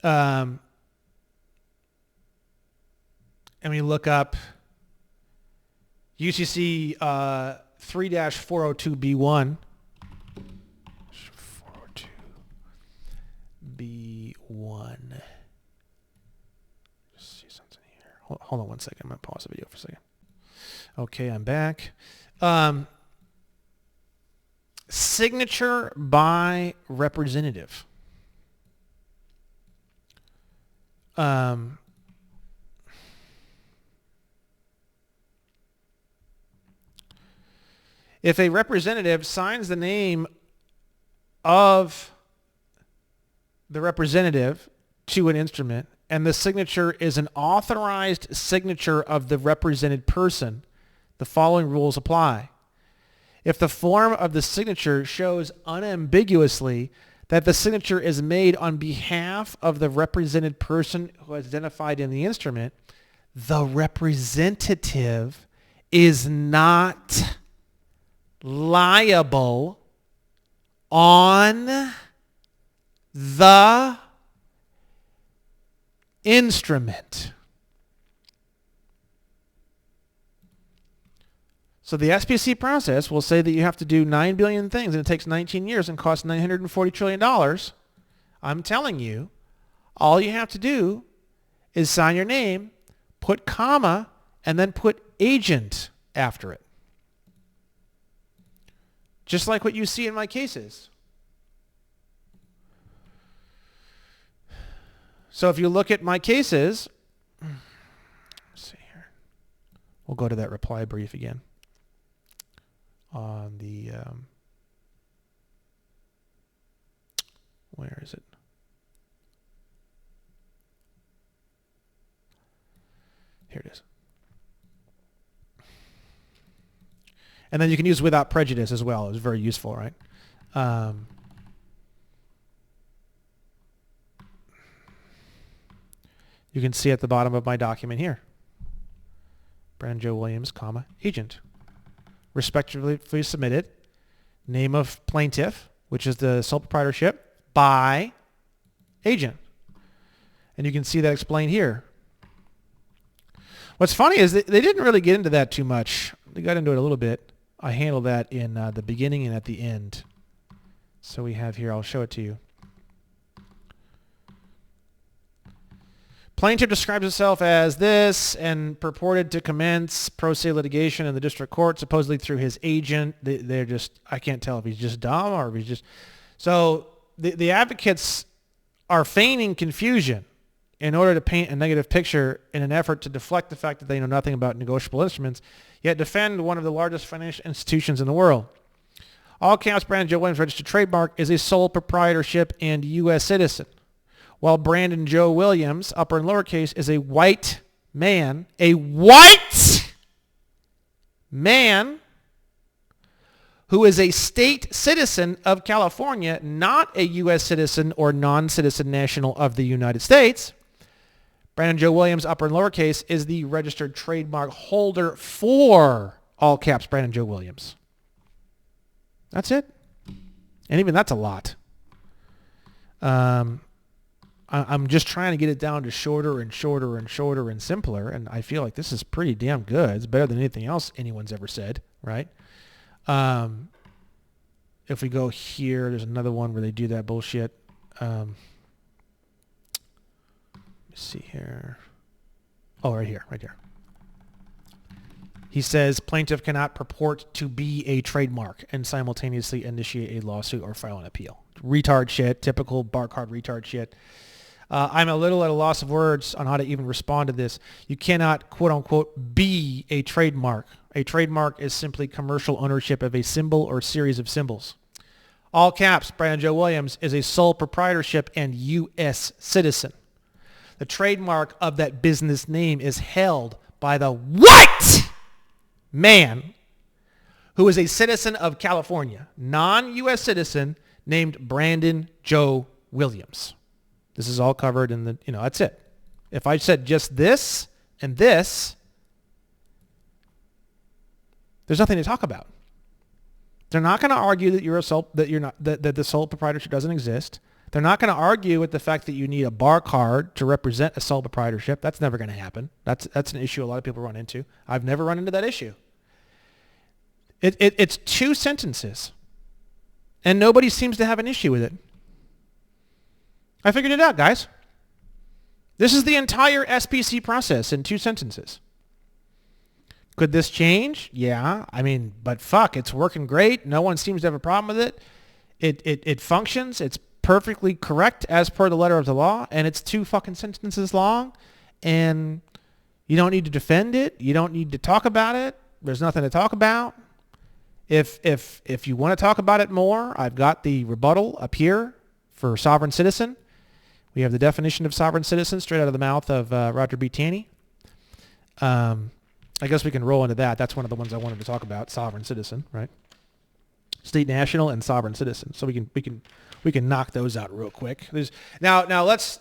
and we look up UCC 3-402B1. 402B1. Just see something here. Hold on one second. I'm going to pause the video for a second. Okay, I'm back. Signature by representative. If a representative signs the name of the representative to an instrument and the signature is an authorized signature of the represented person, the following rules apply. If the form of the signature shows unambiguously that the signature is made on behalf of the represented person who is identified in the instrument, the representative is not liable on the instrument. So the SPC process will say that you have to do 9 billion things and it takes 19 years and costs $940 trillion. I'm telling you, all you have to do is sign your name, put comma, and then put agent after it. Just like what you see in my cases. So if you look at my cases, let's see here. We'll go to that reply brief again. On the, where is it? Here it is. And then you can use without prejudice as well. It's very useful, right? You can see at the bottom of my document here. Brandon Joe Williams, comma, agent. Respectively submitted. Name of plaintiff, which is the sole proprietorship, by agent. And you can see that explained here. What's funny is they didn't really get into that too much. They got into it a little bit. I handled that in the beginning and at the end. So we have here, I'll show it to you. Plaintiff describes himself as this and purported to commence pro se litigation in the district court, supposedly through his agent. They're just, I can't tell if he's just dumb or if he's just... So the advocates are feigning confusion in order to paint a negative picture in an effort to deflect the fact that they know nothing about negotiable instruments, yet defend one of the largest financial institutions in the world. All caps Brandon Joe Williams registered trademark is a sole proprietorship and U.S. citizen, while Brandon Joe Williams, upper and lowercase, is a white man, who is a state citizen of California, not a U.S. citizen or non-citizen national of the United States. Brandon Joe Williams, upper and lowercase, is the registered trademark holder for all caps Brandon Joe Williams. That's it. And even that's a lot. I'm just trying to get it down to shorter and shorter and shorter and simpler, and I feel like this is pretty damn good. It's better than anything else anyone's ever said, right? If we go here, there's another one where they do that bullshit. Let me see here. Oh, right here. He says plaintiff cannot purport to be a trademark and simultaneously initiate a lawsuit or file an appeal. Retard shit, typical bar card retard shit. I'm a little at a loss of words on how to even respond to this. You cannot, quote unquote, be a trademark. A trademark is simply commercial ownership of a symbol or series of symbols. All caps, Brandon Joe Williams is a sole proprietorship and U.S. citizen. The trademark of that business name is held by the white man who is a citizen of California, non-U.S. citizen named Brandon Joe Williams. This is all covered in the, that's it. If I said just this and this, there's nothing to talk about. They're not going to argue that the sole proprietorship doesn't exist. They're not going to argue with the fact that you need a bar card to represent a sole proprietorship. That's never going to happen. That's an issue a lot of people run into. I've never run into that issue. It's two sentences, and nobody seems to have an issue with it. I figured it out, guys. This is the entire SPC process in two sentences. Could this change? Yeah. But fuck, it's working great. No one seems to have a problem with it. It functions. It's perfectly correct as per the letter of the law, and it's two fucking sentences long, and you don't need to defend it. You don't need to talk about it. There's nothing to talk about. If you want to talk about it more, I've got the rebuttal up here for sovereign citizen. We have the definition of sovereign citizen straight out of the mouth of Roger B. Taney. I guess we can roll into that. That's one of the ones I wanted to talk about, sovereign citizen, right? State national and sovereign citizen. So we can knock those out real quick. Now let's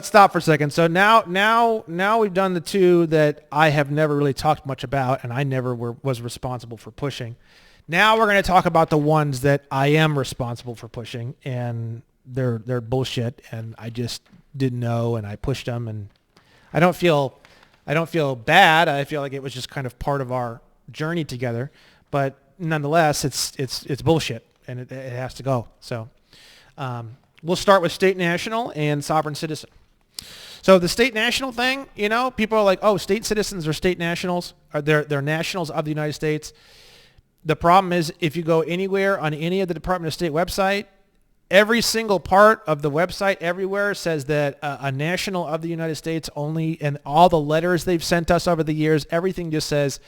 stop for a second. So now we've done the two that I have never really talked much about, and I never was responsible for pushing. Now we're going to talk about the ones that I am responsible for pushing, and they're bullshit, and I just didn't know, and I pushed them, and I don't feel bad. I feel like it was just kind of part of our journey together, but nonetheless, it's bullshit, and it has to go. So we'll start with state national and sovereign citizen. So the state national thing, people are like, oh, state citizens are state nationals. They're nationals of the United States. The problem is if you go anywhere on any of the Department of State website, every single part of the website everywhere says that a national of the United States only, and all the letters they've sent us over the years, everything just says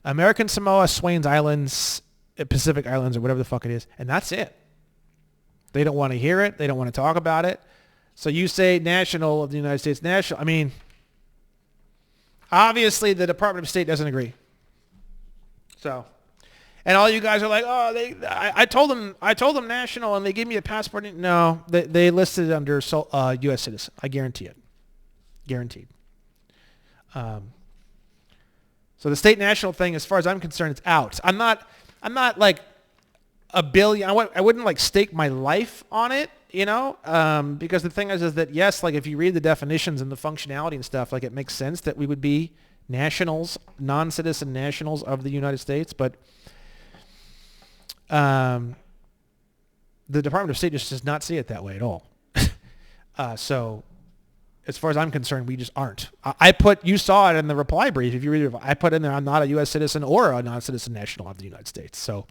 American Samoa, Swains Islands, Pacific Islands, or whatever the fuck it is. And that's it. They don't want to hear it. They don't want to talk about it. So you say national of the United States, national. Obviously the Department of State doesn't agree. So, and all you guys are like, oh, I told them national, and they gave me a passport. No, they listed it under U.S. citizen. I guarantee it. Guaranteed. So the state national thing, as far as I'm concerned, it's out. I'm not like a billion. I wouldn't like stake my life on it, because the thing is that yes, like if you read the definitions and the functionality and stuff, like it makes sense that we would be nationals, non-citizen nationals of the United States, but the Department of State just does not see it that way at all. So as far as I'm concerned, we just aren't. You saw it in the reply brief. If you read it, I put in there, I'm not a U.S. citizen or a non-citizen national of the United States. So,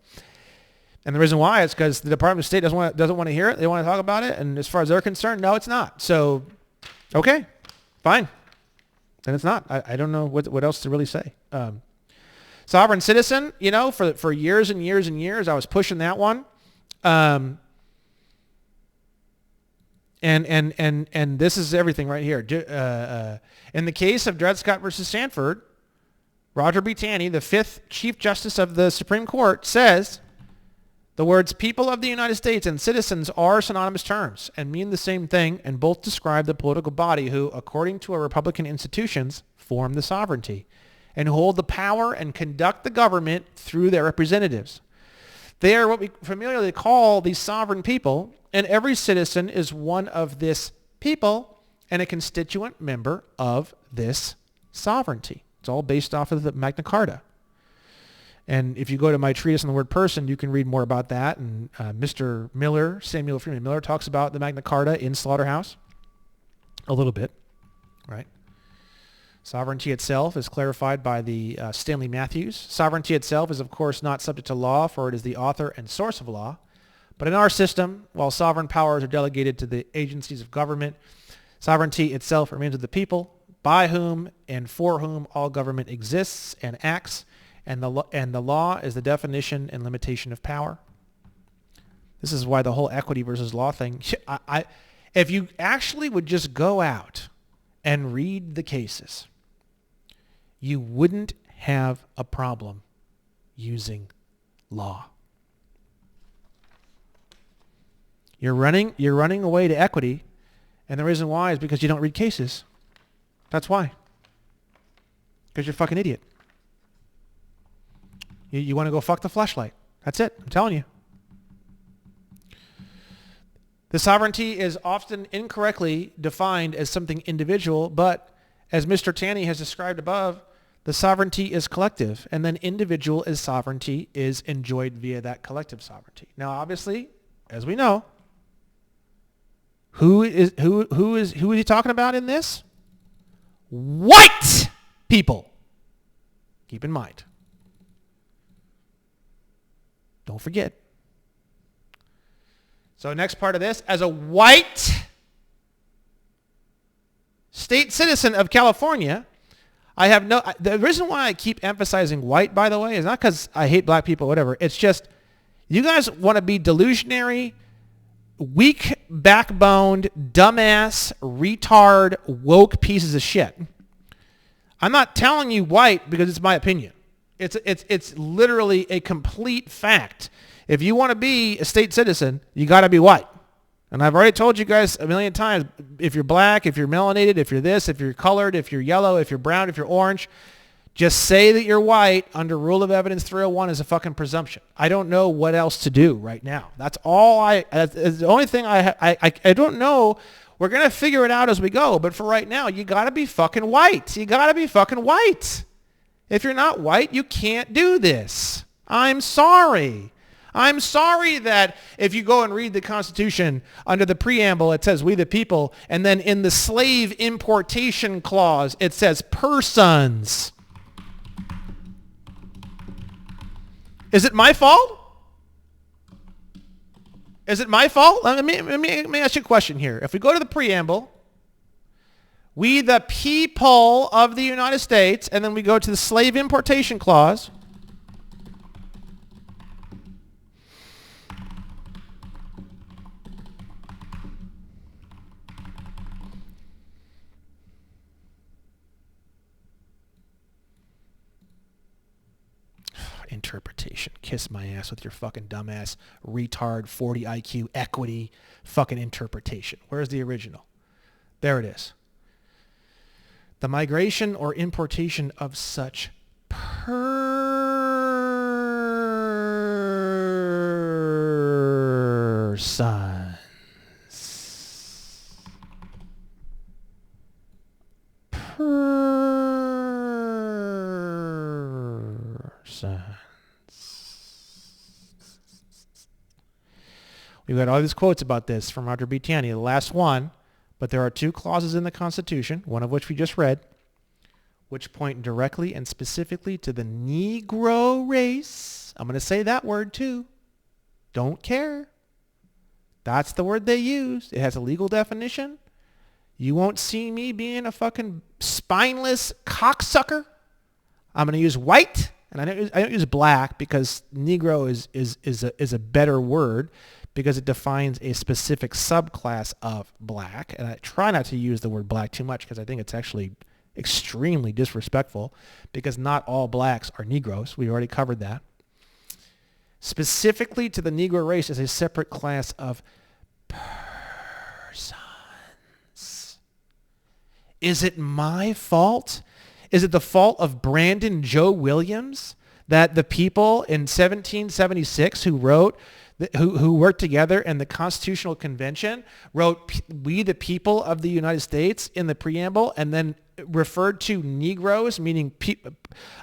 and the reason why is because the Department of State doesn't want to hear it. They want to talk about it. And as far as they're concerned, no, it's not. So, okay, fine. Then it's not. I don't know what else to really say. Sovereign citizen, for years and years and years, I was pushing that one. And this is everything right here. In the case of Dred Scott versus Sanford, Roger B. Taney, the 5th Chief Justice of the Supreme Court, says the words people of the United States and citizens are synonymous terms and mean the same thing, and both describe the political body who, according to our Republican institutions, form the sovereignty and hold the power and conduct the government through their representatives. They are what we familiarly call the sovereign people, and every citizen is one of this people and a constituent member of this sovereignty. It's all based off of the Magna Carta. And if you go to my treatise on the word person, you can read more about that. And Mr. Miller, Samuel Freeman Miller, talks about the Magna Carta in Slaughterhouse a little bit, right? Sovereignty itself is clarified by the Stanley Matthews. Sovereignty itself is, of course, not subject to law, for it is the author and source of law. But in our system, while sovereign powers are delegated to the agencies of government, sovereignty itself remains with the people, by whom and for whom all government exists and acts, and the law is the definition and limitation of power. This is why the whole equity versus law thing, if you actually would just go out and read the cases, you wouldn't have a problem using law. You're running away to equity, and the reason why is because you don't read cases. That's why. Because you're a fucking idiot. You want to go fuck the fleshlight. That's it. I'm telling you. The sovereignty is often incorrectly defined as something individual, but as Mr. Taney has described above, the sovereignty is collective, and then individual is sovereignty is enjoyed via that collective sovereignty. Now, obviously, as we know, who is he talking about in this? White people. Keep in mind. Don't forget. So next part of this, as a white state citizen of California, the reason why I keep emphasizing white, by the way, is not because I hate black people or whatever. It's just you guys want to be delusionary, weak backboned, dumbass, retard, woke pieces of shit. I'm not telling you white because it's my opinion. It's literally a complete fact. If you want to be a state citizen, you got to be white. And I've already told you guys a million times, if you're black, if you're melanated, if you're this, if you're colored, if you're yellow, if you're brown, if you're orange, just say that you're white under Rule of Evidence 301 is a fucking presumption. I don't know what else to do right now. That's the only thing I don't know. We're going to figure it out as we go. But for right now, you got to be fucking white. You got to be fucking white. If you're not white, you can't do this. I'm sorry. I'm sorry that if you go and read the Constitution, under the preamble, it says we the people, and then in the slave importation clause, it says persons. Is it my fault? Is it my fault? Let me ask you a question here. If we go to the preamble, we the people of the United States, and then we go to the slave importation clause, interpretation. Kiss my ass with your fucking dumbass, retard, 40 IQ, equity, fucking interpretation. Where's the original? There it is. The migration or importation of such persons. We've got all these quotes about this from Roger B. Taney, the last one, but there are two clauses in the Constitution, one of which we just read, which point directly and specifically to the Negro race. I'm going to say that word too. Don't care. That's the word they use. It has a legal definition. You won't see me being a fucking spineless cocksucker. I'm going to use white, and I don't use black because Negro is a better word because it defines a specific subclass of black. And I try not to use the word black too much because I think it's actually extremely disrespectful because not all blacks are Negroes. We already covered that. Specifically to the Negro race as a separate class of persons. Is it my fault? Is it the fault of Brandon Joe Williams that the people in 1776 who worked together in the Constitutional Convention wrote "We the people of the United States" in the preamble and then referred to Negroes, meaning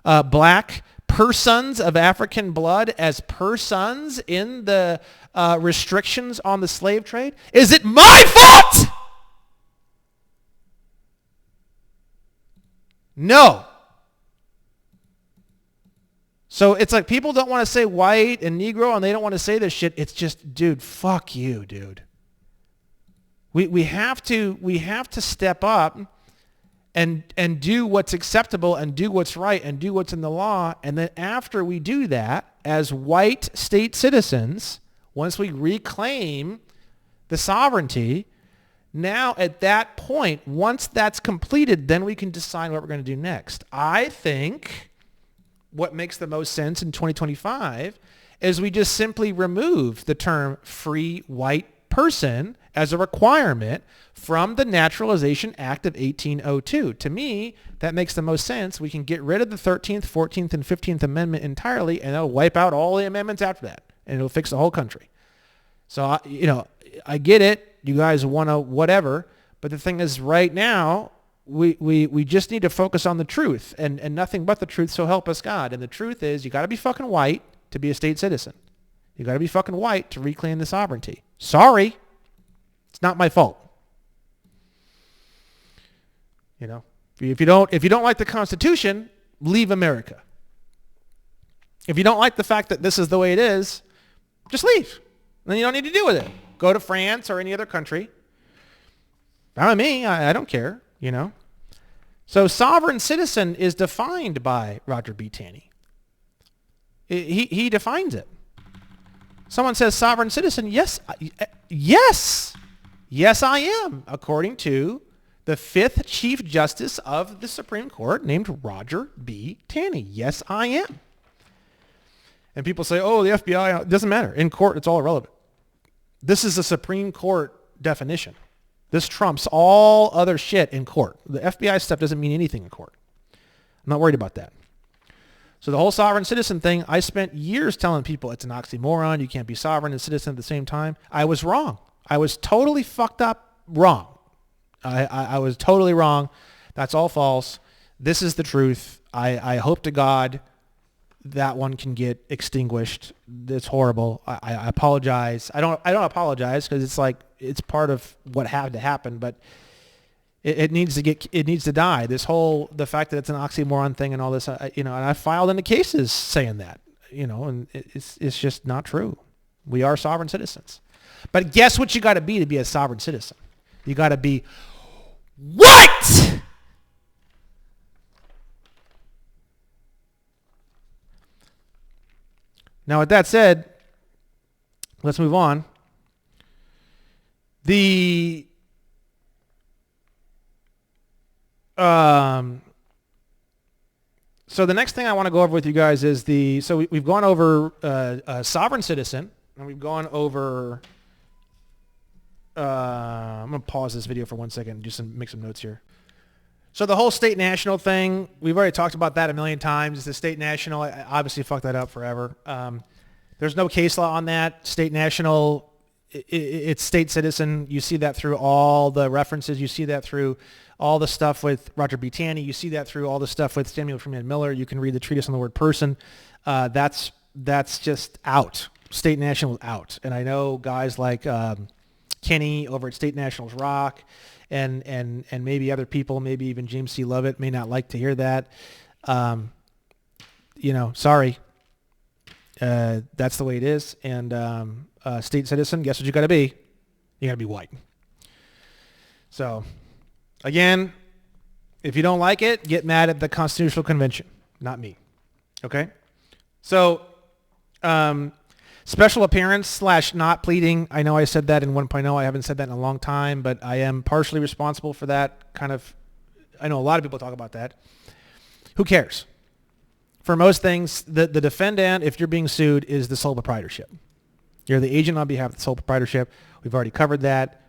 black persons of African blood, as persons in the restrictions on the slave trade? Is it my fault? No. So it's like people don't want to say white and Negro and they don't want to say this shit. It's just, dude, fuck you, dude. We have to step up and do what's acceptable and do what's right and do what's in the law. And then after we do that, as white state citizens, once we reclaim the sovereignty, now at that point, once that's completed, then we can decide what we're going to do next. I think what makes the most sense in 2025 is we just simply remove the term free white person as a requirement from the Naturalization Act of 1802. To me, that makes the most sense. We can get rid of the 13th, 14th, and 15th Amendment entirely, and it'll wipe out all the amendments after that, and it'll fix the whole country. So, I get it. You guys want to whatever, but the thing is right now, we just need to focus on the truth and nothing but the truth, so help us God. And the truth is you got to be fucking white to be a state citizen. You got to be fucking white to reclaim the sovereignty. Sorry. It's not my fault. If you don't like the Constitution, leave America. If you don't like the fact that this is the way it is, just leave. Then you don't need to deal with it. Go to France or any other country. Not me. I don't care, So sovereign citizen is defined by Roger B. Taney. He defines it. Someone says sovereign citizen. Yes, I am, according to the 5th Chief Justice of the Supreme Court named Roger B. Taney. Yes, I am. And people say, oh, the FBI, it doesn't matter. In court, it's all irrelevant. This is a Supreme Court definition. This trumps all other shit in court. The FBI stuff doesn't mean anything in court. I'm not worried about that. So the whole sovereign citizen thing, I spent years telling people it's an oxymoron. You can't be sovereign and citizen at the same time. I was wrong. I was totally fucked up wrong. I was totally wrong. That's all false. This is the truth. I hope to God that one can get extinguished. It's horrible. I apologize. I don't apologize because it's like it's part of what had to happen, but it needs to die. The fact that it's an oxymoron thing and all this, and I filed into cases saying that, and it's just not true. We are sovereign citizens. But guess what you got to be a sovereign citizen? You got to be what? Now, with that said, let's move on. So the next thing I want to go over with you guys is we've gone over a sovereign citizen, and we've gone over. I'm going to pause this video for 1 second and just make some notes here. So the whole state-national thing, we've already talked about that a million times. The state-national, I obviously fucked that up forever. There's no case law on that. State-national, it's state-citizen. You see that through all the references. You see that through all the stuff with Roger B. Taney. You see that through all the stuff with Samuel Freeman Miller. You can read the treatise on the word person. That's just out. State-national is out. And I know guys like Kenny over at State Nationals Rock and maybe other people, maybe even James C. Lovett may not like to hear that. Sorry. That's the way it is. And state citizen, guess what you got to be? You got to be white. So, again, if you don't like it, get mad at the Constitutional Convention, not me. Okay? So, special appearance / not pleading. I know I said that in 1.0. I haven't said that in a long time, but I am partially responsible for that kind of. I know a lot of people talk about that. Who cares? For most things, the defendant, if you're being sued, is the sole proprietorship. You're the agent on behalf of the sole proprietorship. We've already covered that.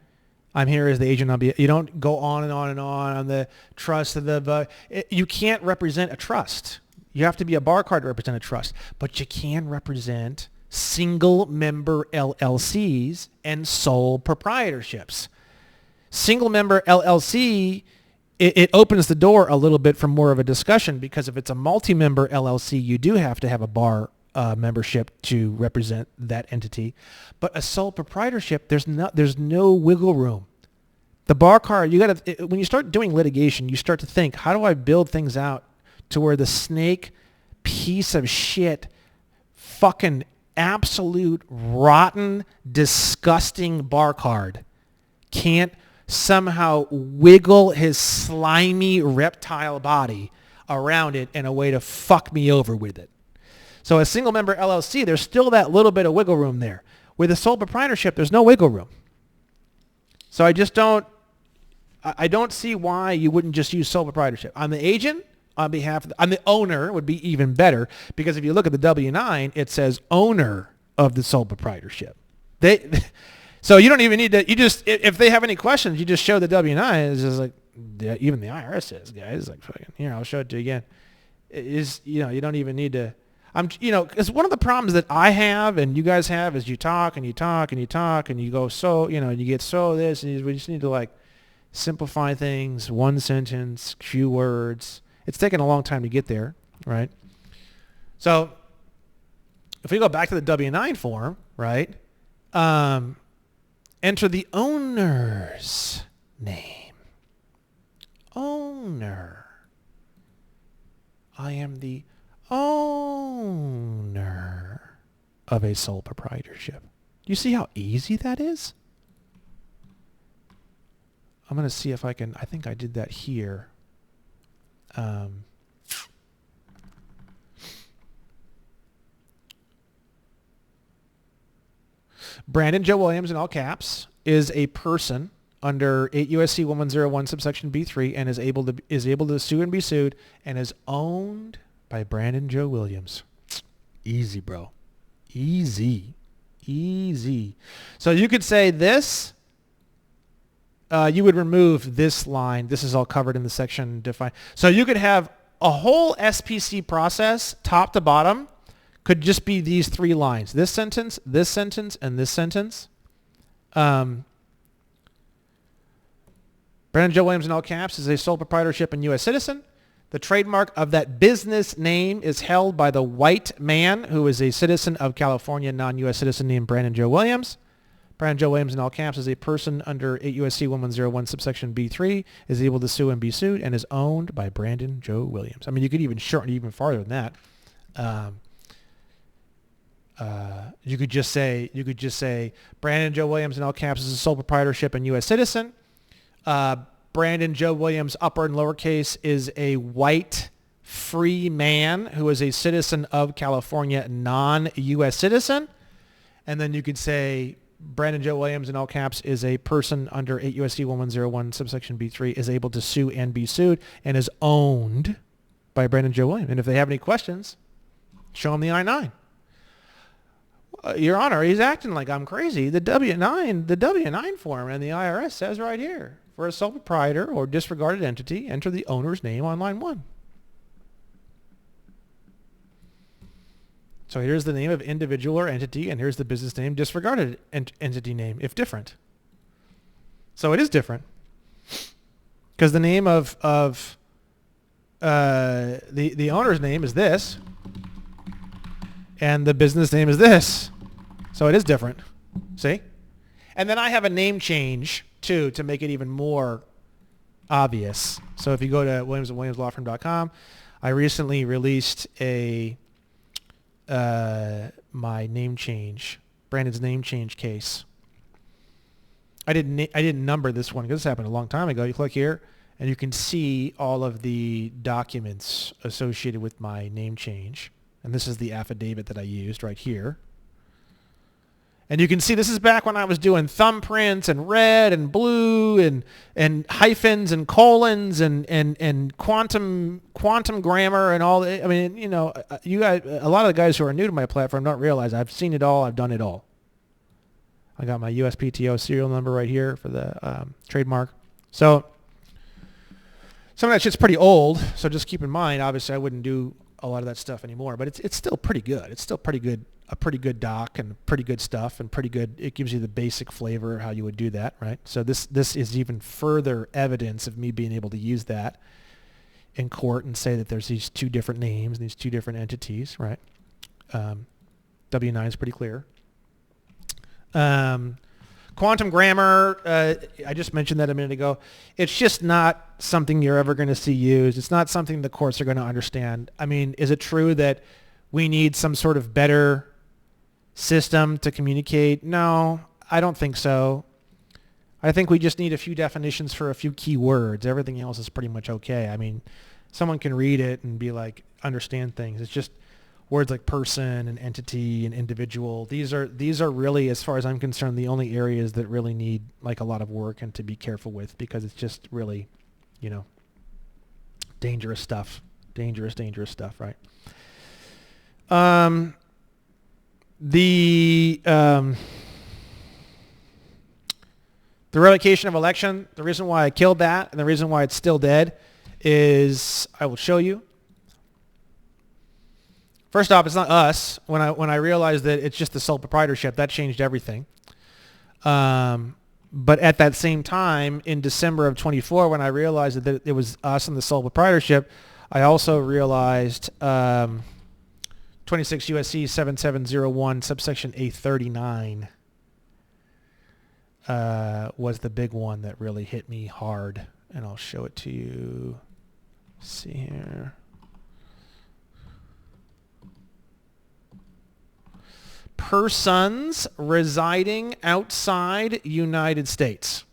I'm here as the agent on behalf. You don't go on and on and on the trust of you can't represent a trust. You have to be a bar card to represent a trust, but you can represent single member LLCs and sole proprietorships. Single member LLC, it opens the door a little bit for more of a discussion, because if it's a multi-member LLC, you do have to have a bar membership to represent that entity. But a sole proprietorship, there's no wiggle room. The bar card, when you start doing litigation, you start to think, how do I build things out to where the snake piece of shit fucking absolute rotten, disgusting bar card can't somehow wiggle his slimy reptile body around it in a way to fuck me over with it. So a single member LLC, there's still that little bit of wiggle room there. With a sole proprietorship, there's no wiggle room. So I don't see why you wouldn't just use sole proprietorship. I'm the agent, on behalf of the owner would be even better, because if you look at the W-9, it says owner of the sole proprietorship. So you don't even need to, you just, if they have any questions, you just show the W-9. It's just like, yeah, even the IRS says, guys, like, fucking, here, I'll show it to you again. You don't even need to, because one of the problems that I have and you guys have is you talk and you talk and you talk and you go, you get this, and we just need to like simplify things, one sentence, few words. It's taken a long time to get there, right? So if we go back to the W-9 form, right, enter the owner's name. Owner. I am the owner of a sole proprietorship. Do you see how easy that is? I'm going to see if I can, I think I did that here. Brandon Joe Williams, in all caps, is a person under 8 U.S.C. 1101 subsection B3 and is able to sue and be sued and is owned by Brandon Joe Williams. Easy, bro. Easy. So you could say this. You would remove this line. This is all covered in the section define. So you could have a whole SPC process, top to bottom, could just be these three lines. This sentence, and this sentence. Brandon Joe Williams, in all caps, is a sole proprietorship and U.S. citizen. The trademark of that business name is held by the white man who is a citizen of California, non-U.S. citizen named Brandon Joe Williams. Brandon Joe Williams, in all caps, is a person under 8 U.S.C. 1101 subsection B3, is able to sue and be sued, and is owned by Brandon Joe Williams. I mean, you could even shorten it even farther than that. You could just say Brandon Joe Williams, in all caps, is a sole proprietorship and U.S. citizen. Brandon Joe Williams, upper and lowercase, is a white free man who is a citizen of California, non-U.S. citizen. And then you could say Brandon Joe Williams, in all caps, is a person under 8 U.S.C. 1101 subsection B3, is able to sue and be sued, and is owned by Brandon Joe Williams. And if they have any questions, show them the I-9. Your Honor, he's acting like I'm crazy. The W-9 form and the IRS says right here, for a sole proprietor or disregarded entity, enter the owner's name on line 1. So here's the name of individual or entity, and here's the business name, disregarded entity name, if different. So it is different. Because the name of the owner's name is this, and the business name is this. So it is different. See? And then I have a name change, too, to make it even more obvious. So if you go to williamsandwilliamslawfirm.com, I recently released my name change, Brandon's name change case. I didn't number this one because this happened a long time ago. You click here, and you can see all of the documents associated with my name change. And this is the affidavit that I used right here. And you can see this is back when I was doing thumbprints and red and blue and hyphens and colons and quantum grammar and all. I mean, you guys, a lot of the guys who are new to my platform don't realize I've seen it all. I've done it all. I got my USPTO serial number right here for the trademark. So some of that shit's pretty old. So just keep in mind, obviously, I wouldn't do a lot of that stuff anymore, but it's still pretty good. It's still pretty good, a pretty good doc and pretty good stuff and pretty good. It gives you the basic flavor of how you would do that, right? So this is even further evidence of me being able to use that in court and say that there's these two different names and these two different entities, right? W-9 is pretty clear. Quantum grammar, I just mentioned that a minute ago. It's just not something you're ever going to see used. It's not something the courts are going to understand. I mean, is it true that we need some sort of better system to communicate? No, I don't think so. I think we just need a few definitions for a few key words. Everything else is pretty much okay. I mean, someone can read it and be like, understand things. It's just words like person and entity and individual. These are really, as far as I'm concerned, the only areas that really need like a lot of work and to be careful with, because it's just really, dangerous stuff. Dangerous stuff, right? The revocation of election, the reason why I killed that and the reason why it's still dead is, I will show you. First off, it's not us. When I realized that it's just the sole proprietorship, that changed everything. But at that same time, in December of 24, when I realized that it was us and the sole proprietorship, I also realized 26 USC 7701 subsection A39 was the big one that really hit me hard. And I'll show it to you. Let's see here. Persons residing outside United States,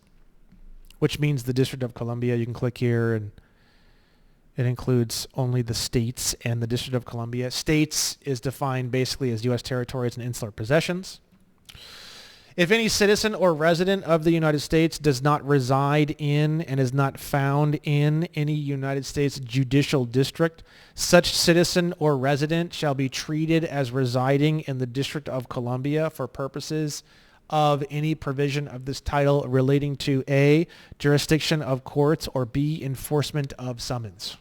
which means the District of Columbia. You can click here and it includes only the states and the District of Columbia. States is defined basically as U.S. territories and insular possessions. If any citizen or resident of the United States does not reside in and is not found in any United States judicial district, such citizen or resident shall be treated as residing in the District of Columbia for purposes of any provision of this title relating to A, jurisdiction of courts, or B, enforcement of summons.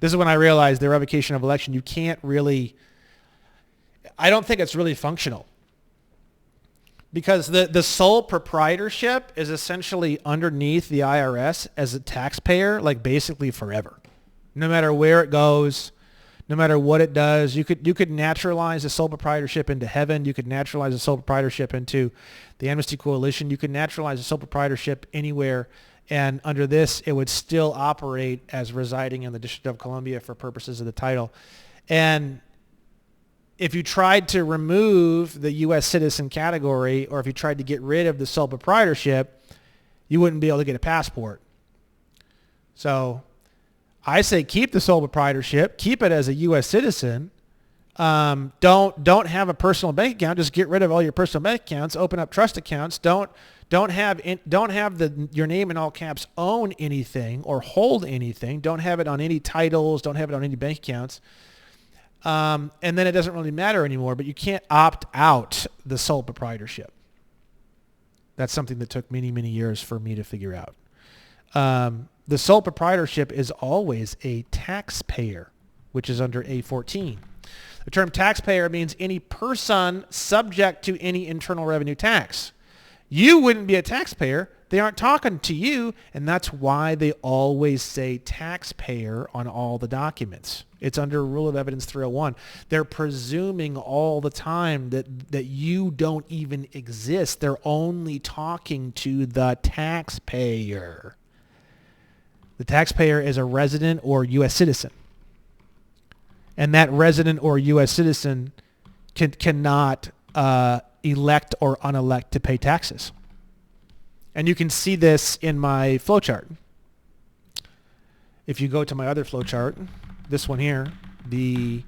This is when I realized the revocation of election, you can't really, I don't think it's really functional. Because the sole proprietorship is essentially underneath the IRS as a taxpayer, like basically forever. No matter where it goes, no matter what it does, you could naturalize the sole proprietorship into heaven. You could naturalize the sole proprietorship into the Amnesty Coalition. You could naturalize the sole proprietorship anywhere. And under this, it would still operate as residing in the District of Columbia for purposes of the title. And if you tried to remove the U.S. citizen category, or if you tried to get rid of the sole proprietorship, you wouldn't be able to get a passport. So I say keep the sole proprietorship, keep it as a U.S. citizen. Don't have a personal bank account. Just get rid of all your personal bank accounts. Open up trust accounts. Don't have your name in all caps own anything or hold anything. Don't have it on any titles. Don't have it on any bank accounts. And then it doesn't really matter anymore, but you can't opt out the sole proprietorship. That's something that took many, many years for me to figure out. The sole proprietorship is always a taxpayer, which is under A14. The term taxpayer means any person subject to any internal revenue tax. You wouldn't be a taxpayer. They aren't talking to you, and that's why they always say taxpayer on all the documents. It's under Rule of Evidence 301. They're presuming all the time that you don't even exist. They're only talking to the taxpayer. The taxpayer is a resident or U.S. citizen. And that resident or U.S. citizen cannot elect or unelect to pay taxes. And you can see this in my flowchart. If you go to my other flowchart, this one here, the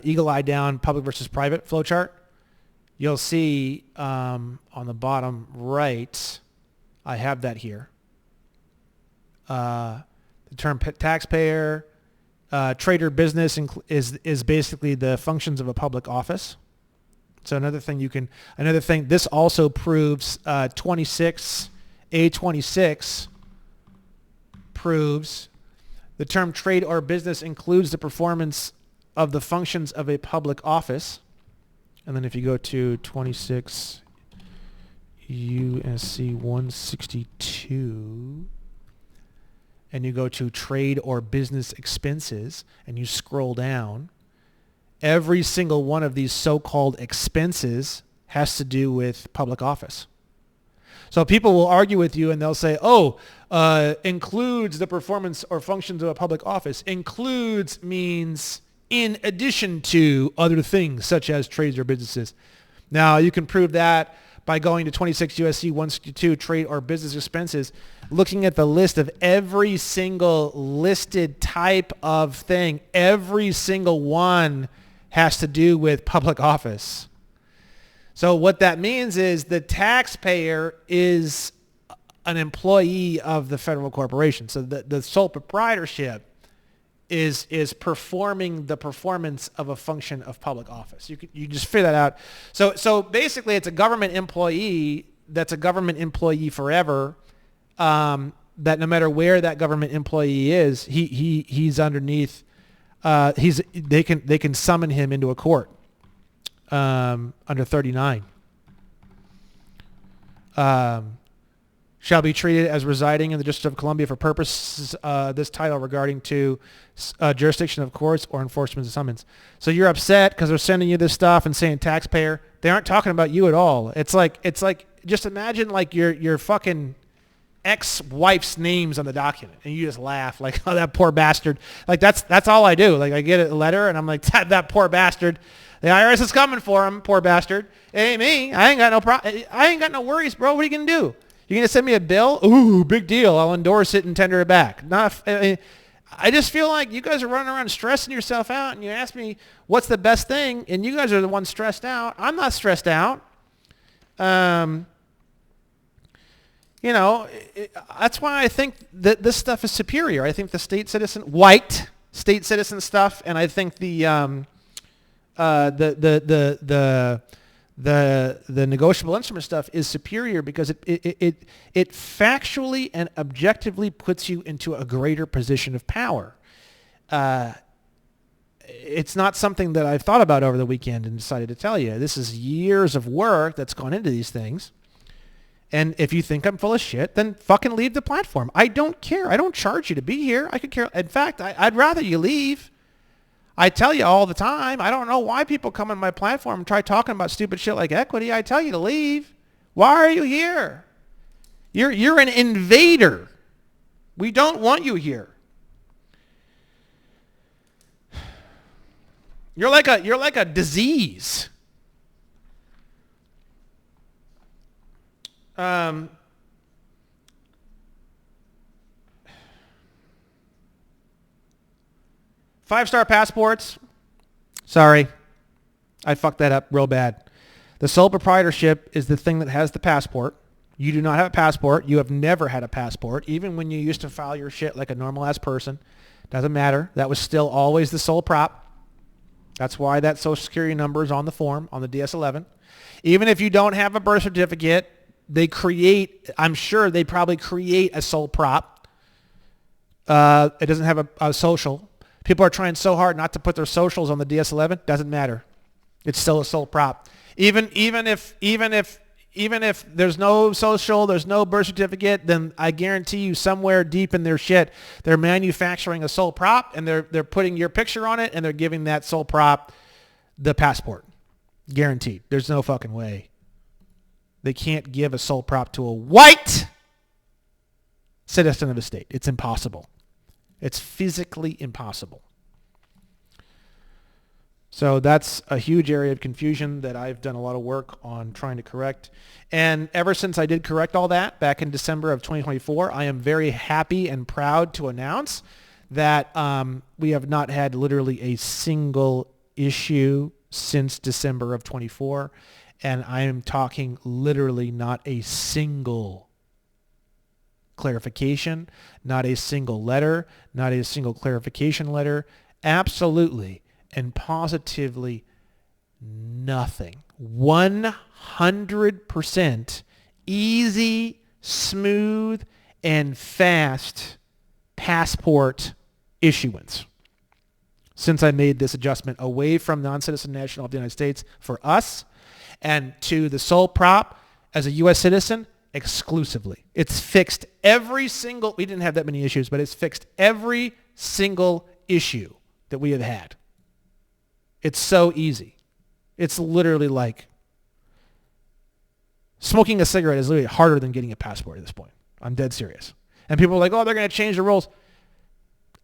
eagle eye down public versus private flowchart, you'll see on the bottom right, I have that here. The term taxpayer, trade or business is basically the functions of a public office. So another thing, this also proves 26A26 proves the term trade or business includes the performance of the functions of a public office. And then if you go to 26 USC 162 and you go to trade or business expenses and you scroll down, every single one of these so-called expenses has to do with public office. So people will argue with you and they'll say, includes the performance or functions of a public office. Includes means in addition to other things such as trades or businesses. Now you can prove that by going to 26 USC 162 trade or business expenses, looking at the list of every single listed type of thing. Every single one has to do with public office. So what that means is the taxpayer is an employee of the federal corporation. So the sole proprietorship is performing the performance of a function of public office. You just figure that out. So basically, it's a government employee that's a government employee forever. That no matter where that government employee is, he's underneath. They can summon him into a court under 39. Shall be treated as residing in the District of Columbia for purposes this title regarding to jurisdiction of courts or enforcement of summons. So you're upset because they're sending you this stuff and saying taxpayer. They aren't talking about you at all. It's like just imagine like your fucking ex-wife's names on the document, and you just laugh like, oh, that poor bastard. Like that's all I do. Like I get a letter and I'm like, that poor bastard. The IRS is coming for him, poor bastard. It ain't me. I ain't got no worries, bro. What are you gonna do? You're going to send me a bill? Ooh, big deal. I'll endorse it and tender it back. I just feel like you guys are running around stressing yourself out, and you ask me what's the best thing, and you guys are the ones stressed out. I'm not stressed out. That's why I think that this stuff is superior. I think the white state citizen stuff, and I think the negotiable instrument stuff is superior because it factually and objectively puts you into a greater position of power. It's not something that I've thought about over the weekend and decided to tell you. This is years of work that's gone into these things. And if you think I'm full of shit, then fucking leave the platform. I don't care. I don't charge you to be here. I could care. In fact, I'd rather you leave. I tell you all the time, I don't know why people come on my platform and try talking about stupid shit like equity. I tell you to leave. Why are you here? You're an invader. We don't want you here. You're like a disease. Five-star passports. Sorry. I fucked that up real bad. The sole proprietorship is the thing that has the passport. You do not have a passport. You have never had a passport. Even when you used to file your shit like a normal-ass person. Doesn't matter. That was still always the sole prop. That's why that social security number is on the form, on the DS-11. Even if you don't have a birth certificate, I'm sure they probably create a sole prop. It doesn't have a social. People are trying so hard not to put their socials on the DS-11. Doesn't matter. It's still a sole prop. Even if there's no social, there's no birth certificate, then I guarantee you somewhere deep in their shit, they're manufacturing a sole prop and they're putting your picture on it and they're giving that sole prop the passport. Guaranteed. There's no fucking way. They can't give a sole prop to a white citizen of a state. It's impossible. It's physically impossible. So that's a huge area of confusion that I've done a lot of work on trying to correct. And ever since I did correct all that back in December of 2024, I am very happy and proud to announce that we have not had literally a single issue since December of 24. And I am talking literally not a single clarification, not a single letter, not a single clarification letter, absolutely and positively nothing. 100% easy, smooth, and fast passport issuance since I made this adjustment away from non-citizen national of the United States for us and to the sole prop as a U.S. citizen exclusively. It's fixed we didn't have that many issues, but it's fixed every single issue that we have had. It's so easy. It's literally like smoking a cigarette is literally harder than getting a passport at this point. I'm dead serious. And people are like, oh, they're going to change the rules.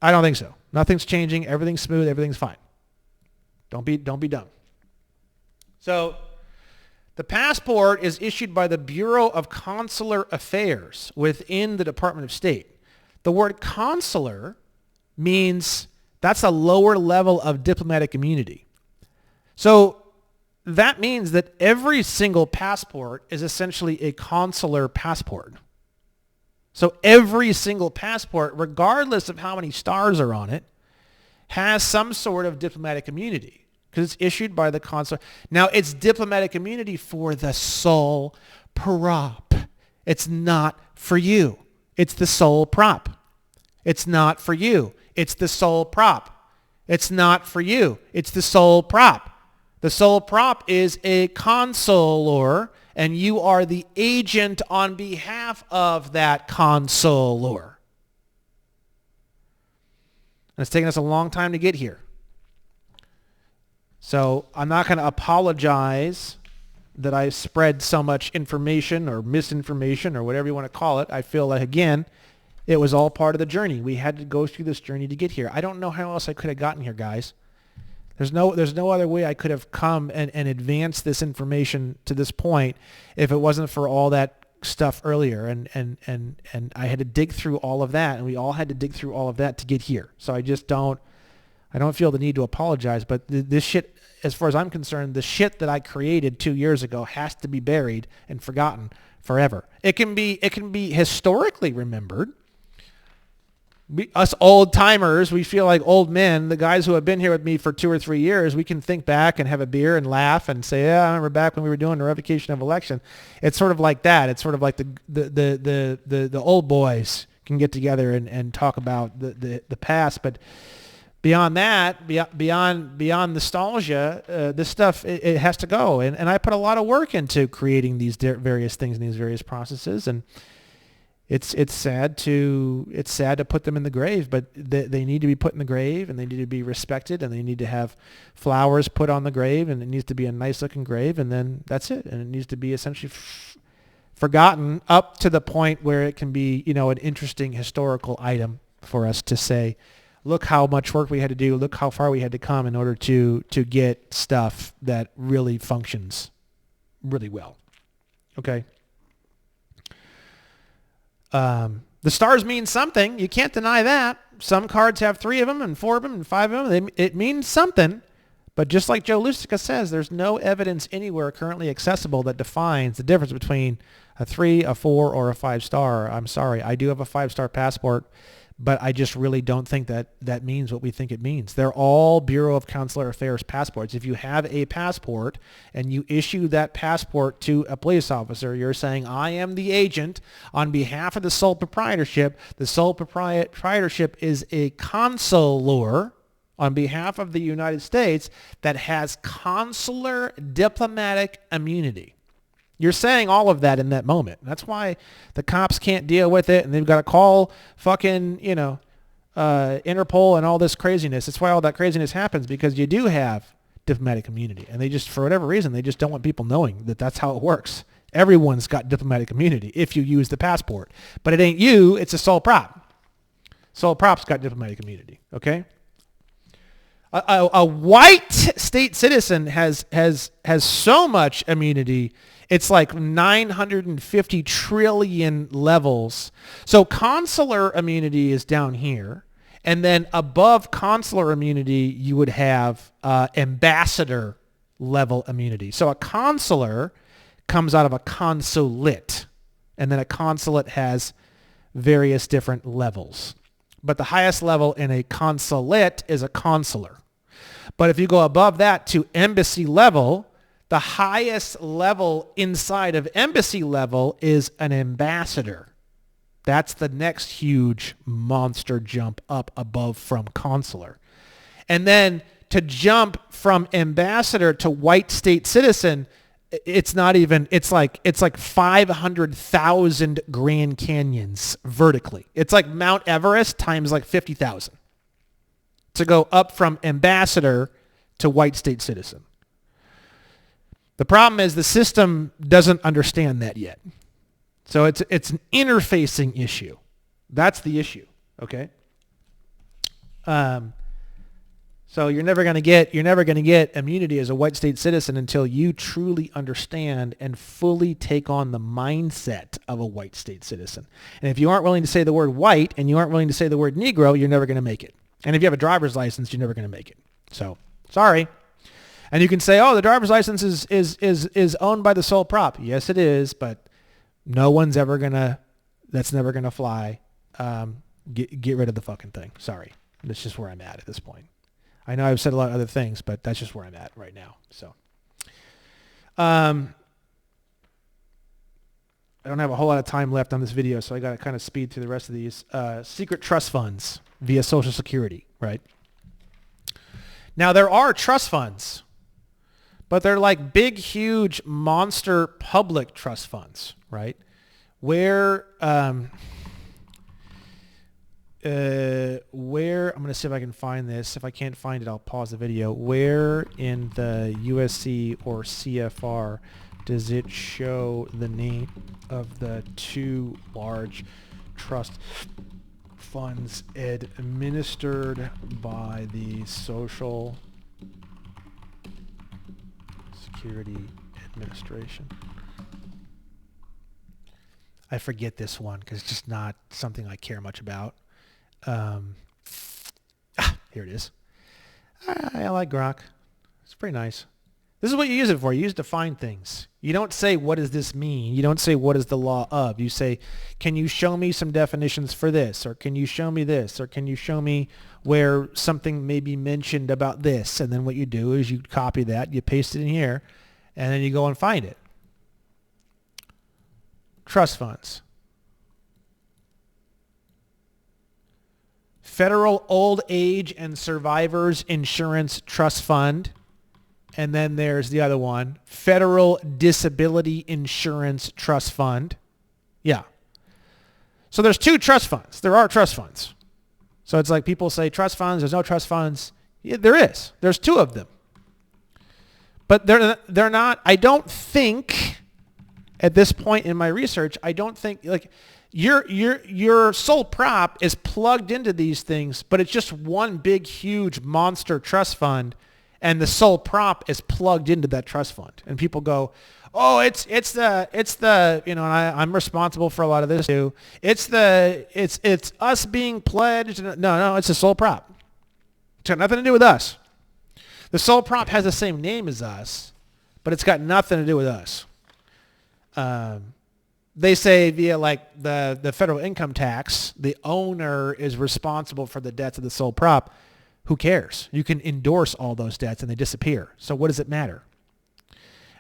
I don't think so. Nothing's changing. Everything's smooth. Everything's fine. Don't be dumb. So the passport is issued by the Bureau of Consular Affairs within the Department of State. The word consular means that's a lower level of diplomatic immunity. So that means that every single passport is essentially a consular passport. So every single passport, regardless of how many stars are on it, has some sort of diplomatic immunity because it's issued by the consular. Now, it's diplomatic immunity for the sole prop. It's not for you. It's the sole prop. It's not for you. It's the sole prop. It's not for you. It's the sole prop. The sole prop is a consular, and you are the agent on behalf of that consular. And it's taken us a long time to get here. So I'm not going to apologize that I spread so much information or misinformation or whatever you want to call it. I feel like, again, it was all part of the journey. We had to go through this journey to get here. I don't know how else I could have gotten here, guys. There's no other way I could have come and advanced this information to this point if it wasn't for all that stuff earlier. And I had to dig through all of that, and we all had to dig through all of that to get here. So I don't feel the need to apologize. But this shit, as far as I'm concerned, the shit that I created 2 years ago has to be buried and forgotten forever. It can be historically remembered. Us old timers, we feel like old men. The guys who have been here with me for 2 or 3 years, we can think back and have a beer and laugh and say, "Yeah, I remember back when we were doing the revocation of election." It's sort of like that. It's sort of like the old boys can get together and talk about the past. But beyond that, beyond nostalgia, this stuff it has to go. And I put a lot of work into creating these various things and these various processes. And it's sad to put them in the grave, but they need to be put in the grave, and they need to be respected, and they need to have flowers put on the grave, and it needs to be a nice looking grave, and then that's it. And it needs to be essentially forgotten up to the point where it can be, an interesting historical item for us to say, look how much work we had to do, look how far we had to come in order to get stuff that really functions really well. Okay. The stars mean something. You can't deny that. Some cards have 3 of them and 4 of them and 5 of them. It means something. But just like Joe Lustica says, there's no evidence anywhere currently accessible that defines the difference between a 3, a 4, or a 5 star. I'm sorry. I do have a 5-star passport, but I just really don't think that means what we think it means. They're all Bureau of Consular Affairs passports. If you have a passport and you issue that passport to a police officer, you're saying, I am the agent on behalf of the sole proprietorship. The sole proprietorship is a consular on behalf of the United States that has consular diplomatic immunity. You're saying all of that in that moment. That's why the cops can't deal with it, and they've got to call fucking, Interpol and all this craziness. That's why all that craziness happens, because you do have diplomatic immunity, and they just, for whatever reason, they just don't want people knowing that that's how it works. Everyone's got diplomatic immunity if you use the passport, but it ain't you. It's a sole prop. Sole prop's got diplomatic immunity. Okay. A white state citizen has so much immunity. It's like 950 trillion levels. So consular immunity is down here. And then above consular immunity, you would have ambassador level immunity. So a consular comes out of a consulate. And then a consulate has various different levels. But the highest level in a consulate is a consular. But if you go above that to embassy level, the highest level inside of embassy level is an ambassador. That's the next huge monster jump up above from consular. And then to jump from ambassador to white state citizen, it's like 500,000 Grand Canyons vertically. It's like Mount Everest times like 50,000 to go up from ambassador to white state citizen. The problem is the system doesn't understand that yet. So it's an interfacing issue. That's the issue, okay? So you're never going to get immunity as a white state citizen until you truly understand and fully take on the mindset of a white state citizen. And if you aren't willing to say the word white and you aren't willing to say the word Negro, you're never going to make it. And if you have a driver's license, you're never going to make it. So, sorry. And you can say, oh, the driver's license is owned by the sole prop. Yes, it is, but no one's ever going to That's never going to fly. Get rid of the fucking thing. Sorry. That's just where I'm at this point. I know I've said a lot of other things, but that's just where I'm at right now. So, I don't have a whole lot of time left on this video, so I got to kind of speed through the rest of these. Secret trust funds via Social Security, right? Now, there are trust funds, but they're like big, huge, monster public trust funds, right? Where I'm going to see if I can find this. If I can't find it, I'll pause the video. Where in the USC or CFR does it show the name of the two large trust funds administered by the Social Security Administration? I forget this one because it's just not something I care much about. Here it is. I like Grok. It's pretty nice. This is what you use it for. You use it to find things. You don't say, what does this mean? You don't say, what is the law of? You say, can you show me some definitions for this? Or can you show me this? Or can you show me where something may be mentioned about this? And then what you do is you copy that, you paste it in here, and then you go and find it. Trust funds. Federal Old Age and Survivors Insurance Trust Fund. And then there's the other one, Federal Disability Insurance Trust Fund. Yeah. So there's two trust funds. There are trust funds. So it's like people say trust funds, there's no trust funds. Yeah, there is. There's two of them. But they're not, I don't think, at this point in my research, I don't think, like, your sole prop is plugged into these things, but it's just one big, huge monster trust fund, and the sole prop is plugged into that trust fund. And people go, oh, it's the you know, and I'm responsible for a lot of this too. It's us being pledged. No, it's a sole prop. It's got nothing to do with us. The sole prop has the same name as us, but it's got nothing to do with us. They say via like the federal income tax, the owner is responsible for the debts of the sole prop. Who cares? You can endorse all those debts and they disappear. So what does it matter?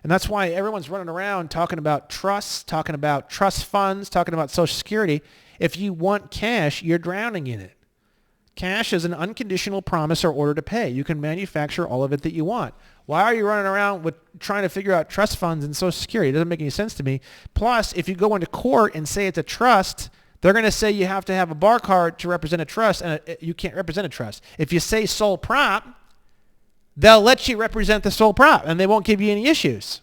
And that's why everyone's running around talking about trusts, talking about trust funds, talking about Social Security. If you want cash, you're drowning in it. Cash is an unconditional promise or order to pay. You can manufacture all of it that you want. Why are you running around with trying to figure out trust funds and Social Security? It doesn't make any sense to me. Plus, if you go into court and say it's a trust, they're going to say you have to have a bar card to represent a trust, and you can't represent a trust. If you say sole prop, they'll let you represent the sole prop, and they won't give you any issues.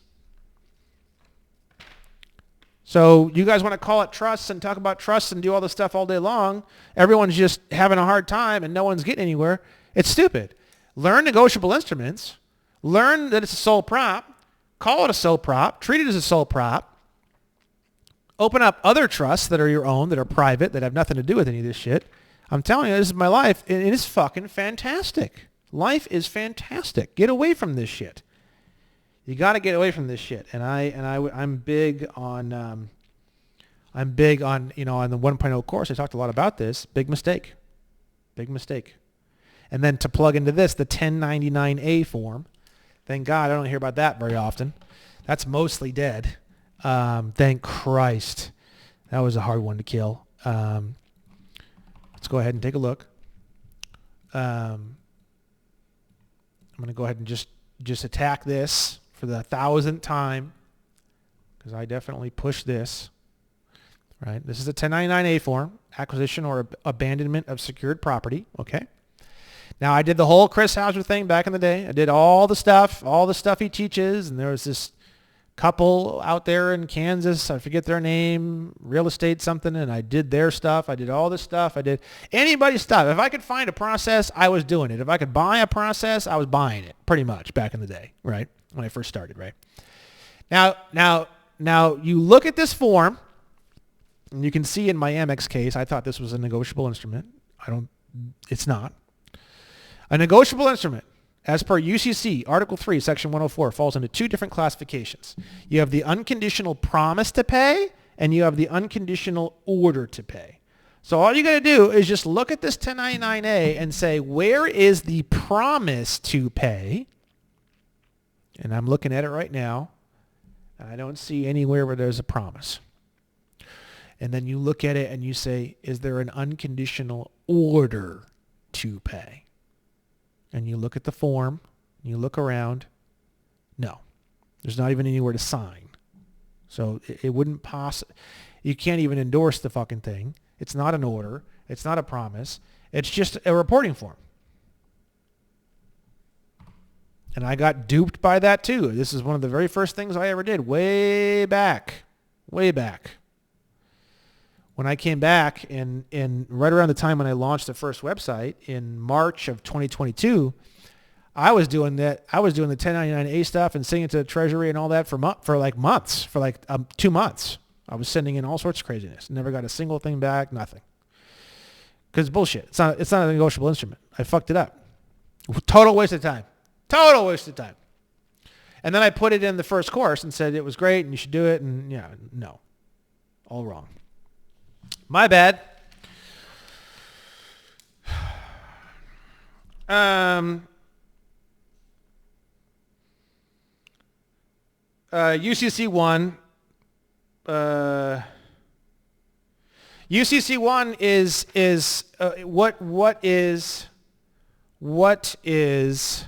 So you guys want to call it trusts and talk about trusts and do all this stuff all day long. Everyone's just having a hard time, and no one's getting anywhere. It's stupid. Learn negotiable instruments. Learn that it's a sole prop. Call it a sole prop. Treat it as a sole prop. Open up other trusts that are your own, that are private, that have nothing to do with any of this shit. I'm telling you, this is my life, and it is fucking fantastic. Life is fantastic. Get away from this shit. You got to get away from this shit. And I'm big on you know, on the 1.0 course. I talked a lot about this. Big mistake. And then to plug into this, the 1099A form. Thank God I don't hear about that very often. That's mostly dead. Thank Christ. That was a hard one to kill. Let's go ahead and take a look. I'm going to go ahead and just attack this for the 1,000th time, because I definitely push this. Right? This is a 1099A form, acquisition or abandonment of secured property. Okay. Now, I did the whole Chris Hauser thing back in the day. I did all the stuff he teaches, and there was this couple out there in Kansas, I forget their name, real estate something, and I did their stuff. I did all this stuff. I did anybody's stuff. If I could find a process, I was doing it. If I could buy a process, I was buying it, pretty much, back in the day, right? When I first started, right? Now you look at this form, and you can see in my Amex case, I thought this was a negotiable instrument. It's not. A negotiable instrument, as per UCC, Article 3, Section 104, falls into two different classifications. You have the unconditional promise to pay and you have the unconditional order to pay. So all you got to do is just look at this 1099A and say, where is the promise to pay? And I'm looking at it right now. And I don't see anywhere where there's a promise. And then you look at it and you say, is there an unconditional order to pay? And you look at the form, you look around. No, there's not even anywhere to sign. So it wouldn't you can't even endorse the fucking thing. It's not an order. It's not a promise. It's just a reporting form. And I got duped by that too. This is one of the very first things I ever did way back. When I came back in right around the time when I launched the first website in March of 2022, I was doing that. I was doing the 1099A stuff and sending it to the Treasury and all that for like months, for like 2 months. I was sending in all sorts of craziness. Never got a single thing back, nothing. Because bullshit. It's not a negotiable instrument. I fucked it up. Total waste of time. And then I put it in the first course and said it was great and you should do it. And yeah, no. All wrong. My bad. UCC1. UCC1 is what is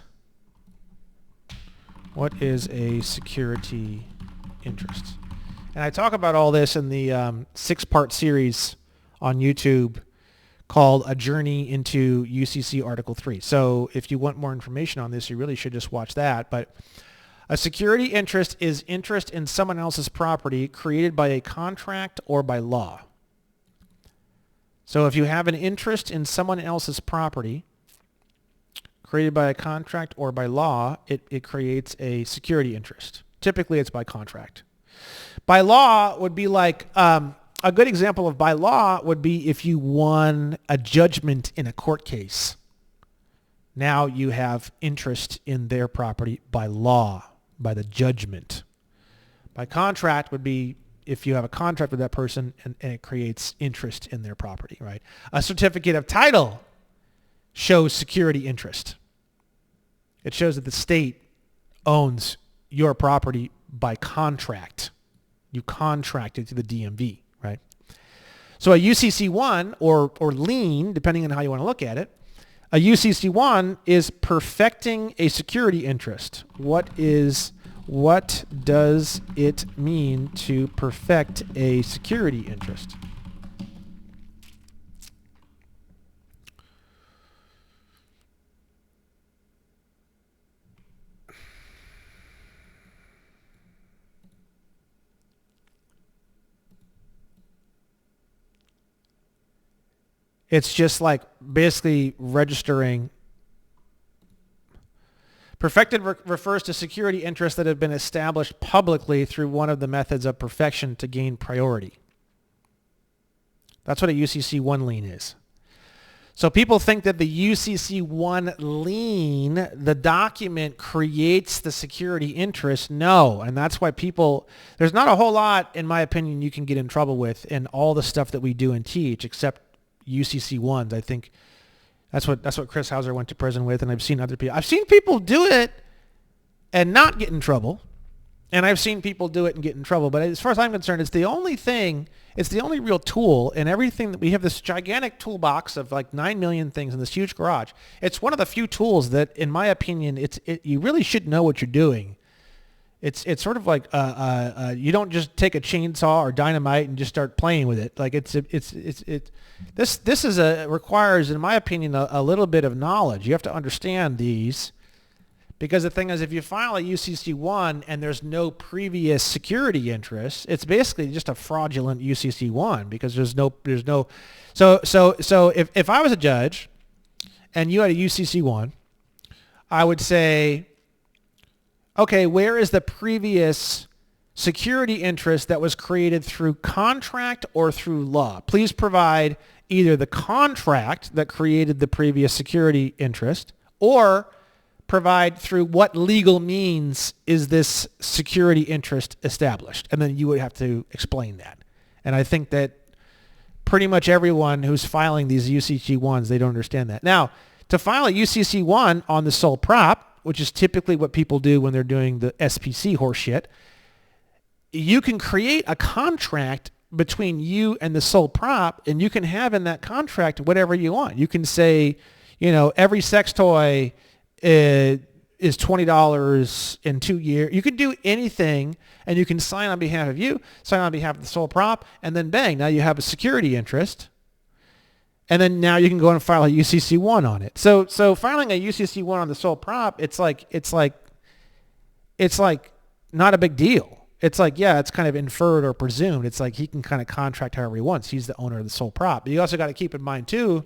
a security interest? And I talk about all this in the 6-part series on YouTube called A Journey into UCC Article 3. So if you want more information on this, you really should just watch that. But a security interest is interest in someone else's property created by a contract or by law. So if you have an interest in someone else's property created by a contract or by law, it creates a security interest. Typically, it's by contract. By law would be like, a good example of by law would be if you won a judgment in a court case. Now you have interest in their property by law, by the judgment. By contract would be if you have a contract with that person and it creates interest in their property, right? A certificate of title shows security interest. It shows that the state owns your property by contract. You contracted to the DMV, right? So a UCC1 or lien, depending on how you want to look at it, a UCC1 is perfecting a security interest. What does it mean to perfect a security interest? It's just like basically registering. Perfected refers to security interests that have been established publicly through one of the methods of perfection to gain priority. That's what a UCC1 lien is. So people think that the UCC1 lien, the document creates the security interest. No, and that's why there's not a whole lot, in my opinion, you can get in trouble with in all the stuff that we do and teach, except UCC1s. I think that's what Chris Hauser went to prison with, and I've seen people do it and not get in trouble, and I've seen people do it and get in trouble. But as far as I'm concerned, it's the only real tool in everything that we have, this gigantic toolbox of like 9 million things in this huge garage. It's one of the few tools that, in my opinion, you really should know what you're doing. It's sort of like you don't just take a chainsaw or dynamite and just start playing with it. Like this requires, in my opinion, a little bit of knowledge. You have to understand these, because the thing is, if you file a UCC1 and there's no previous security interest, it's basically just a fraudulent UCC1 because there's no. So if I was a judge and you had a UCC1, I would say, okay, where is the previous security interest that was created through contract or through law? Please provide either the contract that created the previous security interest, or provide through what legal means is this security interest established. And then you would have to explain that. And I think that pretty much everyone who's filing these UCC1s, they don't understand that. Now, to file a UCC1 on the sole prop, which is typically what people do when they're doing the SPC horseshit, you can create a contract between you and the sole prop, and you can have in that contract whatever you want. You can say, every sex toy is $20 in 2 years. You can do anything, and you can sign on behalf of you, sign on behalf of the sole prop, and then bang, now you have a security interest. And then now you can go and file a UCC1 on it. So filing a UCC1 on the sole prop, it's like not a big deal. It's like, yeah, it's kind of inferred or presumed. It's like he can kind of contract however he wants. He's the owner of the sole prop. But you also got to keep in mind too,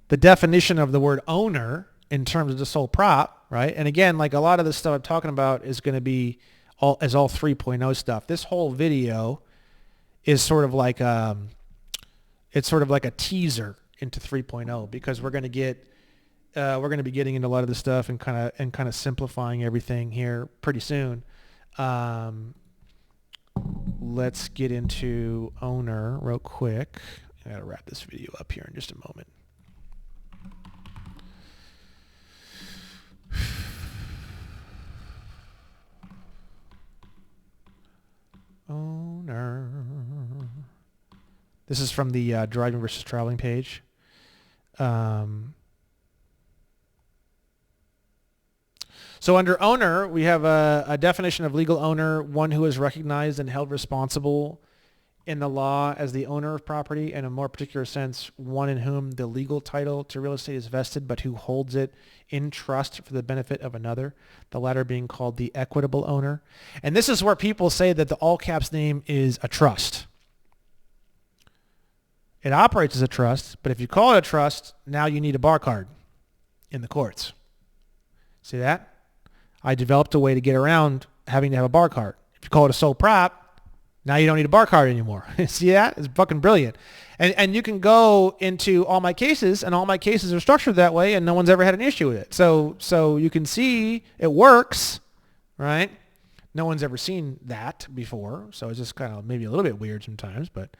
the definition of the word owner in terms of the sole prop, right? And again, like a lot of the stuff I'm talking about is going to be all 3.0 stuff. This whole video is sort of like it's sort of like a teaser into 3.0 because we're going to be getting into a lot of the stuff and kind of simplifying everything here pretty soon. Let's get into owner real quick. I gotta wrap this video up here in just a moment. Owner. This is from the driving versus traveling page. So under owner, we have a definition of legal owner, one who is recognized and held responsible in the law as the owner of property, and in a more particular sense, one in whom the legal title to real estate is vested, but who holds it in trust for the benefit of another, the latter being called the equitable owner. And this is where people say that the all caps name is a trust. It operates as a trust, but if you call it a trust, now you need a bar card in the courts. See that? I developed a way to get around having to have a bar card. If you call it a sole prop, now you don't need a bar card anymore. See that? It's fucking brilliant. And you can go into all my cases, and all my cases are structured that way, and no one's ever had an issue with it. So you can see it works, right? No one's ever seen that before, so it's just kind of maybe a little bit weird sometimes. But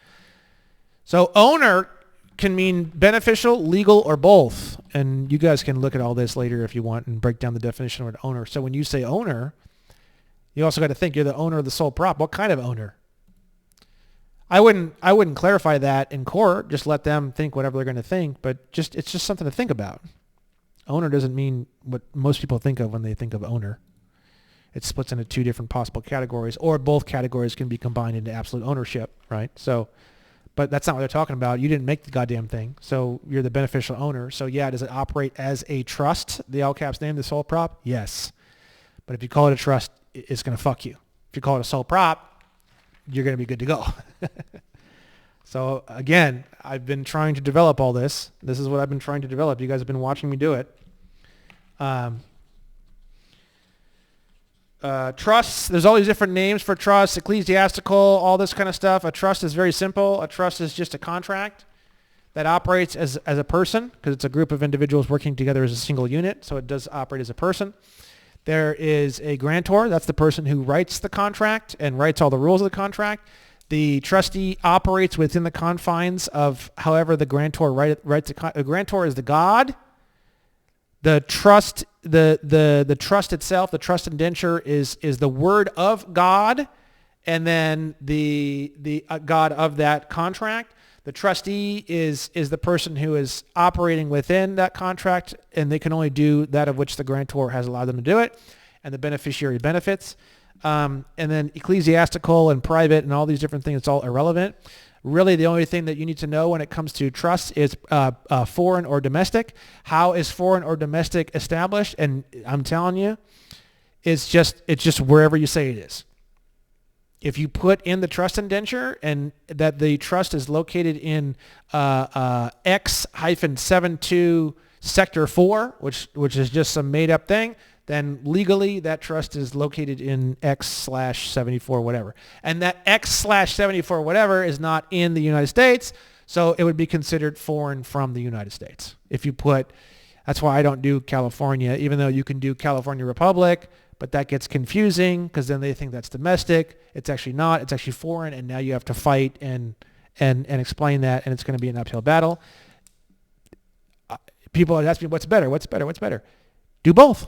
so owner can mean beneficial, legal, or both. And you guys can look at all this later if you want and break down the definition of an owner. So when you say owner, you also got to think you're the owner of the sole prop. What kind of owner? I wouldn't clarify that in court. Just let them think whatever they're going to think. But it's just something to think about. Owner doesn't mean what most people think of when they think of owner. It splits into two different possible categories, or both categories can be combined into absolute ownership, right? So, but that's not what they're talking about. You didn't make the goddamn thing, so you're the beneficial owner. So yeah, does it operate as a trust, the all caps name, the sole prop? Yes. But if you call it a trust, it's going to fuck you. If you call it a sole prop, you're going to be good to go. So again, I've been trying to develop all this. This is what I've been trying to develop. You guys have been watching me do it. Trusts, there's all these different names for trusts, ecclesiastical, all this kind of stuff. A trust is very simple. A trust is just a contract that operates as a person, because it's a group of individuals working together as a single unit, so it does operate as a person. There is a grantor, that's the person who writes the contract and writes all the rules of the contract. The trustee operates within the confines of however the grantor writes the grantor is the god. The trust, the trust itself, the trust indenture is the word of God, and then the God of that contract. The trustee is the person who is operating within that contract, and they can only do that of which the grantor has allowed them to do it, and the beneficiary benefits. And then ecclesiastical and private and all these different things, it's all irrelevant. Really, the only thing that you need to know when it comes to trust is foreign or domestic. How is foreign or domestic established? And I'm telling you, it's just wherever you say it is. If you put in the trust indenture and that the trust is located in X-72 Sector 4, which is just some made-up thing, then legally that trust is located in X/74 whatever. And that X/74 whatever is not in the United States, so it would be considered foreign from the United States. If you put, that's why I don't do California, even though you can do California Republic, but that gets confusing because then they think that's domestic. It's actually not. It's actually foreign, and now you have to fight and explain that, and it's going to be an uphill battle. People ask me, what's better? What's better? What's better? Do both.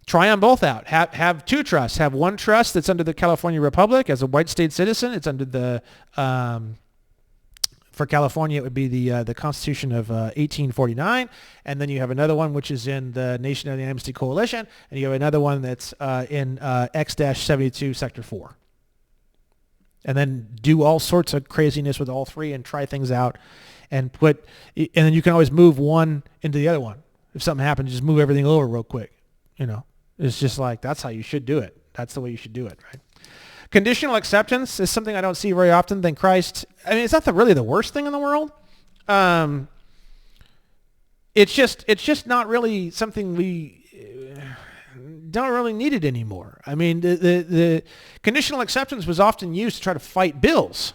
Try them both out. Have two trusts. Have one trust that's under the California Republic as a white state citizen. It's under the for California, it would be the Constitution of 1849, and then you have another one which is in the Nation of the Amnesty Coalition, and you have another one that's in X-72 Sector 4. And then do all sorts of craziness with all three and try things out, and then you can always move one into the other one. If something happens, just move everything over real quick. It's just like, that's how you should do it. That's the way you should do it, right? Conditional acceptance is something I don't see very often. Thank Christ. I mean, it's not really the worst thing in the world. It's just not really something we don't really need it anymore. I mean, the conditional acceptance was often used to try to fight bills.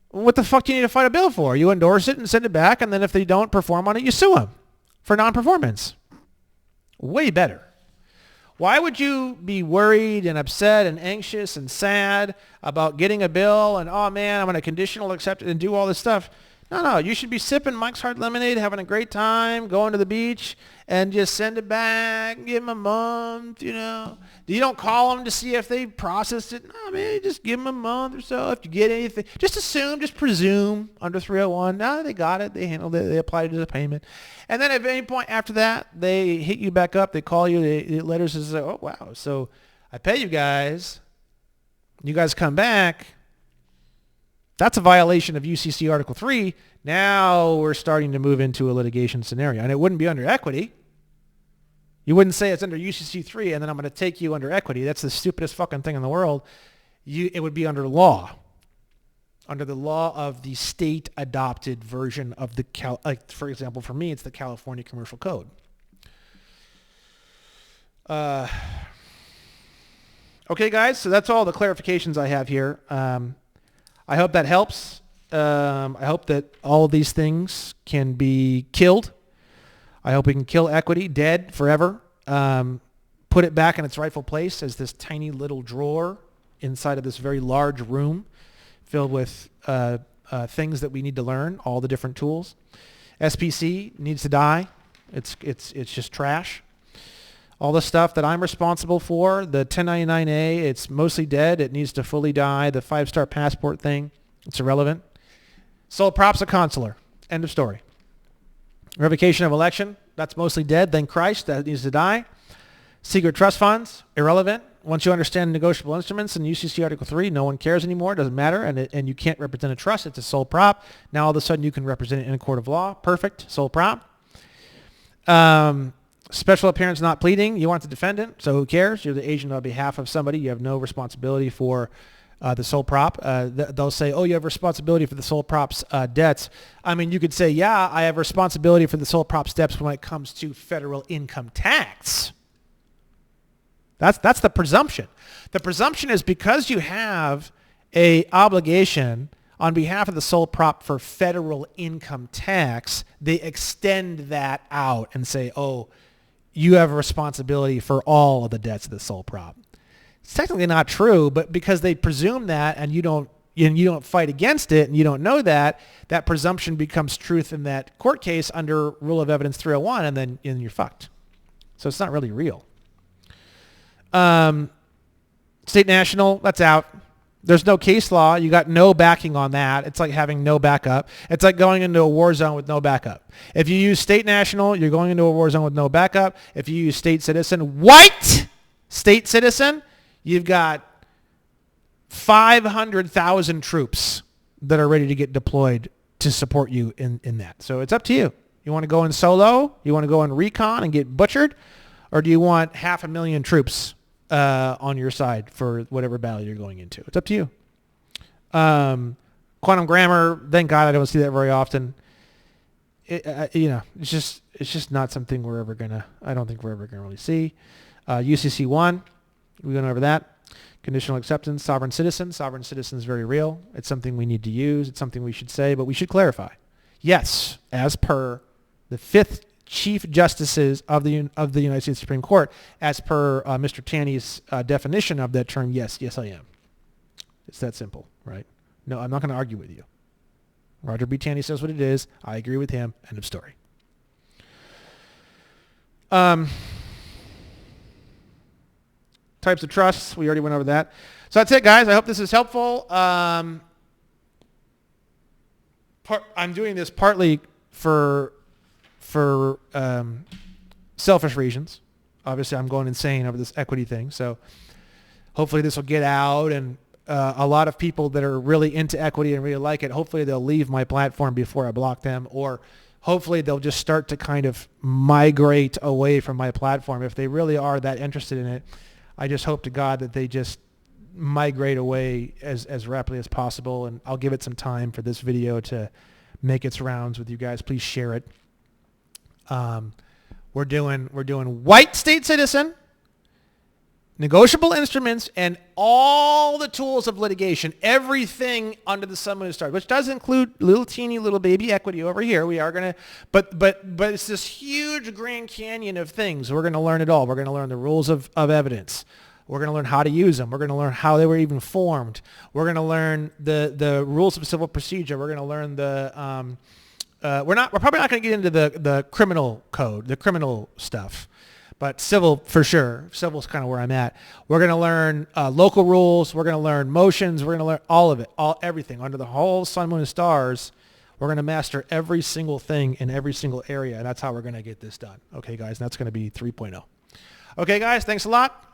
What the fuck do you need to fight a bill for? You endorse it and send it back, and then if they don't perform on it, you sue them for non-performance. Way better. Why would you be worried and upset and anxious and sad about getting a bill and, oh man, I'm going to conditional accept it and do all this stuff? No, you should be sipping Mike's Hard Lemonade, having a great time, going to the beach, and just send it back, give them a month, You don't call them to see if they processed it. No, man, just give them a month or so. If you get anything, just presume under 301. No, they got it, they handled it, they applied it as a payment. And then at any point after that, they hit you back up, they call you, the letters say, oh, wow, so I pay you guys come back. That's a violation of UCC Article 3. Now we're starting to move into a litigation scenario. And it wouldn't be under equity. You wouldn't say it's under UCC 3 and then I'm going to take you under equity. That's the stupidest fucking thing in the world. It would be under law. Under the law of the state-adopted version of for example, for me, it's the California Commercial Code. Okay, guys, so that's all the clarifications I have here. I hope that helps. I hope that all of these things can be killed. I hope we can kill equity, dead forever. Put it back in its rightful place as this tiny little drawer inside of this very large room filled with things that we need to learn, all the different tools. SPC needs to die. It's just trash. All the stuff that I'm responsible for, the 1099A, it's mostly dead. It needs to fully die. The 5-star passport thing, it's irrelevant. Sole prop's a consular. End of story. Revocation of election, that's mostly dead. Thank Christ, that needs to die. Secret trust funds, irrelevant. Once you understand negotiable instruments in UCC Article 3, no one cares anymore. It doesn't matter. And you can't represent a trust. It's a sole prop. Now all of a sudden you can represent it in a court of law. Perfect. Sole prop. Special appearance not pleading. You want the defendant, so who cares? You're the agent on behalf of somebody. You have no responsibility for the sole prop. They'll say, oh, you have responsibility for the sole prop's debts. I mean, you could say, yeah, I have responsibility for the sole prop's debts when it comes to federal income tax. That's the presumption. The presumption is because you have a obligation on behalf of the sole prop for federal income tax, they extend that out and say, oh, you have a responsibility for all of the debts of the sole prop. It's technically not true, but because they presume that and you don't fight against it and you don't know that presumption becomes truth in that court case under Rule of Evidence 301, and then you're fucked. So it's not really real. State national, that's out. There's no case law. You got no backing on that. It's like having no backup. It's like going into a war zone with no backup. If you use state national, you're going into a war zone with no backup. If you use state citizen, white state citizen, you've got 500,000 troops that are ready to get deployed to support you in that. So it's up to you. You want to go in solo? You want to go in recon and get butchered? Or do you want 500,000 troops on your side for whatever battle you're going into? It's up to you. Quantum grammar, thank God I don't see that very often. It's just not something I don't think we're ever gonna really see. UCC1, we went over that. Conditional acceptance, sovereign citizen. Sovereign citizen is very real. It's something we need to use. It's something we should say, but we should clarify. Yes, as per the 5th Chief Justices of the United States Supreme Court, as per Mr. Taney's definition of that term. Yes, I am. It's that simple, right? No, I'm not going to argue with you. Roger B. Taney says what it is. I agree with him. End of story. Types of trusts. We already went over that. So that's it, guys. I hope this is helpful. I'm doing this partly for selfish reasons. Obviously, I'm going insane over this equity thing. So hopefully this will get out, and a lot of people that are really into equity and really like it, hopefully they'll leave my platform before I block them, or hopefully they'll just start to kind of migrate away from my platform. If they really are that interested in it, I just hope to God that they just migrate away as rapidly as possible, and I'll give it some time for this video to make its rounds with you guys. Please share it. We're doing white state citizen, negotiable instruments, and all the tools of litigation, everything under the sun, moon, and stars, which does include teeny little baby equity over here. We are going to, but it's this huge Grand Canyon of things. We're going to learn it all. We're going to learn the rules of evidence. We're going to learn how to use them. We're going to learn how they were even formed. We're going to learn the rules of civil procedure. We're going to learn we're probably not going to get into the criminal code, the criminal stuff. But civil, for sure. Civil is kind of where I'm at. We're going to learn local rules. We're going to learn motions. We're going to learn all of it, everything. Under the whole sun, moon, and stars, we're going to master every single thing in every single area, and that's how we're going to get this done. Okay, guys, and that's going to be 3.0. Okay, guys, thanks a lot.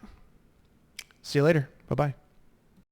See you later. Bye-bye.